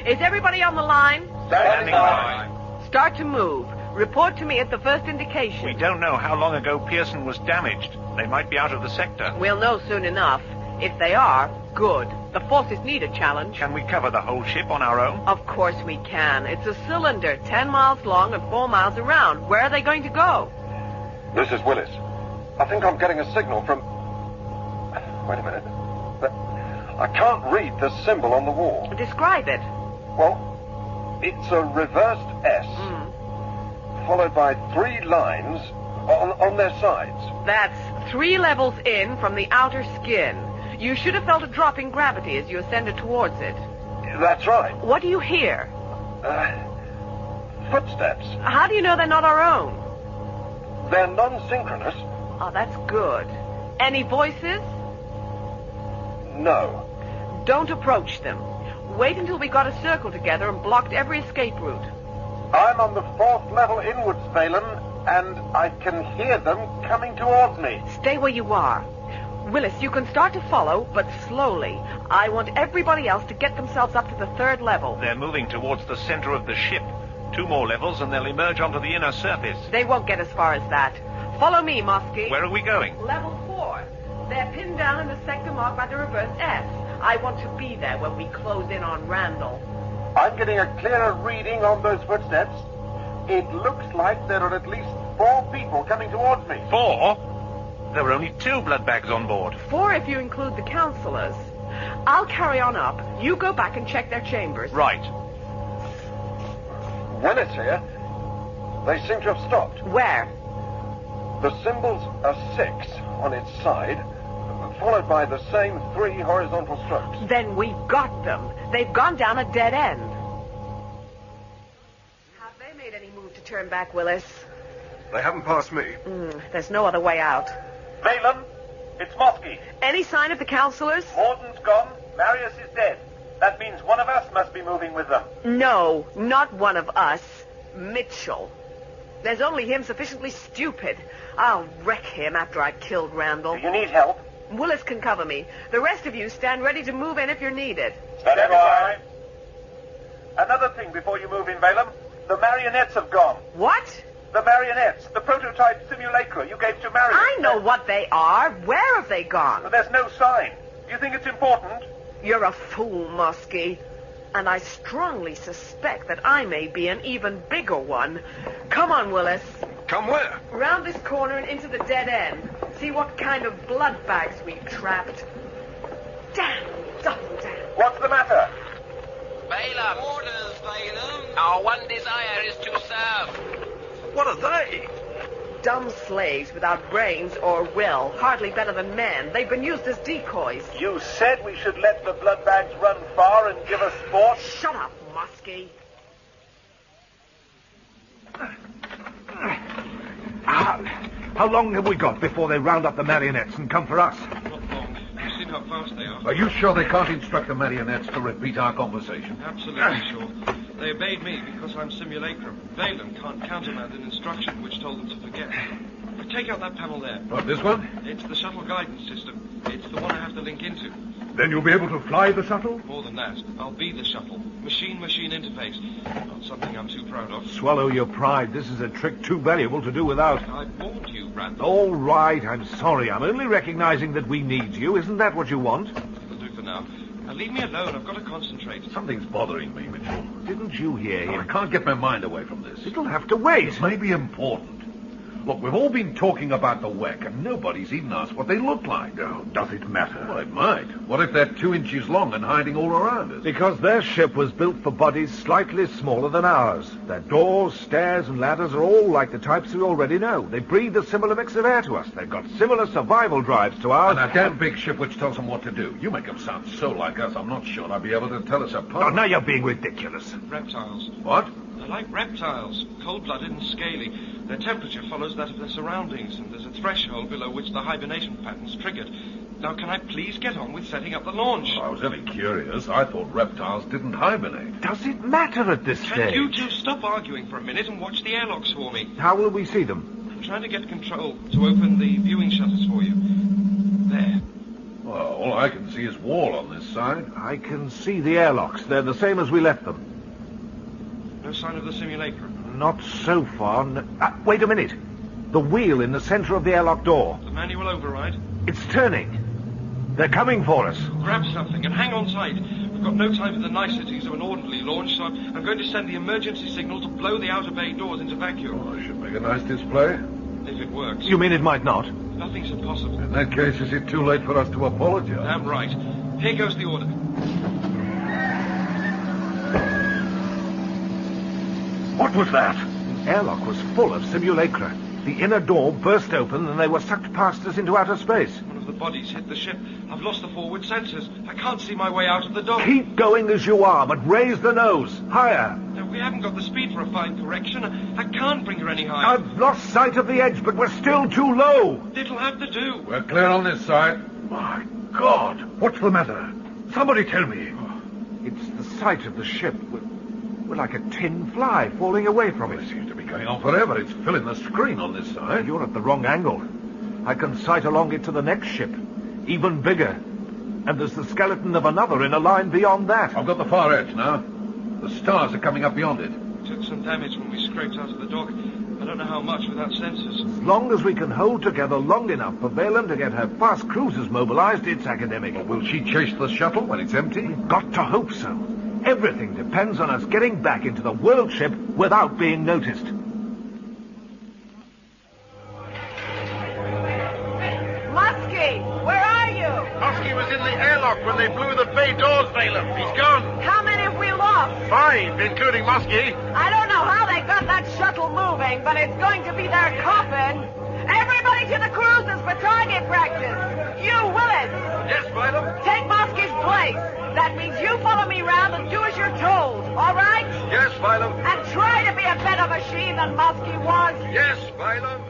Is everybody on the line? Standing by. Start to move. Report to me at the first indication. We don't know how long ago Pearson was damaged. They might be out of the sector. We'll know soon enough. If they are, good. The forces need a challenge. Can we cover the whole ship on our own? Of course we can. It's a cylinder, 10 miles long and 4 miles around. Where are they going to go? This is Willis. I think I'm getting a signal from... Wait a minute. I can't read the symbol on the wall. Describe it. Well, it's a reversed S, followed by 3 lines on their sides. That's 3 levels in from the outer skin. You should have felt a drop in gravity as you ascended towards it. That's right. What do you hear? Footsteps. How do you know they're not our own? They're non-synchronous. Oh, that's good. Any voices? No. Don't approach them. Wait until we got a circle together and blocked every escape route. I'm on the 4th level inwards, Phelan, and I can hear them coming towards me. Stay where you are. Willis, you can start to follow, but slowly. I want everybody else to get themselves up to the 3rd level. They're moving towards the center of the ship. 2 more levels and they'll emerge onto the inner surface. They won't get as far as that. Follow me, Mosky. Where are we going? Level 4. They're pinned down in the sector marked by the reverse S. I want to be there when we close in on Randall. I'm getting a clearer reading on those footsteps. It looks like there are at least 4 people coming towards me. 4? There were only 2 bloodbags on board. 4 if you include the counselors. I'll carry on up. You go back and check their chambers. Right. Willis here. They seem to have stopped. Where? The symbol's a 6 on its side, followed by the same 3 horizontal strokes. Then we've got them. They've gone down a dead end. Have they made any move to turn back, Willis? They haven't passed me. There's no other way out. Phelan, it's Mosky. Any sign of the counselors? Morden's gone. Marius is dead. That means one of us must be moving with them. No, not one of us. Mitchell. There's only him sufficiently stupid. I'll wreck him after I've killed Randall. Do you need help? Willis can cover me. The rest of you stand ready to move in if you're needed. Stand by. Another thing before you move in, Balaam. The marionettes have gone. What? The marionettes, the prototype simulacra you gave to Marius. I know what they are. Where have they gone? But there's no sign. Do you think it's important? You're a fool, Mosky. And I strongly suspect that I may be an even bigger one. Come on, Willis. Come where? Round this corner and into the dead end. See what kind of blood bags we've trapped. Damn, double damn. What's the matter? Balaam. Orders, Balaam. Our one desire is to serve. What are they? dumb slaves without brains or will, hardly better than men. They've been used as decoys. You said we should let the blood bags run far and give us sport? Shut up, Muskie. How long have we got before they round up the marionettes and come for us? Not long. You've seen how fast they are. Are you sure they can't instruct the marionettes to repeat our conversation? Absolutely sure. They obeyed me because I'm simulacrum. Valen can't countermand an instruction which told them to forget. Take out that panel there. What, this one? It's the shuttle guidance system. It's the one I have to link into. Then you'll be able to fly the shuttle? More than that. I'll be the shuttle. Machine-machine interface. Not something I'm too proud of. Swallow your pride. This is a trick too valuable to do without. I warned you, Randall. All right, I'm sorry. I'm only recognizing that we need you. Isn't that what you want? That'll do for now. Now leave me alone. I've got to concentrate. Something's bothering me, Mitchell. Didn't you hear him? I can't get my mind away from this. It'll have to wait. It may be important. Look, we've all been talking about the Wekk, and nobody's even asked what they look like. Oh, does it matter? Well, it might. What if they're 2 inches long and hiding all around us? Because their ship was built for bodies slightly smaller than ours. Their doors, stairs, and ladders are all like the types we already know. They breathe a similar mix of air to us. They've got similar survival drives to ours. And a damn big ship which tells them what to do. You make them sound so like us, I'm not sure I'd be able to tell us apart. Oh, now you're being ridiculous. Reptiles. What? They're like reptiles. Cold-blooded and scaly. Their temperature follows that of their surroundings, and there's a threshold below which the hibernation pattern's triggered. Now, can I please get on with setting up the launch? Well, I was only curious. I thought reptiles didn't hibernate. Does it matter at this Can stage? you two stop arguing for a minute and watch the airlocks for me? How will we see them? I'm trying to get control to open the viewing shutters for you. There. Well, all I can see is wall on this side. I can see the airlocks. They're the same as we left them. No sign of the simulacrum. Not so far. Wait a minute. The wheel in the center of the airlock door. The manual override. It's turning. They're coming for us. Grab something and hang on tight. We've got no time for the niceties of an orderly launch, so I'm going to send the emergency signal to blow the outer bay doors into vacuum. Oh, I should make a nice display. If it works. You mean it might not? Nothing's impossible. In that case, is it too late for us to apologize? Damn right. Here goes the order. What was that? The airlock was full of simulacra. The inner door burst open and they were sucked past us into outer space. One of the bodies hit the ship. I've lost the forward sensors. I can't see my way out of the dock. Keep going as you are, but raise the nose. Higher. No, we haven't got the speed for a fine correction. I can't bring her any higher. I've lost sight of the edge, but we're still too low. It'll have to do. We're clear on this side. My God! What's the matter? Somebody tell me. It's the sight of the ship. We're like a tin fly falling away from it. It seems to be going on forever. It's filling the screen on this side. You're at the wrong angle. I can sight along it to the next ship. Even bigger. And there's the skeleton of another in a line beyond that. I've got the far edge now. The stars are coming up beyond it. Took some damage when we scraped out of the dock. I don't know how much without sensors. As long as we can hold together long enough for Valen to get her fast cruisers mobilized, it's academic. Well, will she chase the shuttle when it's empty? We've got to hope so. Everything depends on us getting back into the world ship without being noticed. Muskie, where are you? Muskie was in the airlock when they blew the bay doors, Valen. He's gone. How many have we lost? 5, including Muskie. I don't know how they got that shuttle moving, but it's going to be their coffin. Everybody to the cruisers for target practice. You, Willis. Yes, Valen. Take Muskie's place. That means you follow me round and do as you're told, all right? Yes, Valen. And try to be a better machine than Muskie was. Yes, Valen.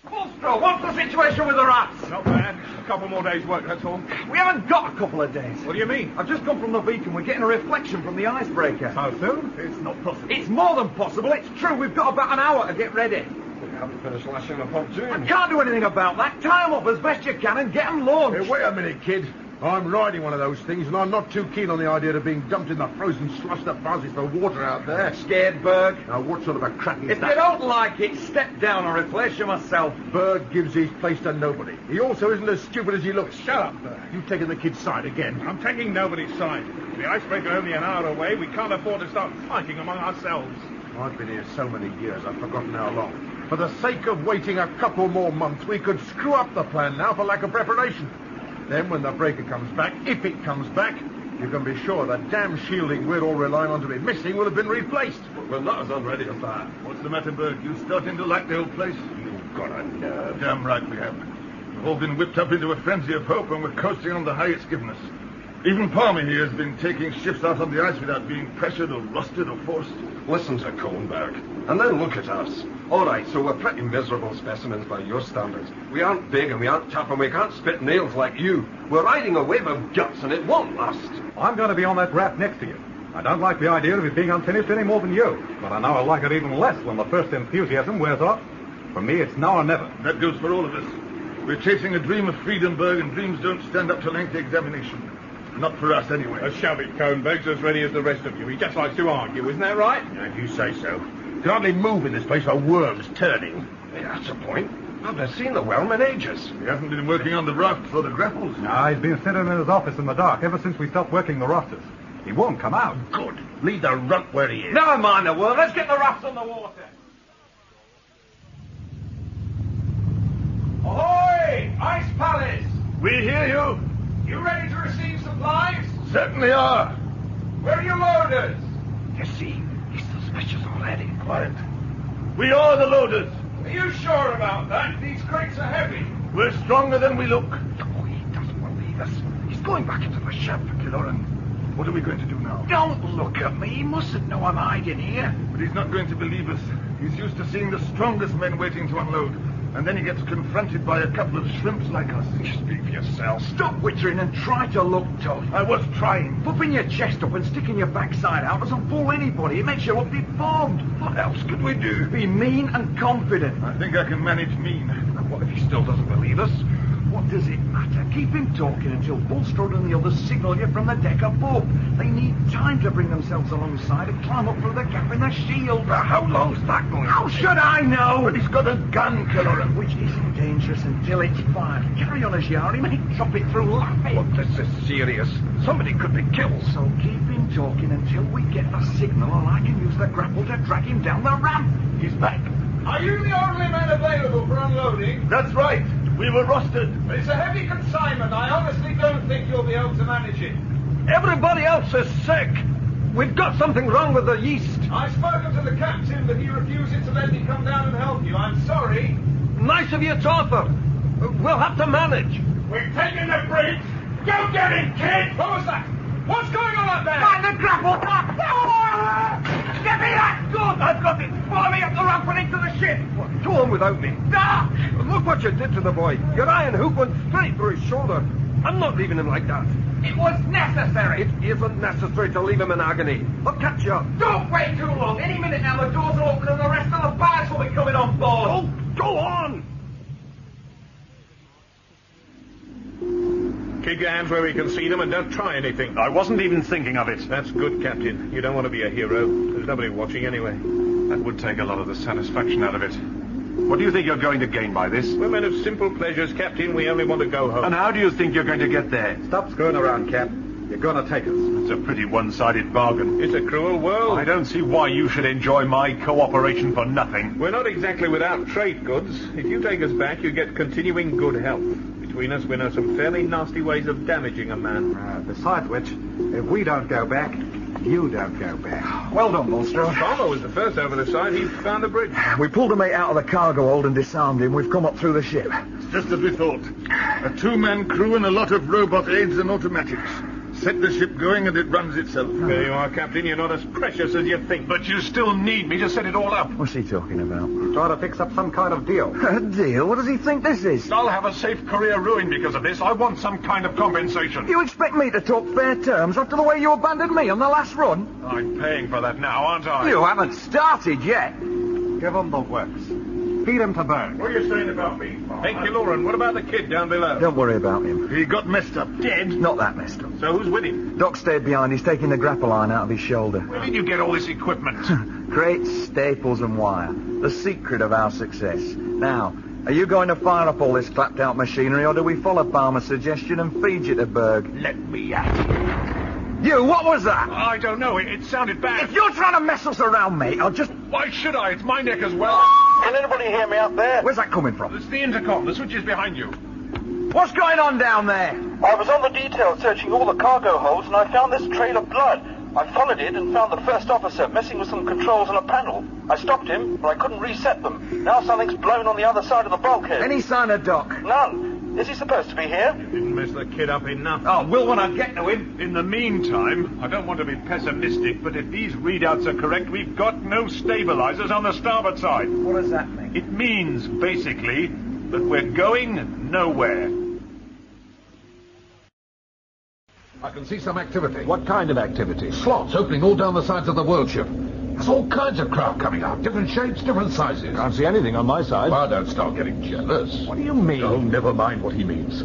Bostro, what's the situation with the rats? Not bad. A couple more days' work, that's all. We haven't got a couple of days. What do you mean? I've just come from the beacon. We're getting a reflection from the icebreaker. How soon? It's not possible. It's more than possible. It's true. We've got about an hour to get ready. We haven't finished lashing the pontoon. I can't do anything about that. Tie them up as best you can and get them launched. Hey, wait a minute, kid. I'm riding one of those things, and I'm not too keen on the idea of being dumped in the frozen slush that passes for water out there. Scared, Berg? Now, what sort of a crack is If that? you don't like it, step down or replace you myself. Berg gives his place to nobody. He also isn't as stupid as he looks. Shut up, Berg. You taking the kid's side again? I'm taking nobody's side. The icebreaker only an hour away. We can't afford to start fighting among ourselves. I've been here so many years, I've forgotten how long. For the sake of waiting a couple more months, we could screw up the plan now for lack of preparation. Then when the breaker comes back, if it comes back, You can be sure that damn shielding we're all relying on to be missing will have been replaced. But we're not as unready as that. What's the matter, Berg? You starting to like the old place? You've got a nerve. Damn right we have. We've all been whipped up into a frenzy of hope, and we're coasting on the high it's given us. Even Palmer here has been taking ships out on the ice without being pressured or rusted or forced. Listen to Cohnberg, and then look at us. All right, so we're pretty miserable specimens by your standards. We aren't big and we aren't tough and we can't spit nails like you. We're riding a wave of guts and it won't last. I'm going to be on that raft next to you. I don't like the idea of it being unfinished any more than you, but I know I'll like it even less when the first enthusiasm wears off. For me, it's now or never. That goes for all of us. We're chasing a dream of freedom, Berg, and dreams don't stand up to lengthy examination. Not for us, anyway. A shabby Cohnberg's as ready as the rest of you. He just likes to argue, isn't that right? Yeah, if you say so. You can hardly move in this place for worms turning. Yeah, that's a point. I've not seen the Whelm in ages. He hasn't been working on the raft for the grapples. No, he's been sitting in his office in the dark ever since we stopped working the rafters. He won't come out. Good. Leave the runt where he is. Never mind the worm. Let's get the rafts on the water. Ahoy! Ice Palace! We hear you. You ready to receive supplies? Certainly are. Where are your loaders? You see, he's suspicious already. Quiet. We are the loaders. Are you sure about that? These crates are heavy. We're stronger than we look. Oh, he doesn't believe us. He's going back into the ship, Killoran. What are we going to do now? Don't look at me. He mustn't know I'm hiding here. But he's not going to believe us. He's used to seeing the strongest men waiting to unload. And then he gets confronted by a couple of shrimps like us. Speak for yourself. Stop wittering and try to look tough. I was trying. Puffing your chest up and sticking your backside out doesn't fool anybody. It makes you look deformed. What else could we do? Be mean and confident. I think I can manage mean. And what if he still doesn't believe us? What does it matter? Keep him talking until Bulstrode and the others signal you from the deck above. They need time to bring themselves alongside and climb up through the gap in the shield. How long's that going? How should I know? But he's got a gun, Killoran. Which isn't dangerous until it's fired. Carry on as you are. He may drop it through laughing. Look, this is serious. Somebody could be killed. So keep him talking until we get the signal, and I can use the grapple to drag him down the ramp. He's back. Are you the only man available for unloading? That's right. We were rusted. It's a heavy consignment. I honestly don't think you'll be able to manage it. Everybody else is sick. We've got something wrong with the yeast. I've spoken to the captain, but he refuses to let me come down and help you. I'm sorry. Nice of you to offer. We'll have to manage. We're taking the bridge. Go get him, kid! What was that? What's going on up there? Find the grapple! Get me that gun! I've got it! Follow me up the ramp and into the ship! What, go on without me. Ah! Look what you did to the boy. Your iron hook went straight through his shoulder. I'm not leaving him like that. It was necessary. It isn't necessary to leave him in agony. I'll catch you. Don't wait too long. Any minute now the doors will open and the rest of the barge will be coming on board. Oh, go on! Keep your hands where we can see them and don't try anything. I wasn't even thinking of it. That's good, Captain. You don't want to be a hero. There's nobody watching anyway. That would take a lot of the satisfaction out of it. What do you think you're going to gain by this? We're men of simple pleasures, Captain. We only want to go home. And how do you think you're going to get there? Stop screwing around, Cap. You're going to take us. It's a pretty one-sided bargain. It's a cruel world. I don't see why you should enjoy my cooperation for nothing. We're not exactly without trade goods. If you take us back, you get continuing good health. Between us, we know some fairly nasty ways of damaging a man. Besides which, if we don't go back, you don't go back. Well done, Bulstrode. Palmer was the first over the side. He found the bridge. We pulled the mate out of the cargo hold and disarmed him. We've come up through the ship. It's just as we thought. A two-man crew and a lot of robot aids and automatics. Set the ship going and it runs itself. There you are, Captain. You're not as precious as you think. But you still need me to set it all up. What's he talking about? Try to fix up some kind of deal. A deal? What does he think this is? I'll have a safe career ruined because of this. I want some kind of compensation. You expect me to talk fair terms after the way you abandoned me on the last run? I'm paying for that now, aren't I? You haven't started yet. Give him the works. Feed him to Berg. What are you saying about me? Hey, Killoran, what about the kid down below? Don't worry about him. He got messed up. Dead? Not that messed up. So who's with him? Doc stayed behind. He's taking the grapple line out of his shoulder. Where did you get all this equipment? Crates, staples and wire. The secret of our success. Now, are you going to fire up all this clapped-out machinery, or do we follow Palmer's suggestion and feed you to Berg? Let me at it. You, what was that? I don't know. It sounded bad. If you're trying to mess us around, mate, I'll just... Why should I? It's my neck as well. Can anybody hear me up there? Where's that coming from? It's the intercom. The switch is behind you. What's going on down there? I was on the detail searching all the cargo holds, and I found this trail of blood. I followed it and found the first officer messing with some controls on a panel. I stopped him, but I couldn't reset them. Now something's blown on the other side of the bulkhead. Any sign of Doc? None. Is he supposed to be here? Didn't mess the kid up enough. Oh, we'll want to get to him. In the meantime, I don't want to be pessimistic, but if these readouts are correct, we've got no stabilizers on the starboard side. What does that mean? It means, basically, that we're going nowhere. I can see some activity. What kind of activity? Slots opening all down the sides of the world ship. There's all kinds of craft coming out. Different shapes, different sizes. Can't see anything on my side. Well, don't start getting jealous. What do you mean? Oh, never mind what he means.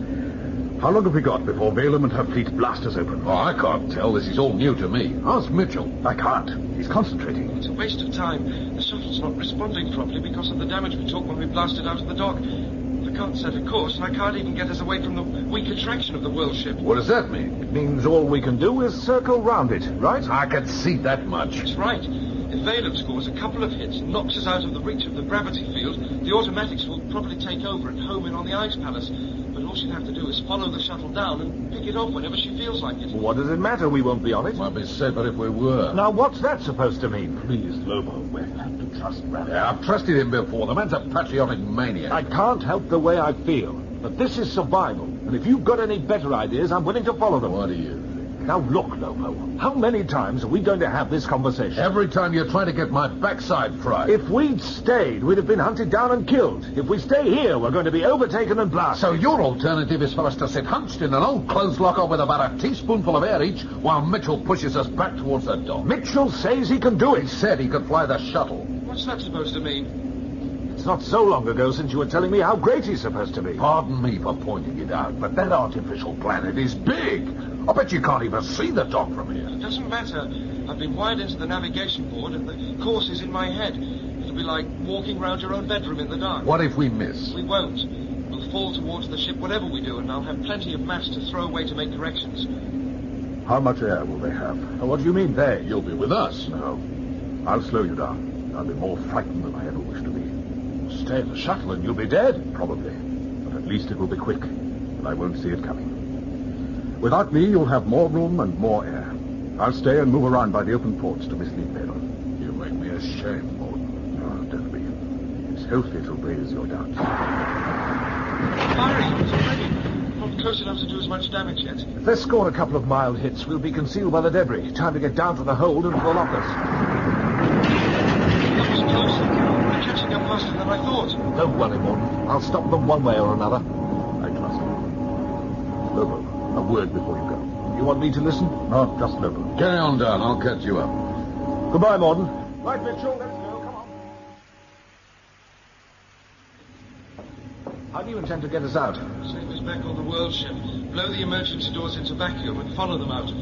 How long have we got before Balaam and her fleet blast us open? Oh, I can't tell. This is all new to me. Ask Mitchell. I can't. He's concentrating. It's a waste of time. The shuttle's not responding properly because of the damage we took when we blasted out of the dock. I can't set a course, and I can't even get us away from the weak attraction of the world ship. What does that mean? It means all we can do is circle round it, right? I can see that much. That's right. If Balaam scores a couple of hits and knocks us out of the reach of the gravity field, the automatics will probably take over and home in on the ice palace. But all she'd have to do is follow the shuttle down and pick it off whenever she feels like it. What does it matter? We won't be on it. Might be safer if we were. Now, what's that supposed to mean? Please, Lobo, we'll have to trust Randall. Yeah, I've trusted him before. The man's a patriotic maniac. I can't help the way I feel. But this is survival. And if you've got any better ideas, I'm willing to follow them. What do you think? Now, look, Lobo. How many times are we going to have this conversation? Every time you're trying to get my backside fried. If we'd stayed, we'd have been hunted down and killed. If we stay here, we're going to be overtaken and blasted. So your alternative is for us to sit hunched in an old clothes locker with about a teaspoonful of air each while Mitchell pushes us back towards the dock. Mitchell says he can do it. He said he could fly the shuttle. What's that supposed to mean? It's not so long ago since you were telling me how great he's supposed to be. Pardon me for pointing it out, but that artificial planet is big. I bet you can't even see the dock from here. It doesn't matter. I've been wired into the navigation board and the course is in my head. It'll be like walking round your own bedroom in the dark. What if we miss? We won't. We'll fall towards the ship whatever we do, and I'll have plenty of mass to throw away to make corrections. How much air will they have? What do you mean, they? You'll be with us. No. I'll slow you down. I'll be more frightened than I ever wish to be. Stay in the shuttle and you'll be dead. Probably. But at least it will be quick, and I won't see it coming. Without me, you'll have more room and more air. I'll stay and move around by the open ports to mislead Balaam. You make me ashamed, Morton. Oh, don't be. It's healthy to raise your doubts. Firing already. Not close enough to do as much damage yet. If they score a couple of mild hits, we'll be concealed by the debris. Time to get down to the hold and pull lockers. That was close. They're catching up faster than I thought. Don't worry, Morton. I'll stop them one way or another. I trust you. Lobo, a word before you go. You want me to listen? No, just Lobo. Carry on down. I'll catch you up. Goodbye, Morton. Right, Mitchell. Let's go. Come on. How do you intend to get us out? Same as back on the world ship. Blow the emergency doors into vacuum and follow them out.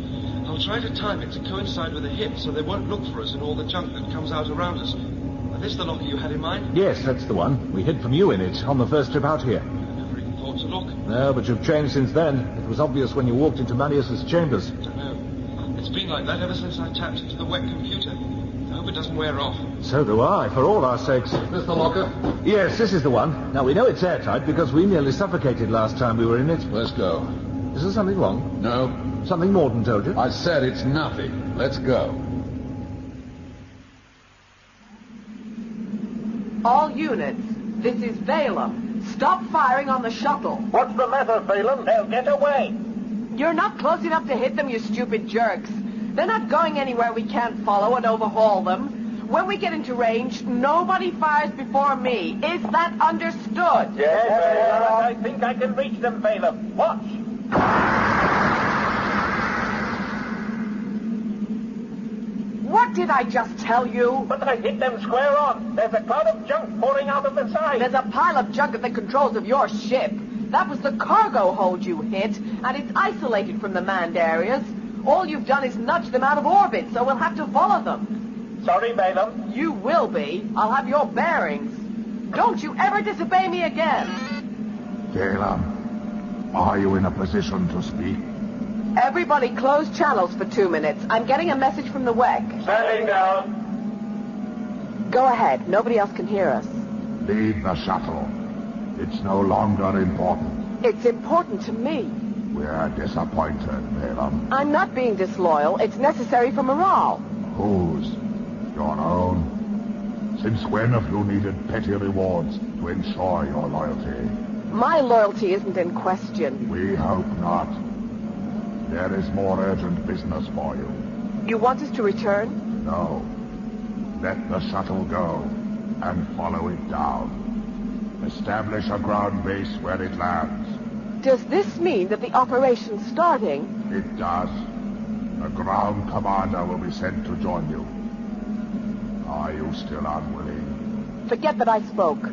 I'll try to time it to coincide with a hit so they won't look for us in all the junk that comes out around us. Is this the locker you had in mind? Yes, that's the one. We hid from you in it on the first trip out here. I never even thought to look. No, but you've changed since then. It was obvious when you walked into Manius's chambers. I don't know. It's been like that ever since I tapped into the Wekk computer. I hope it doesn't wear off. So do I, for all our sakes. Is this the locker? Yes, this is the one. Now, we know it's airtight because we nearly suffocated last time we were in it. Let's go. Is there something wrong? No. Something Morton told you? I said it's nothing. Let's go. All units, this is Balaam. Stop firing on the shuttle. What's the matter, Balaam? They'll get away. You're not close enough to hit them, you stupid jerks. They're not going anywhere we can't follow and overhaul them. When we get into range, nobody fires before me. Is that understood? Yes, Balaam. I think I can reach them, Balaam. Watch. What did I just tell you? But I hit them square on. There's a cloud of junk pouring out of the side. There's a pile of junk at the controls of your ship. That was the cargo hold you hit, and it's isolated from the manned areas. All you've done is nudge them out of orbit, so we'll have to follow them. Sorry, Balaam. You will be. I'll have your bearings. Don't you ever disobey me again. Balaam, are you in a position to speak? Everybody close channels for 2 minutes. I'm getting a message from the Wekk. Standing down. Go ahead. Nobody else can hear us. Leave the shuttle. It's no longer important. It's important to me. We're disappointed, Balaam. I'm not being disloyal. It's necessary for morale. Whose? Your own? Since when have you needed petty rewards to ensure your loyalty? My loyalty isn't in question. We hope not. There is more urgent business for you. You want us to return? No. Let the shuttle go and follow it down. Establish a ground base where it lands. Does this mean that the operation's starting? It does. A ground commander will be sent to join you. Are you still unwilling? Forget that I spoke.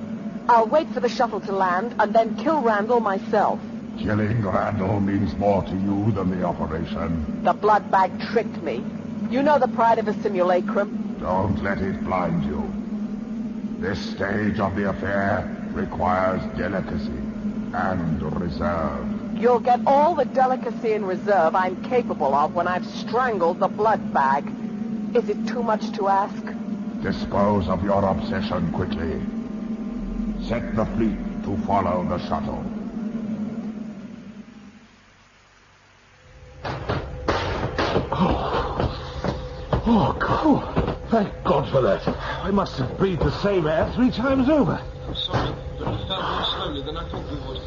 I'll wait for the shuttle to land and then kill Randall myself. Killing Randall means more to you than the operation. The blood bag tricked me. You know the pride of a simulacrum. Don't let it blind you. This stage of the affair requires delicacy and reserve. You'll get all the delicacy and reserve I'm capable of when I've strangled the blood bag. Is it too much to ask? Dispose of your obsession quickly. Set the fleet to follow the shuttle. Oh, God. Thank God for that. I must have breathed the same air 3 times over. I'm sorry, but we fell more slowly than I thought we would.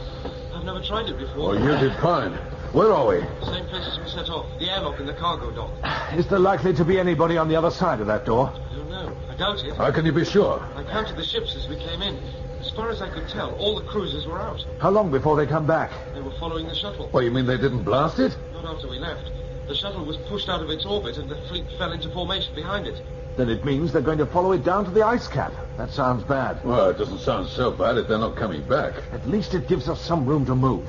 I've never tried it before. Well, you did fine. Where are we? Same place as we set off. The airlock in the cargo dock. Is there likely to be anybody on the other side of that door? I don't know. I doubt it. How can you be sure? I counted the ships as we came in. As far as I could tell, all the cruisers were out. How long before they come back? They were following the shuttle. Well, you mean they didn't blast it? Not after we left. The shuttle was pushed out of its orbit and the fleet fell into formation behind it. Then it means they're going to follow it down to the ice cap. That sounds bad. Well, it doesn't sound so bad if they're not coming back. At least it gives us some room to move.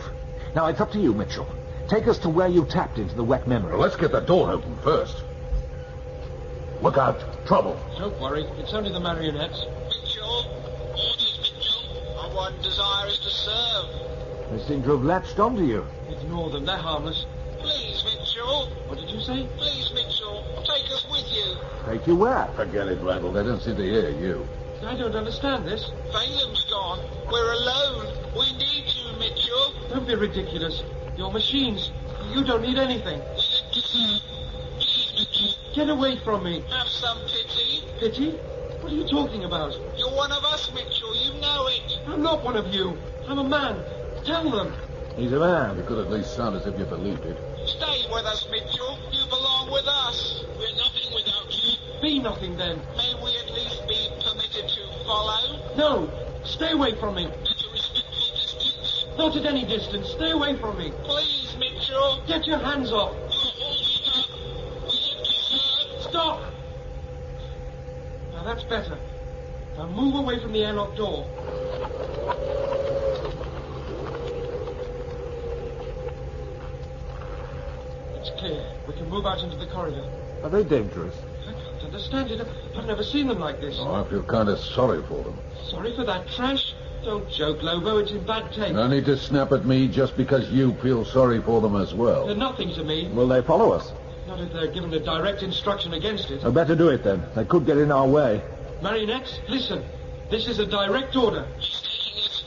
Now, it's up to you, Mitchell. Take us to where you tapped into the Wekk memory. Well, let's get the door open first. Look out. Trouble. Don't worry. It's only the marionettes. Mitchell. Orders, Mitchell. Our one desire is to serve. They seem to have latched onto you. Ignore them. They're harmless. Please, Mitchell. What did you say? Please, Mitchell. Take us with you. Take you where? Forget it, Randall. They don't seem to hear you. I don't understand this. Balaam's gone. We're alone. We need you, Mitchell. Don't be ridiculous. You're machines. You don't need anything. We live to serve. Please, Mitchell. Get away from me. Have some pity. Pity? What are you talking about? You're one of us, Mitchell. You know it. I'm not one of you. I'm a man. Tell them. He's a man. You could at least sound as if you believed it. Stay with us, Mitchell. You belong with us. We're nothing without you. Be nothing then. May we at least be permitted to follow? No. Stay away from me. At a respectful distance. Not at any distance. Stay away from me. Please, Mitchell. Get your hands off. You're all we have. We live to serve. Stop. Now that's better. Now move away from the airlock door. It's clear. We can move out into the corridor. Are they dangerous? I can't understand it. I've never seen them like this. Oh, I feel kind of sorry for them. Sorry for that trash? Don't joke, Lobo. It's in bad taste. No need to snap at me just because you feel sorry for them as well. They're nothing to me. Will they follow us? Not if they're given a direct instruction against it. I better do it then. They could get in our way. Marionettes, listen. This is a direct order. He's taking us.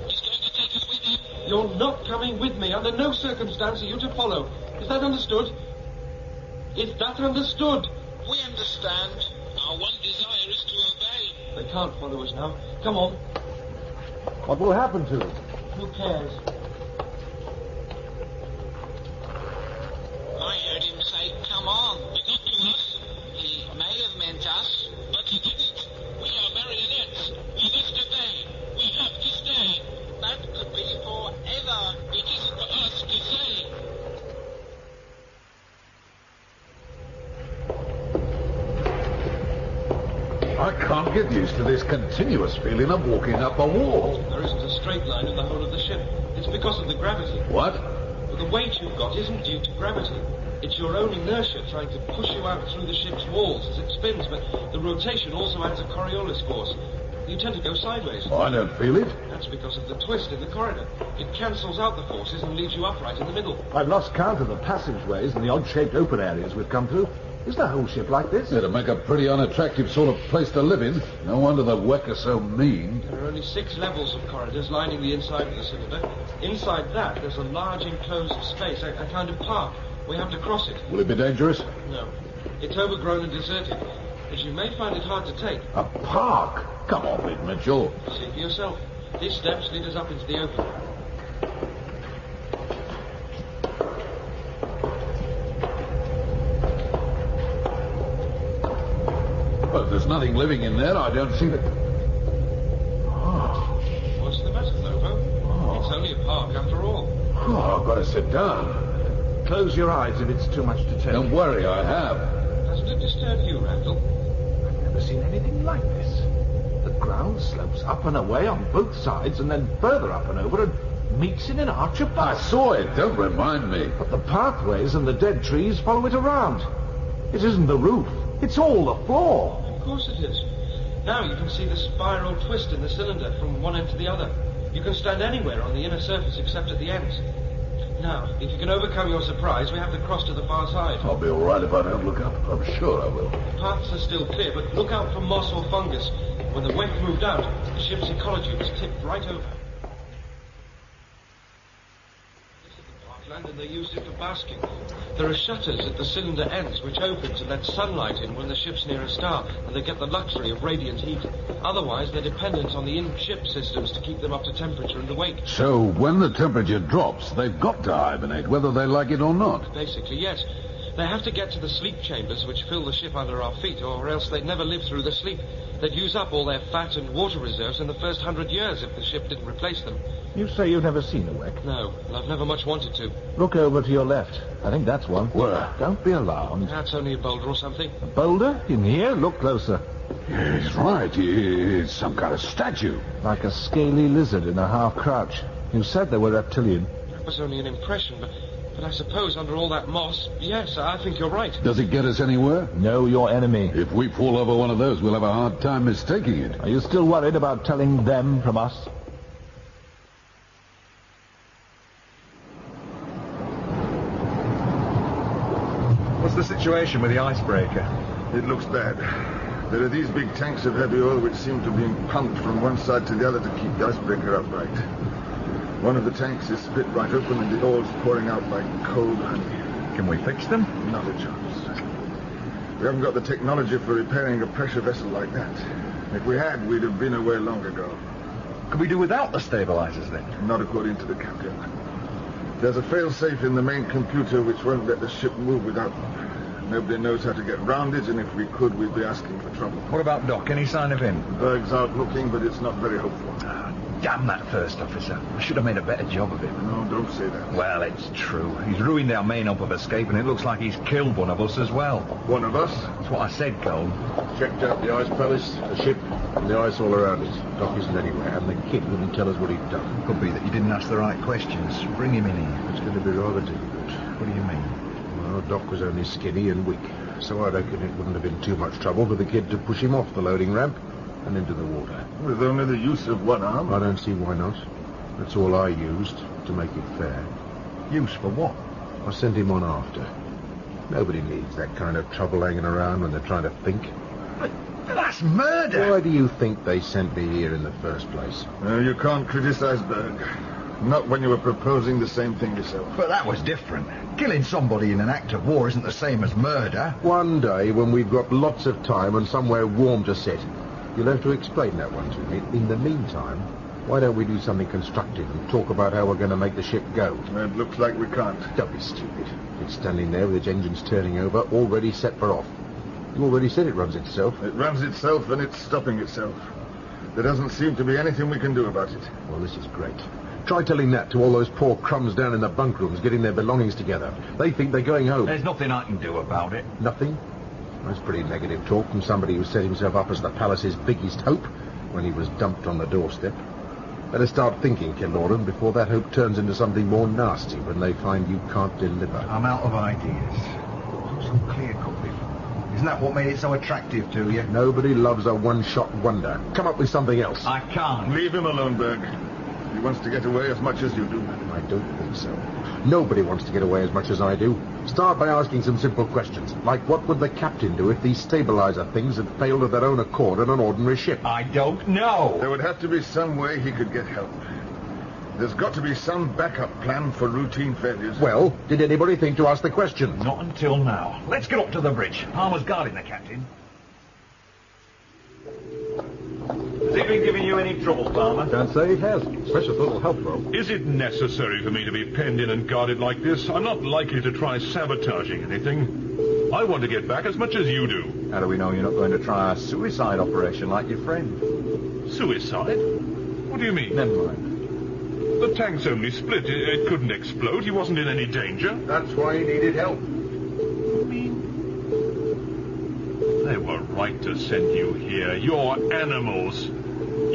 He's going to take us with him. You're not coming with me. Under no circumstance are you to follow. Is that understood? Is that understood? We understand. Our one desire is to obey. They can't follow us now. Come on. What will happen to them? Who cares? I heard him say, come on. But not to us. He may have meant us, but he didn't. We are marionettes. We must obey. We have to stay. That could be forever. It isn't for us to say. I can't get used to this continuous feeling of walking up a wall. There isn't a straight line in the whole of the ship. It's because of the gravity. What? Well, the weight you've got isn't due to gravity. It's your own inertia trying to push you out through the ship's walls as it spins, but the rotation also adds a Coriolis force. You tend to go sideways. Oh, I don't feel it. That's because of the twist in the corridor. It cancels out the forces and leaves you upright in the middle. I've lost count of the passageways and the odd-shaped open areas we've come through. Is the whole ship like this? It'd make a pretty unattractive sort of place to live in. No wonder the Wekk are so mean. There are only 6 levels of corridors lining the inside of the cylinder. Inside that, there's a large enclosed space, a kind of park. We have to cross it. Will it be dangerous? No. It's overgrown and deserted, but you may find it hard to take. A park? Come on, Big Mitchell. See for yourself. These steps lead us up into the open. But there's nothing living in there. I don't see that. What's the matter, Lobo? It's only a park after all. Oh, I've got to sit down. Close your eyes if it's too much to take. Don't worry, I have. Doesn't it disturb you, Randall? I've never seen anything like this. The ground slopes up and away on both sides and then further up and over and meets in an arch above. I saw it. Don't remind me. But the pathways and the dead trees follow it around. It isn't the roof. It's all the floor. Of course it is. Now you can see the spiral twist in the cylinder from one end to the other. You can stand anywhere on the inner surface except at the ends. Now, if you can overcome your surprise, we have to cross to the far side. I'll be all right if I don't look up. I'm sure I will. The paths are still clear, but look out for moss or fungus. When the Wekk moved out, the ship's ecology was tipped right over. This is the parkland, and they used it for basking. There are shutters at the cylinder ends, which open to let sunlight in when the ship's near a star, and they get the luxury of radiant heat. Otherwise, they're dependent on the in-ship systems to keep them up to temperature in the wake. So, when the temperature drops, they've got to hibernate, whether they like it or not. Basically, yes. They have to get to the sleep chambers, which fill the ship under our feet, or else they'd never live through the sleep. They'd use up all their fat and water reserves in the first 100 years if the ship didn't replace them. You say you've never seen a Wekk? No, and I've never much wanted to. Look over to your left. I think that's one. Where? Don't be alarmed. That's only a boulder or something. A boulder? In here? Look closer. Yeah, he's right. It's some kind of statue. Like a scaly lizard in a half crouch. You said they were reptilian. That was only an impression, but I suppose under all that moss, yes, I think you're right. Does it get us anywhere? Know your enemy. If we fall over one of those, we'll have a hard time mistaking it. Are you still worried about telling them from us? What's the situation with the icebreaker? It looks bad. There are these big tanks of heavy oil which seem to be being pumped from one side to the other to keep the icebreaker upright. One of the tanks is split right open and the oil's pouring out like cold honey. Can we fix them? Not a chance. We haven't got the technology for repairing a pressure vessel like that. If we had, we'd have been away long ago. Could we do without the stabilizers then? Not according to the captain. There's a fail-safe in the main computer which won't let the ship move without them. Nobody knows how to get round it, and if we could, we'd be asking for trouble. What about Doc? Any sign of him? Berg's out looking, but it's not very hopeful. Damn that first officer. I should have made a better job of him. No, don't say that. Well, it's true. He's ruined our main hope of escape, and it looks like he's killed one of us as well. One of us? That's what I said, Cole. Checked out the ice palace, the ship, and the ice all around it. Doc isn't anywhere, and the kid wouldn't tell us what he'd done. Could be that you didn't ask the right questions. Bring him in here. It's going to be rather difficult. What do you mean? Well, Doc was only skinny and weak, so I reckon it wouldn't have been too much trouble for the kid to push him off the loading ramp and into the water. With only the use of one arm? I don't see why not. That's all I used to make it fair. Use for what? I sent him on after. Nobody needs that kind of trouble hanging around when they're trying to think. But that's murder! Why do you think they sent me here in the first place? You can't criticize Berg. Not when you were proposing the same thing yourself. But that was different. Killing somebody in an act of war isn't the same as murder. One day, when we've got lots of time and somewhere warm to sit, you'll have to explain that one to me. In the meantime, why don't we do something constructive and talk about how we're going to make the ship go? It looks like we can't. Don't be stupid. It's standing there with its engines turning over, already set for off. You already said it runs itself. It runs itself and it's stopping itself. There doesn't seem to be anything we can do about it. Well, this is great. Try telling that to all those poor crumbs down in the bunk rooms getting their belongings together. They think they're going home. There's nothing I can do about it. Nothing? That's pretty negative talk from somebody who set himself up as the palace's biggest hope when he was dumped on the doorstep. Better start thinking, Killoran, before that hope turns into something more nasty when they find you can't deliver. I'm out of ideas. Some clear cut before. Isn't that what made it so attractive to you? Nobody loves a one-shot wonder. Come up with something else. I can't. Leave him alone, Berg. He wants to get away as much as you do. I don't think so. Nobody wants to get away as much as I do. Start by asking some simple questions, like what would the captain do if these stabilizer things had failed of their own accord on an ordinary ship? I don't know. There would have to be some way he could get help. There's got to be some backup plan for routine failures. Well, did anybody think to ask the question? Not until now. Let's get up to the bridge. Palmer's guarding the captain. Has he been giving you any trouble, Palmer? Can't say it has. Precious little help, though. Is it necessary for me to be penned in and guarded like this? I'm not likely to try sabotaging anything. I want to get back as much as you do. How do we know you're not going to try a suicide operation like your friend? Suicide? What do you mean? Never mind. The tank's only split. It couldn't explode. He wasn't in any danger. That's why he needed help. They were right to send you here. You're animals.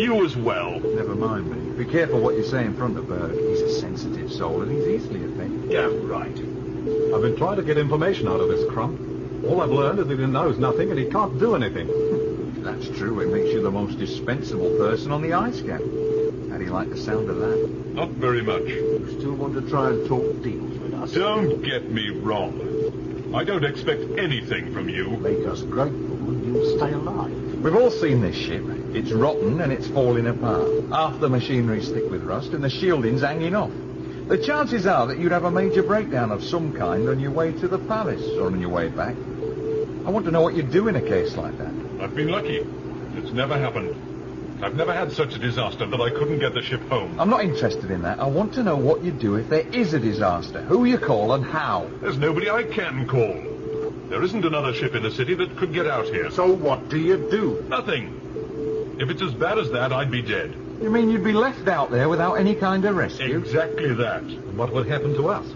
You as well. Never mind me. Be careful what you say in front of Berg. He's a sensitive soul and he's easily offended. Yeah, right. I've been trying to get information out of this crumb. All I've learned is that he knows nothing and he can't do anything. That's true. It makes you the most dispensable person on the ice cap. How do you like the sound of that? Not very much. You still want to try and talk deals with us? Don't get me wrong. I don't expect anything from you. Make us grateful and you'll stay alive. We've all seen this ship. It's rotten and it's falling apart. Half the machinery's thick with rust and the shielding's hanging off. The chances are that you'd have a major breakdown of some kind on your way to the palace or on your way back. I want to know what you'd do in a case like that. I've been lucky. It's never happened. I've never had such a disaster that I couldn't get the ship home. I'm not interested in that. I want to know what you do if there is a disaster. Who you call and how. There's nobody I can call. There isn't another ship in the city that could get out here. So what do you do? Nothing. If it's as bad as that, I'd be dead. You mean you'd be left out there without any kind of rescue? Exactly that. And what would happen to us?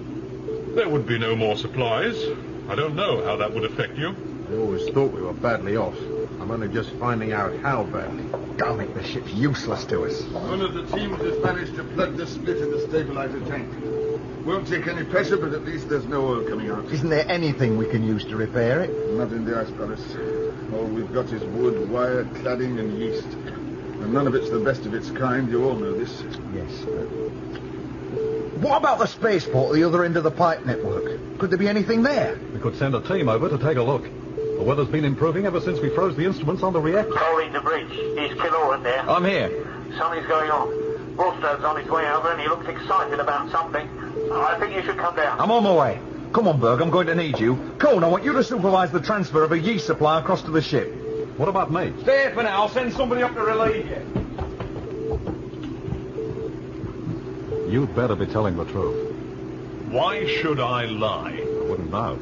There would be no more supplies. I don't know how that would affect you. I always thought we were badly off. I'm only just finding out how badly. Damn it, the ship's useless to us. One of the teams has managed to plug the split in the stabilizer tank. Won't take any pressure, but at least there's no oil coming out. Isn't there anything we can use to repair it? Not in the ice palace. All we've got is wood, wire, cladding, and yeast. And none of it's the best of its kind. You all know this. Yes, but... What about the spaceport at the other end of the pipe network? Could there be anything there? We could send a team over to take a look. The weather's been improving ever since we froze the instruments on the reactor. Holding the bridge. Is Killoran there? I'm here. Something's going on. Bulstrode's on his way over and he looks excited about something. I think you should come down. I'm on my way. Come on, Berg, I'm going to need you. Cone, I want you to supervise the transfer of a yeast supply across to the ship. What about me? Stay here for now. I'll send somebody up to relieve you. You'd better be telling the truth. Why should I lie? I wouldn't know.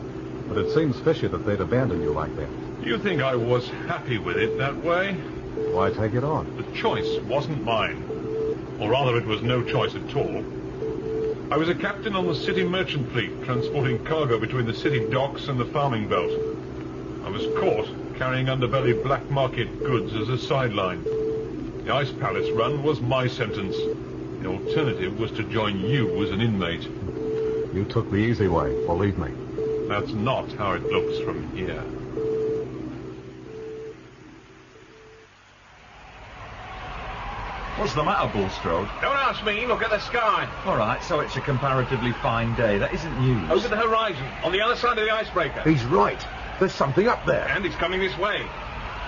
But it seems fishy that they'd abandon you like that. You think I was happy with it that way? Why take it on? The choice wasn't mine. Or rather, it was no choice at all. I was a captain on the city merchant fleet, transporting cargo between the city docks and the farming belt. I was caught carrying underbelly black market goods as a sideline. The Ice Palace run was my sentence. The alternative was to join you as an inmate. You took the easy way, believe me. That's not how it looks from here. What's the matter, Bulstrode? Don't ask me, look at the sky. All right, so it's a comparatively fine day. That isn't news. Over the horizon, on the other side of the icebreaker. He's right. There's something up there. And it's coming this way.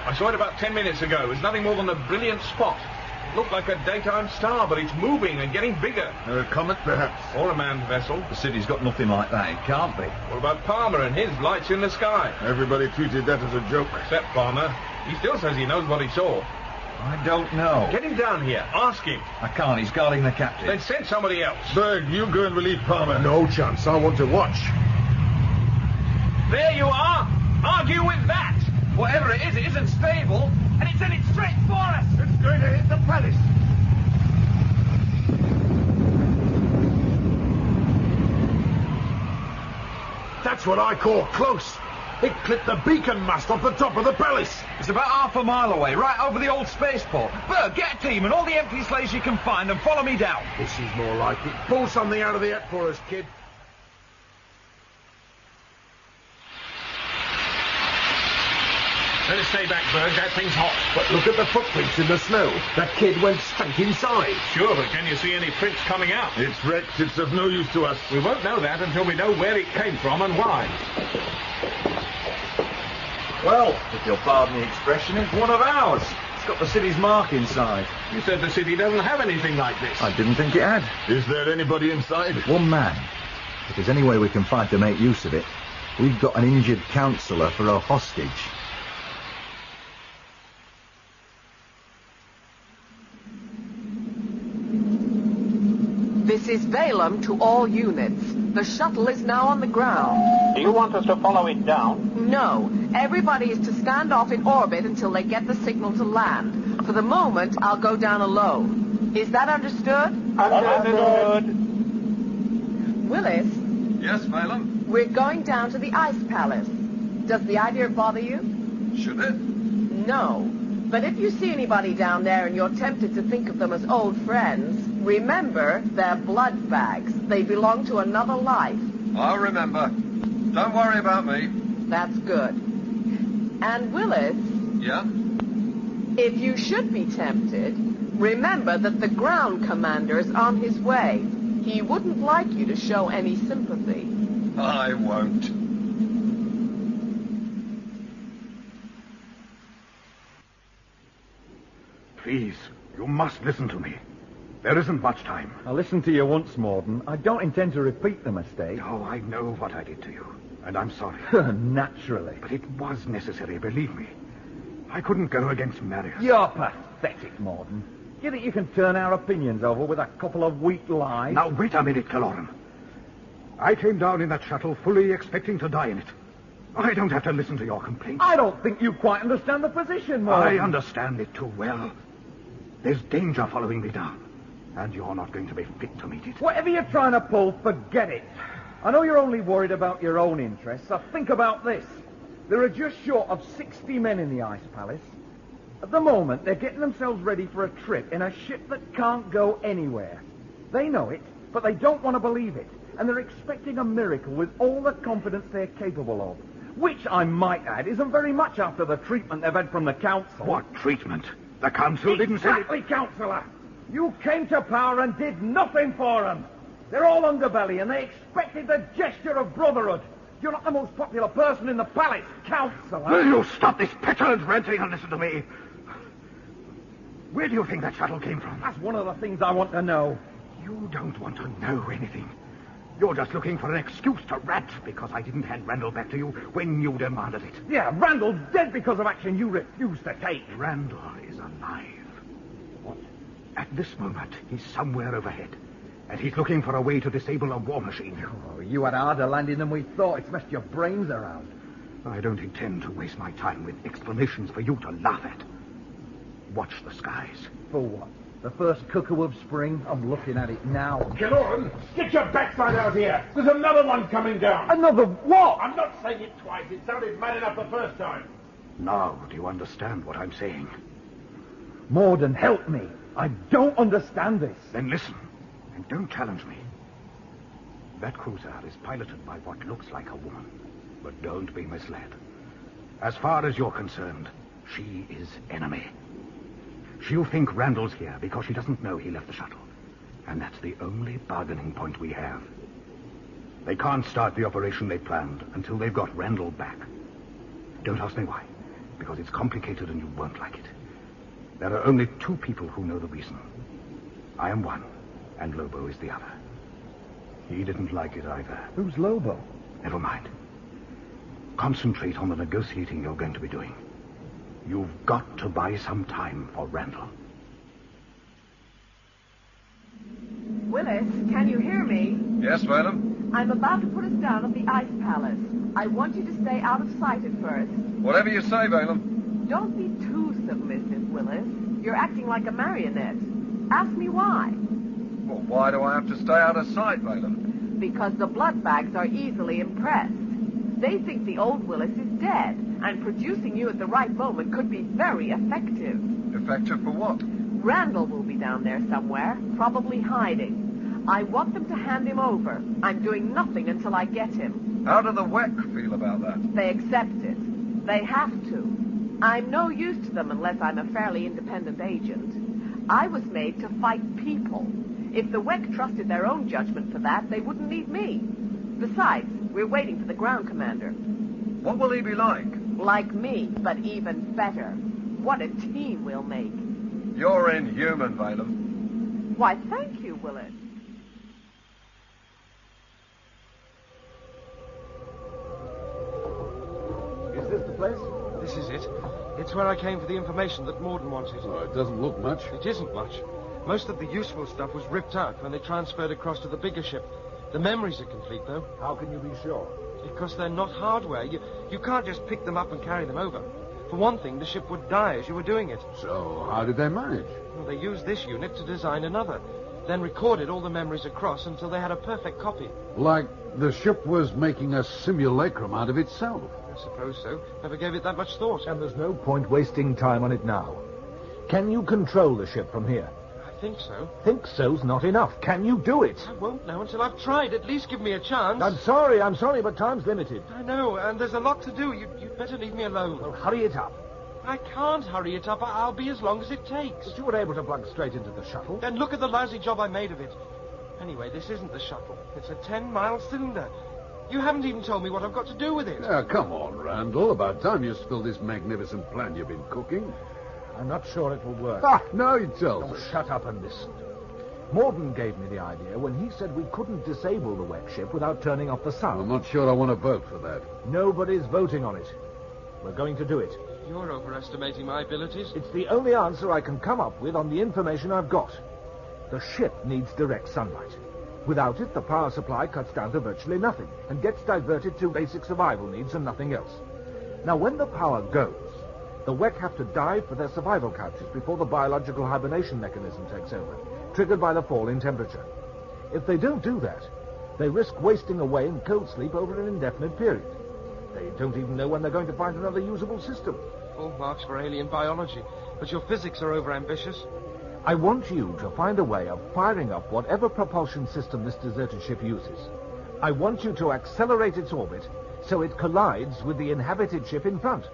I saw it about 10 minutes ago. It was nothing more than a brilliant spot. Looked like a daytime star, but it's moving and getting bigger. A comet, perhaps. Or a manned vessel. The city's got nothing like that. It can't be. What about Palmer and his lights in the sky? Everybody treated that as a joke. Except Palmer. He still says he knows what he saw. I don't know. Get him down here. Ask him. I can't. He's guarding the captain. Then send somebody else. Berg, you go and relieve Palmer. No chance. I want to watch. There you are. Argue with that. Whatever it isn't stable, and it's headed straight for us. It's going to hit the palace. That's what I call close. It clipped the beacon mast off the top of the palace. It's about half a mile away, right over the old spaceport. Berg, get a team and all the empty sleighs you can find and follow me down. This is more like it. Pull something out of the hat for us, kid. better stay back, Berg. That thing's hot. But look at the footprints in the snow. That kid went straight inside. Sure, but can you see any prints coming out? It's wrecked. It's of no use to us. We won't know that until we know where it came from and why. Well, if you'll pardon the expression, it's one of ours. It's got the city's mark inside. You said the city doesn't have anything like this. I didn't think it had. Is there anybody inside? One man. If there's any way we can find to make use of it, we've got an injured councillor for a hostage. This is Balaam to all units. The shuttle is now on the ground. Do you want us to follow it down? No. Everybody is to stand off in orbit until they get the signal to land. For the moment, I'll go down alone. Is that understood? Understood. Willis? Yes, Balaam? We're going down to the Ice Palace. Does the idea bother you? Should it? No. But if you see anybody down there and you're tempted to think of them as old friends, remember they're blood bags. They belong to another life. I'll remember. Don't worry about me. That's good. And Willis? Yeah? If you should be tempted, remember that the ground commander's on his way. He wouldn't like you to show any sympathy. I won't. Please, you must listen to me. There isn't much time. I listened to you once, Morden. I don't intend to repeat the mistake. Oh, I know what I did to you, and I'm sorry. Naturally. But it was necessary, believe me. I couldn't go against Marius. You're pathetic, Morden. Do you think you can turn our opinions over with a couple of weak lies? Now, wait a minute, Caloran. I came down in that shuttle fully expecting to die in it. I don't have to listen to your complaints. I don't think you quite understand the position, Morden. I understand it too well. There's danger following me down, and you're not going to be fit to meet it. Whatever you're trying to pull, forget it. I know you're only worried about your own interests, so think about this. There are just short of 60 men in the Ice Palace. At the moment, they're getting themselves ready for a trip in a ship that can't go anywhere. They know it, but they don't want to believe it, and they're expecting a miracle with all the confidence they're capable of, which, I might add, isn't very much after the treatment they've had from the Council. What treatment? The Council didn't say... Exactly, Councillor! You came to power and did nothing for them. They're all underbelly, and they expected the gesture of brotherhood. You're not the most popular person in the palace, Councillor. Will you stop this petulant ranting and listen to me? Where do you think that shuttle came from? That's one of the things I want to know. You don't want to know anything. You're just looking for an excuse to rat because I didn't hand Randall back to you when you demanded it. Yeah, Randall's dead because of action you refused to take. Randall is alive. What? At this moment, he's somewhere overhead. And he's looking for a way to disable a war machine. Oh, you had a harder landing than we thought. It's messed your brains around. I don't intend to waste my time with explanations for you to laugh at. Watch the skies. For what? The first cuckoo of spring? I'm looking at it now. Get on! Get your backside out here! There's another one coming down! Another what? I'm not saying it twice. It sounded mad enough the first time. Now, do you understand what I'm saying? Morden, help me. I don't understand this. Then listen, and don't challenge me. That cruiser is piloted by what looks like a woman. But don't be misled. As far as you're concerned, she is enemy. She'll think Randall's here because she doesn't know he left the shuttle. And that's the only bargaining point we have. They can't start the operation they planned until they've got Randall back. Don't ask me why, because it's complicated and you won't like it. There are only two people who know the reason. I am one, and Lobo is the other. He didn't like it either. Who's Lobo? Never mind. Concentrate on the negotiating you're going to be doing. You've got to buy some time for Randall. Willis, can you hear me? Yes, madam. I'm about to put us down at the Ice Palace. I want you to stay out of sight at first. Whatever you say, Balaam. Don't be too submissive, Willis. You're acting like a marionette. Ask me why. Well, why do I have to stay out of sight, Balaam? Because the bloodbags are easily impressed. They think the old Willis is dead, and producing you at the right moment could be very effective. Effective for what? Randall will be down there somewhere, probably hiding. I want them to hand him over. I'm doing nothing until I get him. How do the Wekk feel about that? They accept it. They have to. I'm no use to them unless I'm a fairly independent agent. I was made to fight people. If the Wekk trusted their own judgment for that, they wouldn't need me. Besides, we're waiting for the ground commander. What will he be like? Like me, but even better. What a team we'll make. You're inhuman, Balaam. Why, thank you, Willard. Is this the place? This is it. It's where I came for the information that Morden wanted. Oh, it doesn't look much. It isn't much. Most of the useful stuff was ripped out when they transferred across to the bigger ship. The memories are complete, though. How can you be sure? Because they're not hardware. You can't just pick them up and carry them over. For one thing, the ship would die as you were doing it. So, how did they manage? Well, they used this unit to design another, then recorded all the memories across until they had a perfect copy. Like the ship was making a simulacrum out of itself. I suppose so. Never gave it that much thought. And there's no point wasting time on it now. Can you control the ship from here? I think so. Think so's not enough. Can you do it? I won't know until I've tried. At least give me a chance. I'm sorry, but time's limited. I know, and there's a lot to do. You'd better leave me alone. Well, hurry it up. I can't hurry it up. I'll be as long as it takes. But you were able to plug straight into the shuttle. Then look at the lousy job I made of it. Anyway, this isn't the shuttle. It's a 10-mile cylinder. You haven't even told me what I've got to do with it. Yeah, come on, Randall. About time you spilled this magnificent plan you've been cooking. I'm not sure it will work. Ah, now you tell me. Shut up and listen. Morden gave me the idea when he said we couldn't disable the Wekk ship without turning off the sound. I'm not sure I want to vote for that. Nobody's voting on it. We're going to do it. You're overestimating my abilities. It's the only answer I can come up with on the information I've got. The ship needs direct sunlight. Without it, the power supply cuts down to virtually nothing and gets diverted to basic survival needs and nothing else. Now, when the power goes, the Wekk have to dive for their survival couches before the biological hibernation mechanism takes over, triggered by the fall in temperature. If they don't do that, they risk wasting away in cold sleep over an indefinite period. They don't even know when they're going to find another usable system. Full marks for alien biology, but your physics are overambitious. I want you to find a way of firing up whatever propulsion system this deserted ship uses. I want you to accelerate its orbit so it collides with the inhabited ship in front.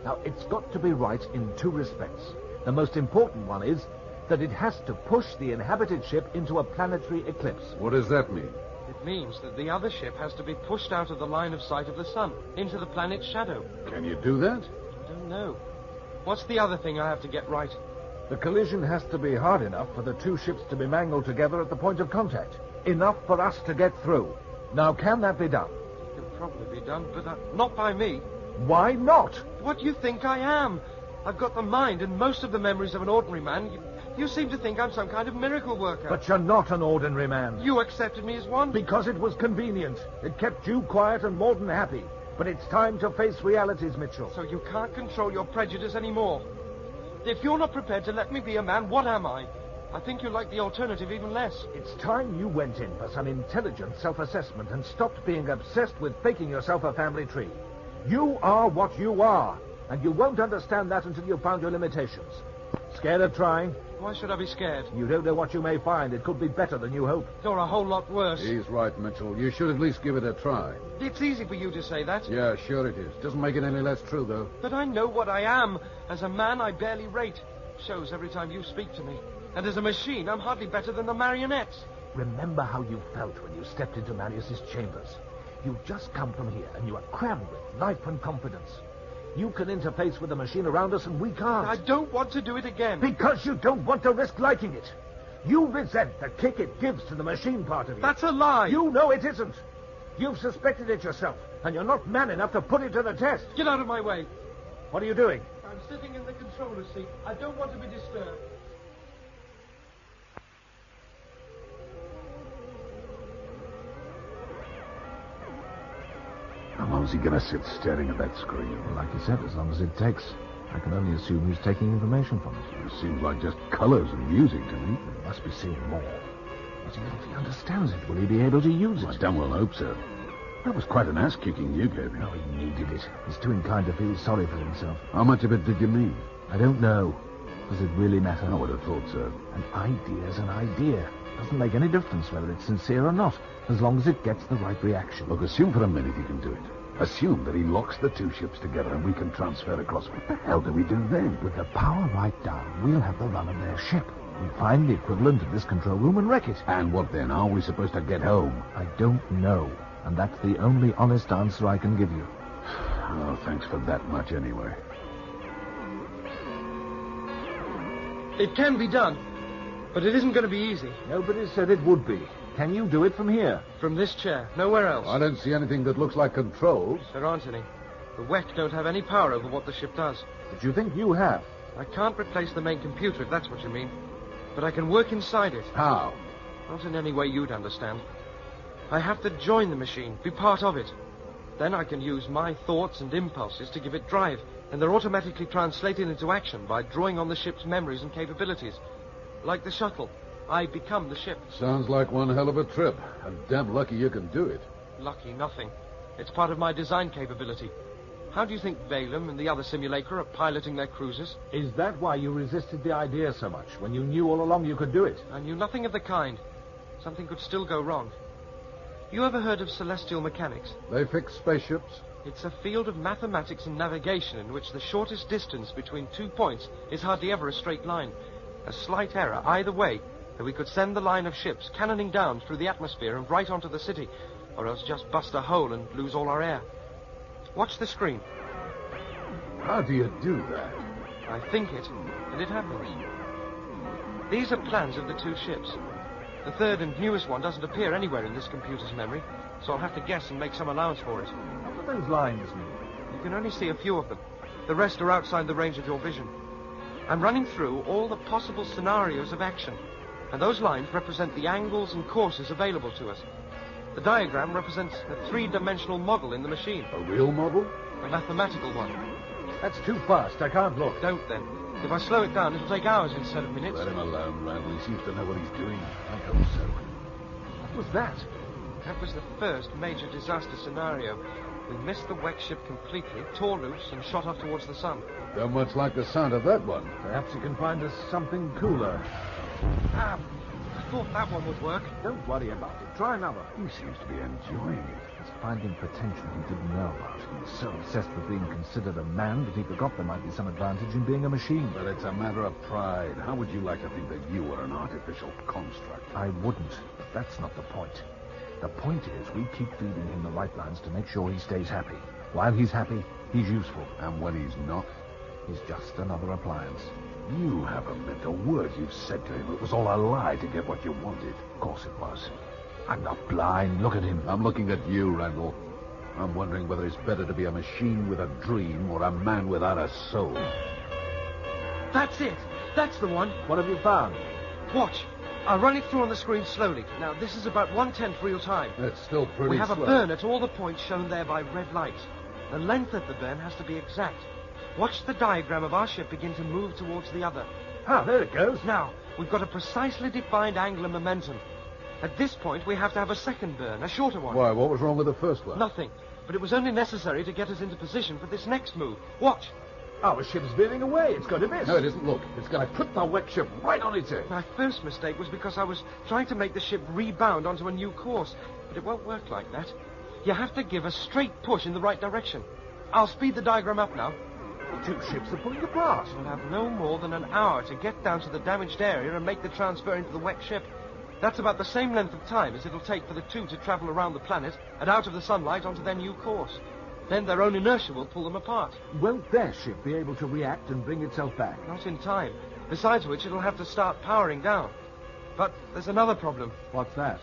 Now, it's got to be right in two respects. The most important one is that it has to push the inhabited ship into a planetary eclipse. What does that mean? It means that the other ship has to be pushed out of the line of sight of the sun, into the planet's shadow. Can you do that? I don't know. What's the other thing I have to get right? The collision has to be hard enough for the two ships to be mangled together at the point of contact. Enough for us to get through. Now, can that be done? It can probably be done, but not by me. Why not? What do you think I am? I've got the mind and most of the memories of an ordinary man. You seem to think I'm some kind of miracle worker. But you're not an ordinary man. You accepted me as one? Because it was convenient. It kept you quiet and more than happy. But it's time to face realities, Mitchell. So you can't control your prejudice anymore. If you're not prepared to let me be a man, what am I? I think you like the alternative even less. It's time you went in for some intelligent self-assessment and stopped being obsessed with faking yourself a family tree. You are what you are, and you won't understand that until you've found your limitations. Scared of trying? Why should I be scared? You don't know what you may find. It could be better than you hope. Or a whole lot worse. He's right, Mitchell. You should at least give it a try. It's easy for you to say that. Yeah, sure it is. Doesn't make it any less true, though. But I know what I am. As a man, I barely rate. Shows every time you speak to me. And as a machine, I'm hardly better than the marionettes. Remember how you felt when you stepped into Marius's chambers. You've just come from here, and you are crammed with life and confidence. You can interface with the machine around us, and we can't. I don't want to do it again. Because you don't want to risk liking it. You resent the kick it gives to the machine part of you. That's a lie. You know it isn't. You've suspected it yourself, and you're not man enough to put it to the test. Get out of my way. What are you doing? I'm sitting in the controller's seat. I don't want to be disturbed. How long is he going to sit staring at that screen? Well, like you said, as long as it takes. I can only assume he's taking information from it. It seems like just colours and music to me. He must be seeing more. But if he understands it, will he be able to use it? I damn well hope so. That was quite an ass-kicking you gave him. No, he needed it. He's too inclined to feel sorry for himself. How much of it did you mean? I don't know. Does it really matter? I would have thought so. An idea's an idea. Doesn't make any difference whether it's sincere or not, as long as it gets the right reaction. Look, assume for a minute he can do it. Assume that he locks the two ships together and we can transfer across. What the hell do we do then? With the power right down, we'll have the run of their ship. We'll find the equivalent of this control room and wreck it. And what then? How are we supposed to get home? I don't know. And that's the only honest answer I can give you. Oh, thanks for that much anyway. It can be done, but it isn't going to be easy. Nobody said it would be. Can you do it from here? From this chair, nowhere else. I don't see anything that looks like controls. There aren't any. The Wekk don't have any power over what the ship does. But you think you have? I can't replace the main computer, if that's what you mean. But I can work inside it. How? Not in any way you'd understand. I have to join the machine, be part of it. Then I can use my thoughts and impulses to give it drive, and they're automatically translated into action by drawing on the ship's memories and capabilities. Like the shuttle, I become the ship. Sounds like one hell of a trip. And damn lucky you can do it. Lucky nothing. It's part of my design capability. How do you think Balaam and the other simulacra are piloting their cruisers? Is that why you resisted the idea so much, when you knew all along you could do it? I knew nothing of the kind. Something could still go wrong. You ever heard of celestial mechanics? They fix spaceships? It's a field of mathematics and navigation in which the shortest distance between 2 points is hardly ever a straight line. A slight error either way, and we could send the line of ships cannoning down through the atmosphere and right onto the city, or else just bust a hole and lose all our air. Watch the screen. How do you do that? I think it, and it happens. These are plans of the two ships. The third and newest one doesn't appear anywhere in this computer's memory, so I'll have to guess and make some allowance for it. What do those lines mean? You can only see a few of them. The rest are outside the range of your vision. I'm running through all the possible scenarios of action, and those lines represent the angles and courses available to us. The diagram represents a three-dimensional model in the machine. A real model? A mathematical one. That's too fast. I can't look. Don't then. If I slow it down, it'll take hours instead of minutes. Let him alone, Randall. He seems to know what he's doing. I hope so. What was that? That was the first major disaster scenario. We missed the Wekk ship completely, tore loose, and shot off towards the sun. Don't much like the sound of that one. Perhaps you can find us something cooler. I thought that one would work. Don't worry about it. Try another. He seems to be enjoying it. He's finding potential he didn't know about. He's so obsessed with being considered a man that he forgot there might be some advantage in being a machine. But it's a matter of pride. How would you like to think that you were an artificial construct? I wouldn't, but that's not the point. The point is we keep feeding him the right lines to make sure he stays happy. While he's happy, he's useful. And when he's not? He's just another appliance. You haven't meant a word you've said to him. It was all a lie to get what you wanted. Of course it was. I'm not blind. Look at him. I'm looking at you, Randall. I'm wondering whether it's better to be a machine with a dream or a man without a soul. That's it. That's the one. What have you found? Watch. I'll run it through on the screen slowly. Now, this is about 1/10 real time. That's still pretty We have slow. a burn at all the points shown there by red lights. The length of the burn has to be exact. Watch the diagram of our ship begin to move towards the other. Ah, there it goes. Now, we've got a precisely defined angular momentum. At this point, we have to have a second burn, a shorter one. Why, what was wrong with the first one? Nothing. But it was only necessary to get us into position for this next move. Watch. Our ship's veering away. It's going to miss. No, it isn't. Look, it's going to put the Wekk ship right on its edge. My first mistake was because I was trying to make the ship rebound onto a new course. But it won't work like that. You have to give a straight push in the right direction. I'll speed the diagram up now. The two ships are pulling apart. We'll have no more than an hour to get down to the damaged area and make the transfer into the Wekk ship. That's about the same length of time as it'll take for the two to travel around the planet and out of the sunlight onto their new course. Then their own inertia will pull them apart. Won't their ship be able to react and bring itself back? Not in time. Besides which, it'll have to start powering down. But there's another problem. What's that?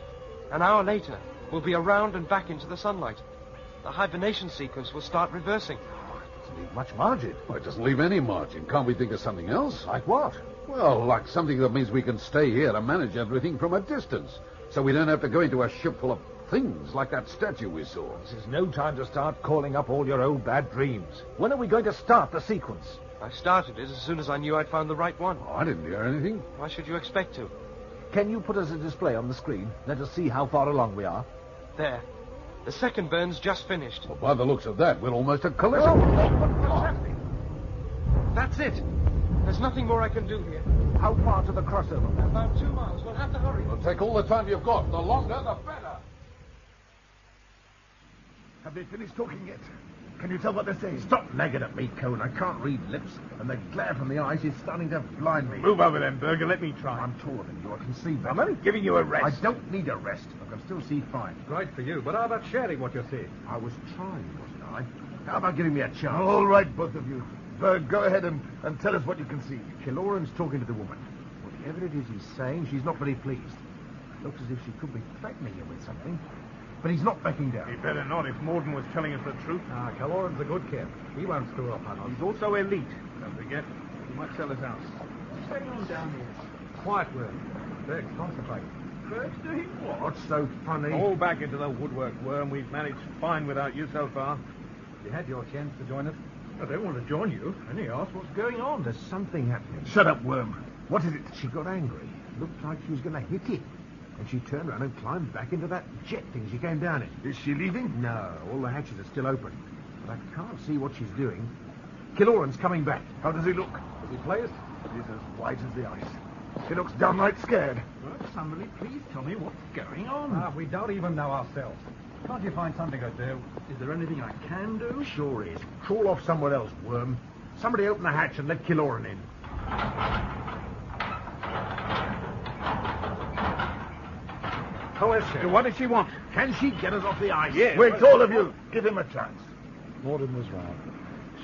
An hour later, we'll be around and back into the sunlight. The hibernation sequence will start reversing. Doesn't leave much margin. Well, it doesn't leave any margin. Can't we think of something else? Like what? Well, like something that means we can stay here and manage everything from a distance. So we don't have to go into a ship full of things like that statue we saw. This is no time to start calling up all your old bad dreams. When are we going to start the sequence? I started it as soon as I knew I'd found the right one. Oh, I didn't hear anything. Why should you expect to? Can you put us a display on the screen? Let us see how far along we are. There. The second burn's just finished. Well, by the looks of that, we're almost at collision. What's happening? That's it. There's nothing more I can do here. How far to the crossover? About 2 miles. We'll have to hurry. Well, take all the time you've got. The longer, the better. Have they finished talking yet? Can you tell what they're saying? Stop nagging at me, Cone. I can't read lips, and the glare from the eyes is starting to blind me. Move over then, Berger. Let me try. I'm taller than you. I can see better. I'm only giving you a rest. I don't need a rest. I can still see fine. Right for you, but how about sharing what you see? I was trying, wasn't I? How about giving me a chance? All right, both of you. Berg, go ahead and tell us what you can see. Killoran's talking to the woman. Whatever it is he's saying, she's not very pleased. Looks as if she could be threatening him with something. But he's not backing down. He better not if Morden was telling us the truth. Killoran's a good kid. He won't screw up on us. He's also elite. Don't forget, he might sell his house. What's going on down here? Quiet, Will. Berg, concentrate. Berg's doing what? What's so funny? All back into the woodwork, Worm. We've managed fine without you so far. You had your chance to join us. I don't want to join you. And he asked what's going on. There's something happening. Shut up, Worm. What is it? She got angry. Looked like she was going to hit him. And she turned around and climbed back into that jet thing she came down in. Is she leaving? No, all the hatches are still open. But I can't see what she's doing. Killoran's coming back. How does he look? Is he pleased? He's as white as the ice. He looks downright scared. Well, somebody please tell me what's going on. We don't even know ourselves. Can't you find something to do? Is there anything I can do? Sure is. Crawl off somewhere else, Worm. Somebody open the hatch and let Killoran in. Who is she? What does she want? Can she get us off the ice? Yes. Wait, all of you. Give him a chance. Morden was right.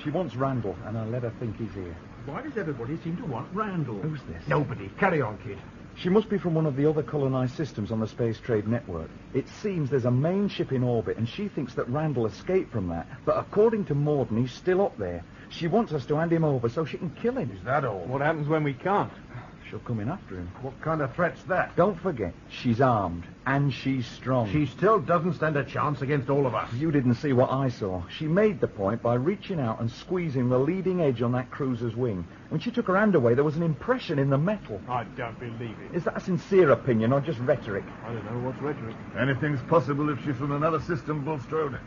She wants Randall, and I'll let her think he's here. Why does everybody seem to want Randall? Who's this? Nobody. Carry on, kid. She must be from one of the other colonized systems on the Space Trade Network. It seems there's a main ship in orbit, and she thinks that Randall escaped from that. But according to Morden, he's still up there. She wants us to hand him over so she can kill him. Is that all? What happens when we can't? She'll come in after him. What kind of threat's that? Don't forget, she's armed, and she's strong. She still doesn't stand a chance against all of us. You didn't see what I saw. She made the point by reaching out and squeezing the leading edge on that cruiser's wing. When she took her hand away, there was an impression in the metal. I don't believe it. Is that a sincere opinion or just rhetoric? I don't know what's rhetoric. Anything's possible if she's from another system, Bulstrode.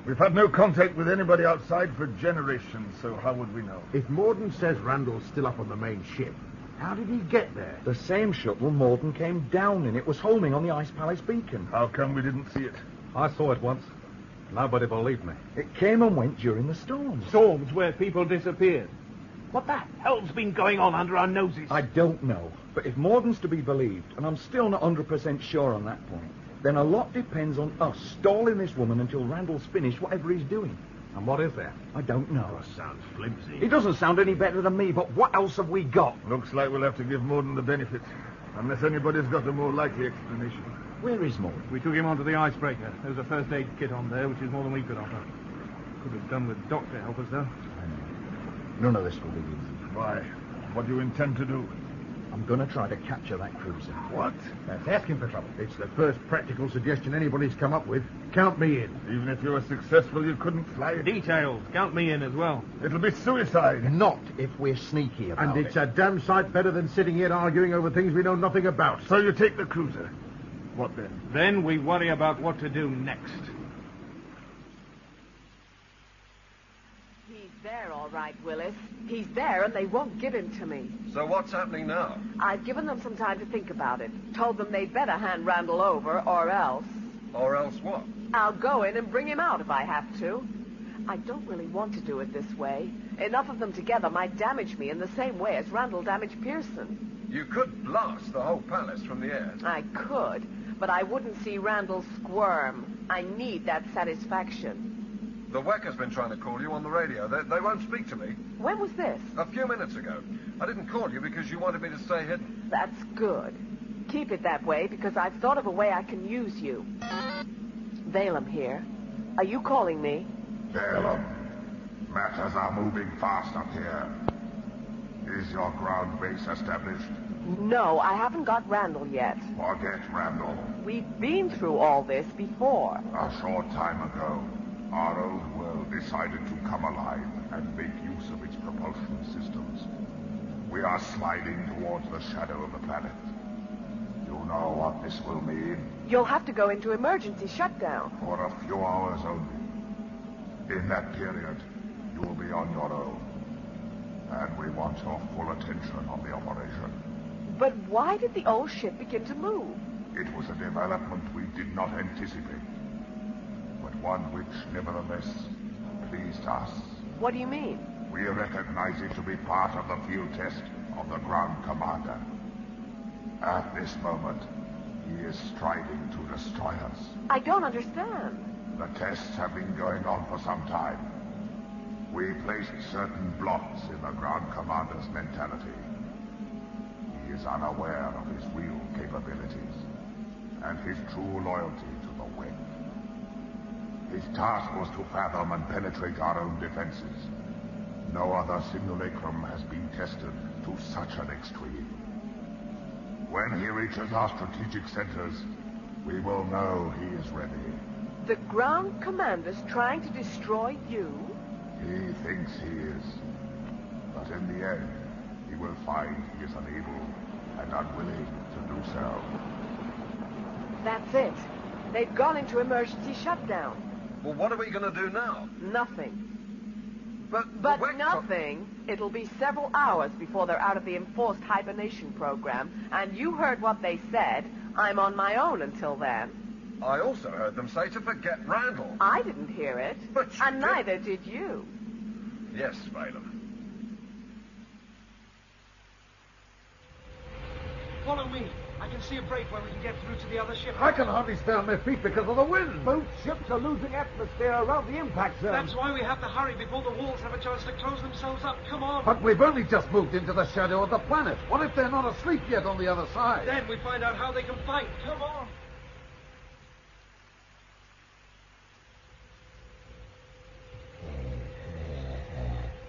We've had no contact with anybody outside for generations, so how would we know? If Morden says Randall's still up on the main ship, how did he get there? The same shuttle Morden came down in. It was homing on the Ice Palace beacon. How come we didn't see it? I saw it once. Nobody believed me. It came and went during the storm. Storms where people disappeared. What the hell's been going on under our noses? I don't know. But if Morden's to be believed, and I'm still not 100% sure on that point, then a lot depends on us stalling this woman until Randall's finished whatever he's doing. And what is that? I don't know. Sounds flimsy. It doesn't sound any better than me, but what else have we got? Looks like we'll have to give Morden the benefit, unless anybody's got a more likely explanation. Where is Morden? We took him onto the icebreaker. There was a first aid kit on there, which is more than we could offer. Could have done with Doc to help us, though. None of this will be easy. Why? What do you intend to do? I'm going to try to capture that cruiser. What? That's asking for trouble. It's the first practical suggestion anybody's come up with. Count me in. Even if you were successful, you couldn't fly it. Details. Count me in as well. It'll be suicide. Not if we're sneaky about it. And it's a damn sight better than sitting here arguing over things we know nothing about. So you take the cruiser. What then? Then we worry about what to do next. There, all right, Willis. He's there, and they won't give him to me. So what's happening now? I've given them some time to think about it. Told them they'd better hand Randall over, or else... Or else what? I'll go in and bring him out if I have to. I don't really want to do it this way. Enough of them together might damage me in the same way as Randall damaged Pearson. You could blast the whole palace from the air. I could, but I wouldn't see Randall squirm. I need that satisfaction. The Wekk has been trying to call you on the radio. They won't speak to me. When was this? A few minutes ago. I didn't call you because you wanted me to stay hidden. That's good. Keep it that way, because I've thought of a way I can use you. Valem here. Are you calling me? Valem, matters are moving fast up here. Is your ground base established? No, I haven't got Randall yet. Forget Randall. We've been through all this before. A short time ago, our old world decided to come alive and make use of its propulsion systems. We are sliding towards the shadow of the planet. You know what this will mean? You'll have to go into emergency shutdown. For a few hours only. In that period, you will be on your own. And we want your full attention on the operation. But why did the old ship begin to move? It was a development we did not anticipate. But one which nevertheless pleased us. What do you mean? We recognize it to be part of the field test of the ground commander. At this moment, he is striving to destroy us. I don't understand. The tests have been going on for some time. We placed certain blocks in the ground commander's mentality. He is unaware of his real capabilities and his true loyalty to the Wekk. His task was to fathom and penetrate our own defenses. No other simulacrum has been tested to such an extreme. When he reaches our strategic centers, we will know he is ready. The ground commander's trying to destroy you? He thinks he is. But in the end, he will find he is unable and unwilling to do so. That's it. They've gone into emergency shutdown. Well, what are we going to do now? Nothing. But nothing. It'll be several hours before they're out of the enforced hibernation program, and you heard what they said. I'm on my own until then. I also heard them say to forget Randall. I didn't hear it. And neither did you. Yes, Balaam. Follow me. I can see a break where we can get through to the other ship. I can hardly stay on my feet because of the wind. Both ships are losing atmosphere around the impact zone. That's why we have to hurry before the walls have a chance to close themselves up. Come on. But we've only just moved into the shadow of the planet. What if they're not asleep yet on the other side? Then we find out how they can fight. Come on.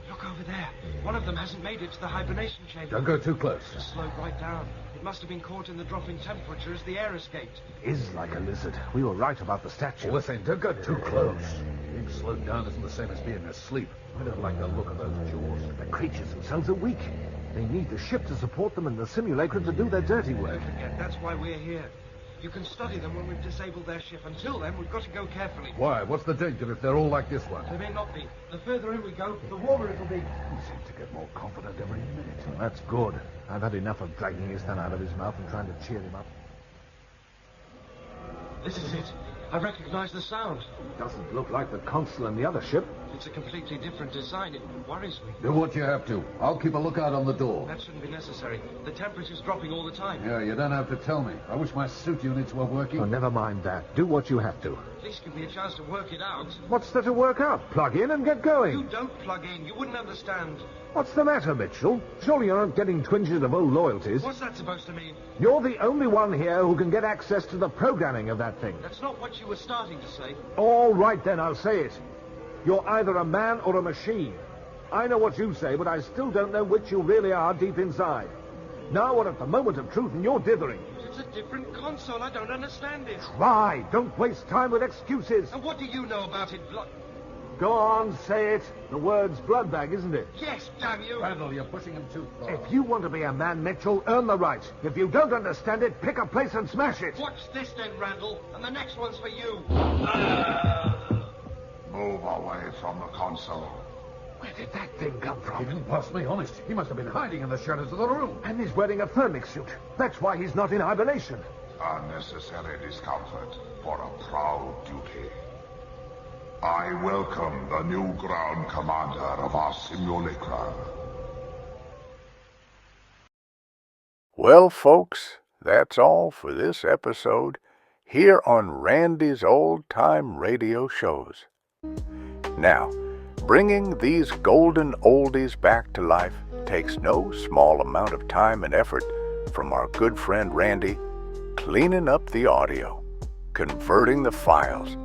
Look over there. One of them hasn't made it to the hibernation chamber. Don't go too close. Just slowed right down. It must have been caught in the drop in temperature as the air escaped. Is like a lizard. We were right about the statue. Listen, don't go too close. Being slowed down isn't the same as being asleep. I don't like the look of those jaws. The creatures themselves are weak. They need the ship to support them and the simulacrum to do their dirty work. Yeah, that's why we're here. You can study them when we've disabled their ship. Until then, we've got to go carefully. Why? What's the danger if they're all like this one? They may not be. The further in we go, the warmer it'll be. He seems to get more confident every minute. Well, that's good. I've had enough of dragging his tongue out of his mouth and trying to cheer him up. This is it. I recognize the sound. It doesn't look like the console and the other ship. It's a completely different design. It worries me. Do what you have to. I'll keep a lookout on the door. That shouldn't be necessary. The temperature's dropping all the time. Yeah, you don't have to tell me. I wish my suit units were working. Oh, never mind that. Do what you have to. At least give me a chance to work it out. What's there to work out? Plug in and get going. You don't plug in. You wouldn't understand. What's the matter, Mitchell? Surely you're not getting twinges of old loyalties. What's that supposed to mean? You're the only one here who can get access to the programming of that thing. That's not what you were starting to say. All right, then, I'll say it. You're either a man or a machine. I know what you say, but I still don't know which you really are deep inside. Now we're at the moment of truth and you're dithering. It's a different console. I don't understand it. Try. Don't waste time with excuses. And what do you know about it, Go on, say it. The word's blood bag, isn't it? Yes, damn you. Randall, you're pushing him too far. If you want to be a man, Mitchell, earn the right. If you don't understand it, pick a place and smash it. Watch this then, Randall, and the next one's for you. Move away from the console. Where did that thing come from? He didn't pass me honest. He must have been hiding in the shadows of the room. And he's wearing a thermic suit. That's why he's not in hibernation. Unnecessary discomfort for a proud duty. I welcome the new ground commander of our simulacra. Well, folks, that's all for this episode here on Randy's Old Time Radio Shows. Now, bringing these golden oldies back to life takes no small amount of time and effort from our good friend Randy, cleaning up the audio, converting the files,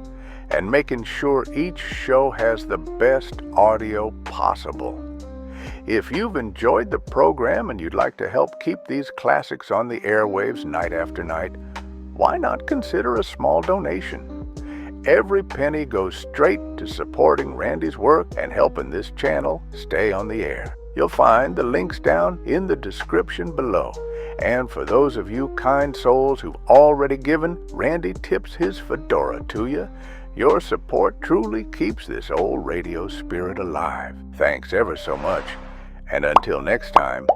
and making sure each show has the best audio possible. If you've enjoyed the program and you'd like to help keep these classics on the airwaves night after night, why not consider a small donation? Every penny goes straight to supporting Randy's work and helping this channel stay on the air. You'll find the links down in the description below. And for those of you kind souls who've already given, Randy tips his fedora to you. Your support truly keeps this old radio spirit alive. Thanks ever so much. And until next time,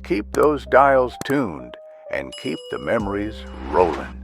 keep those dials tuned and keep the memories rolling.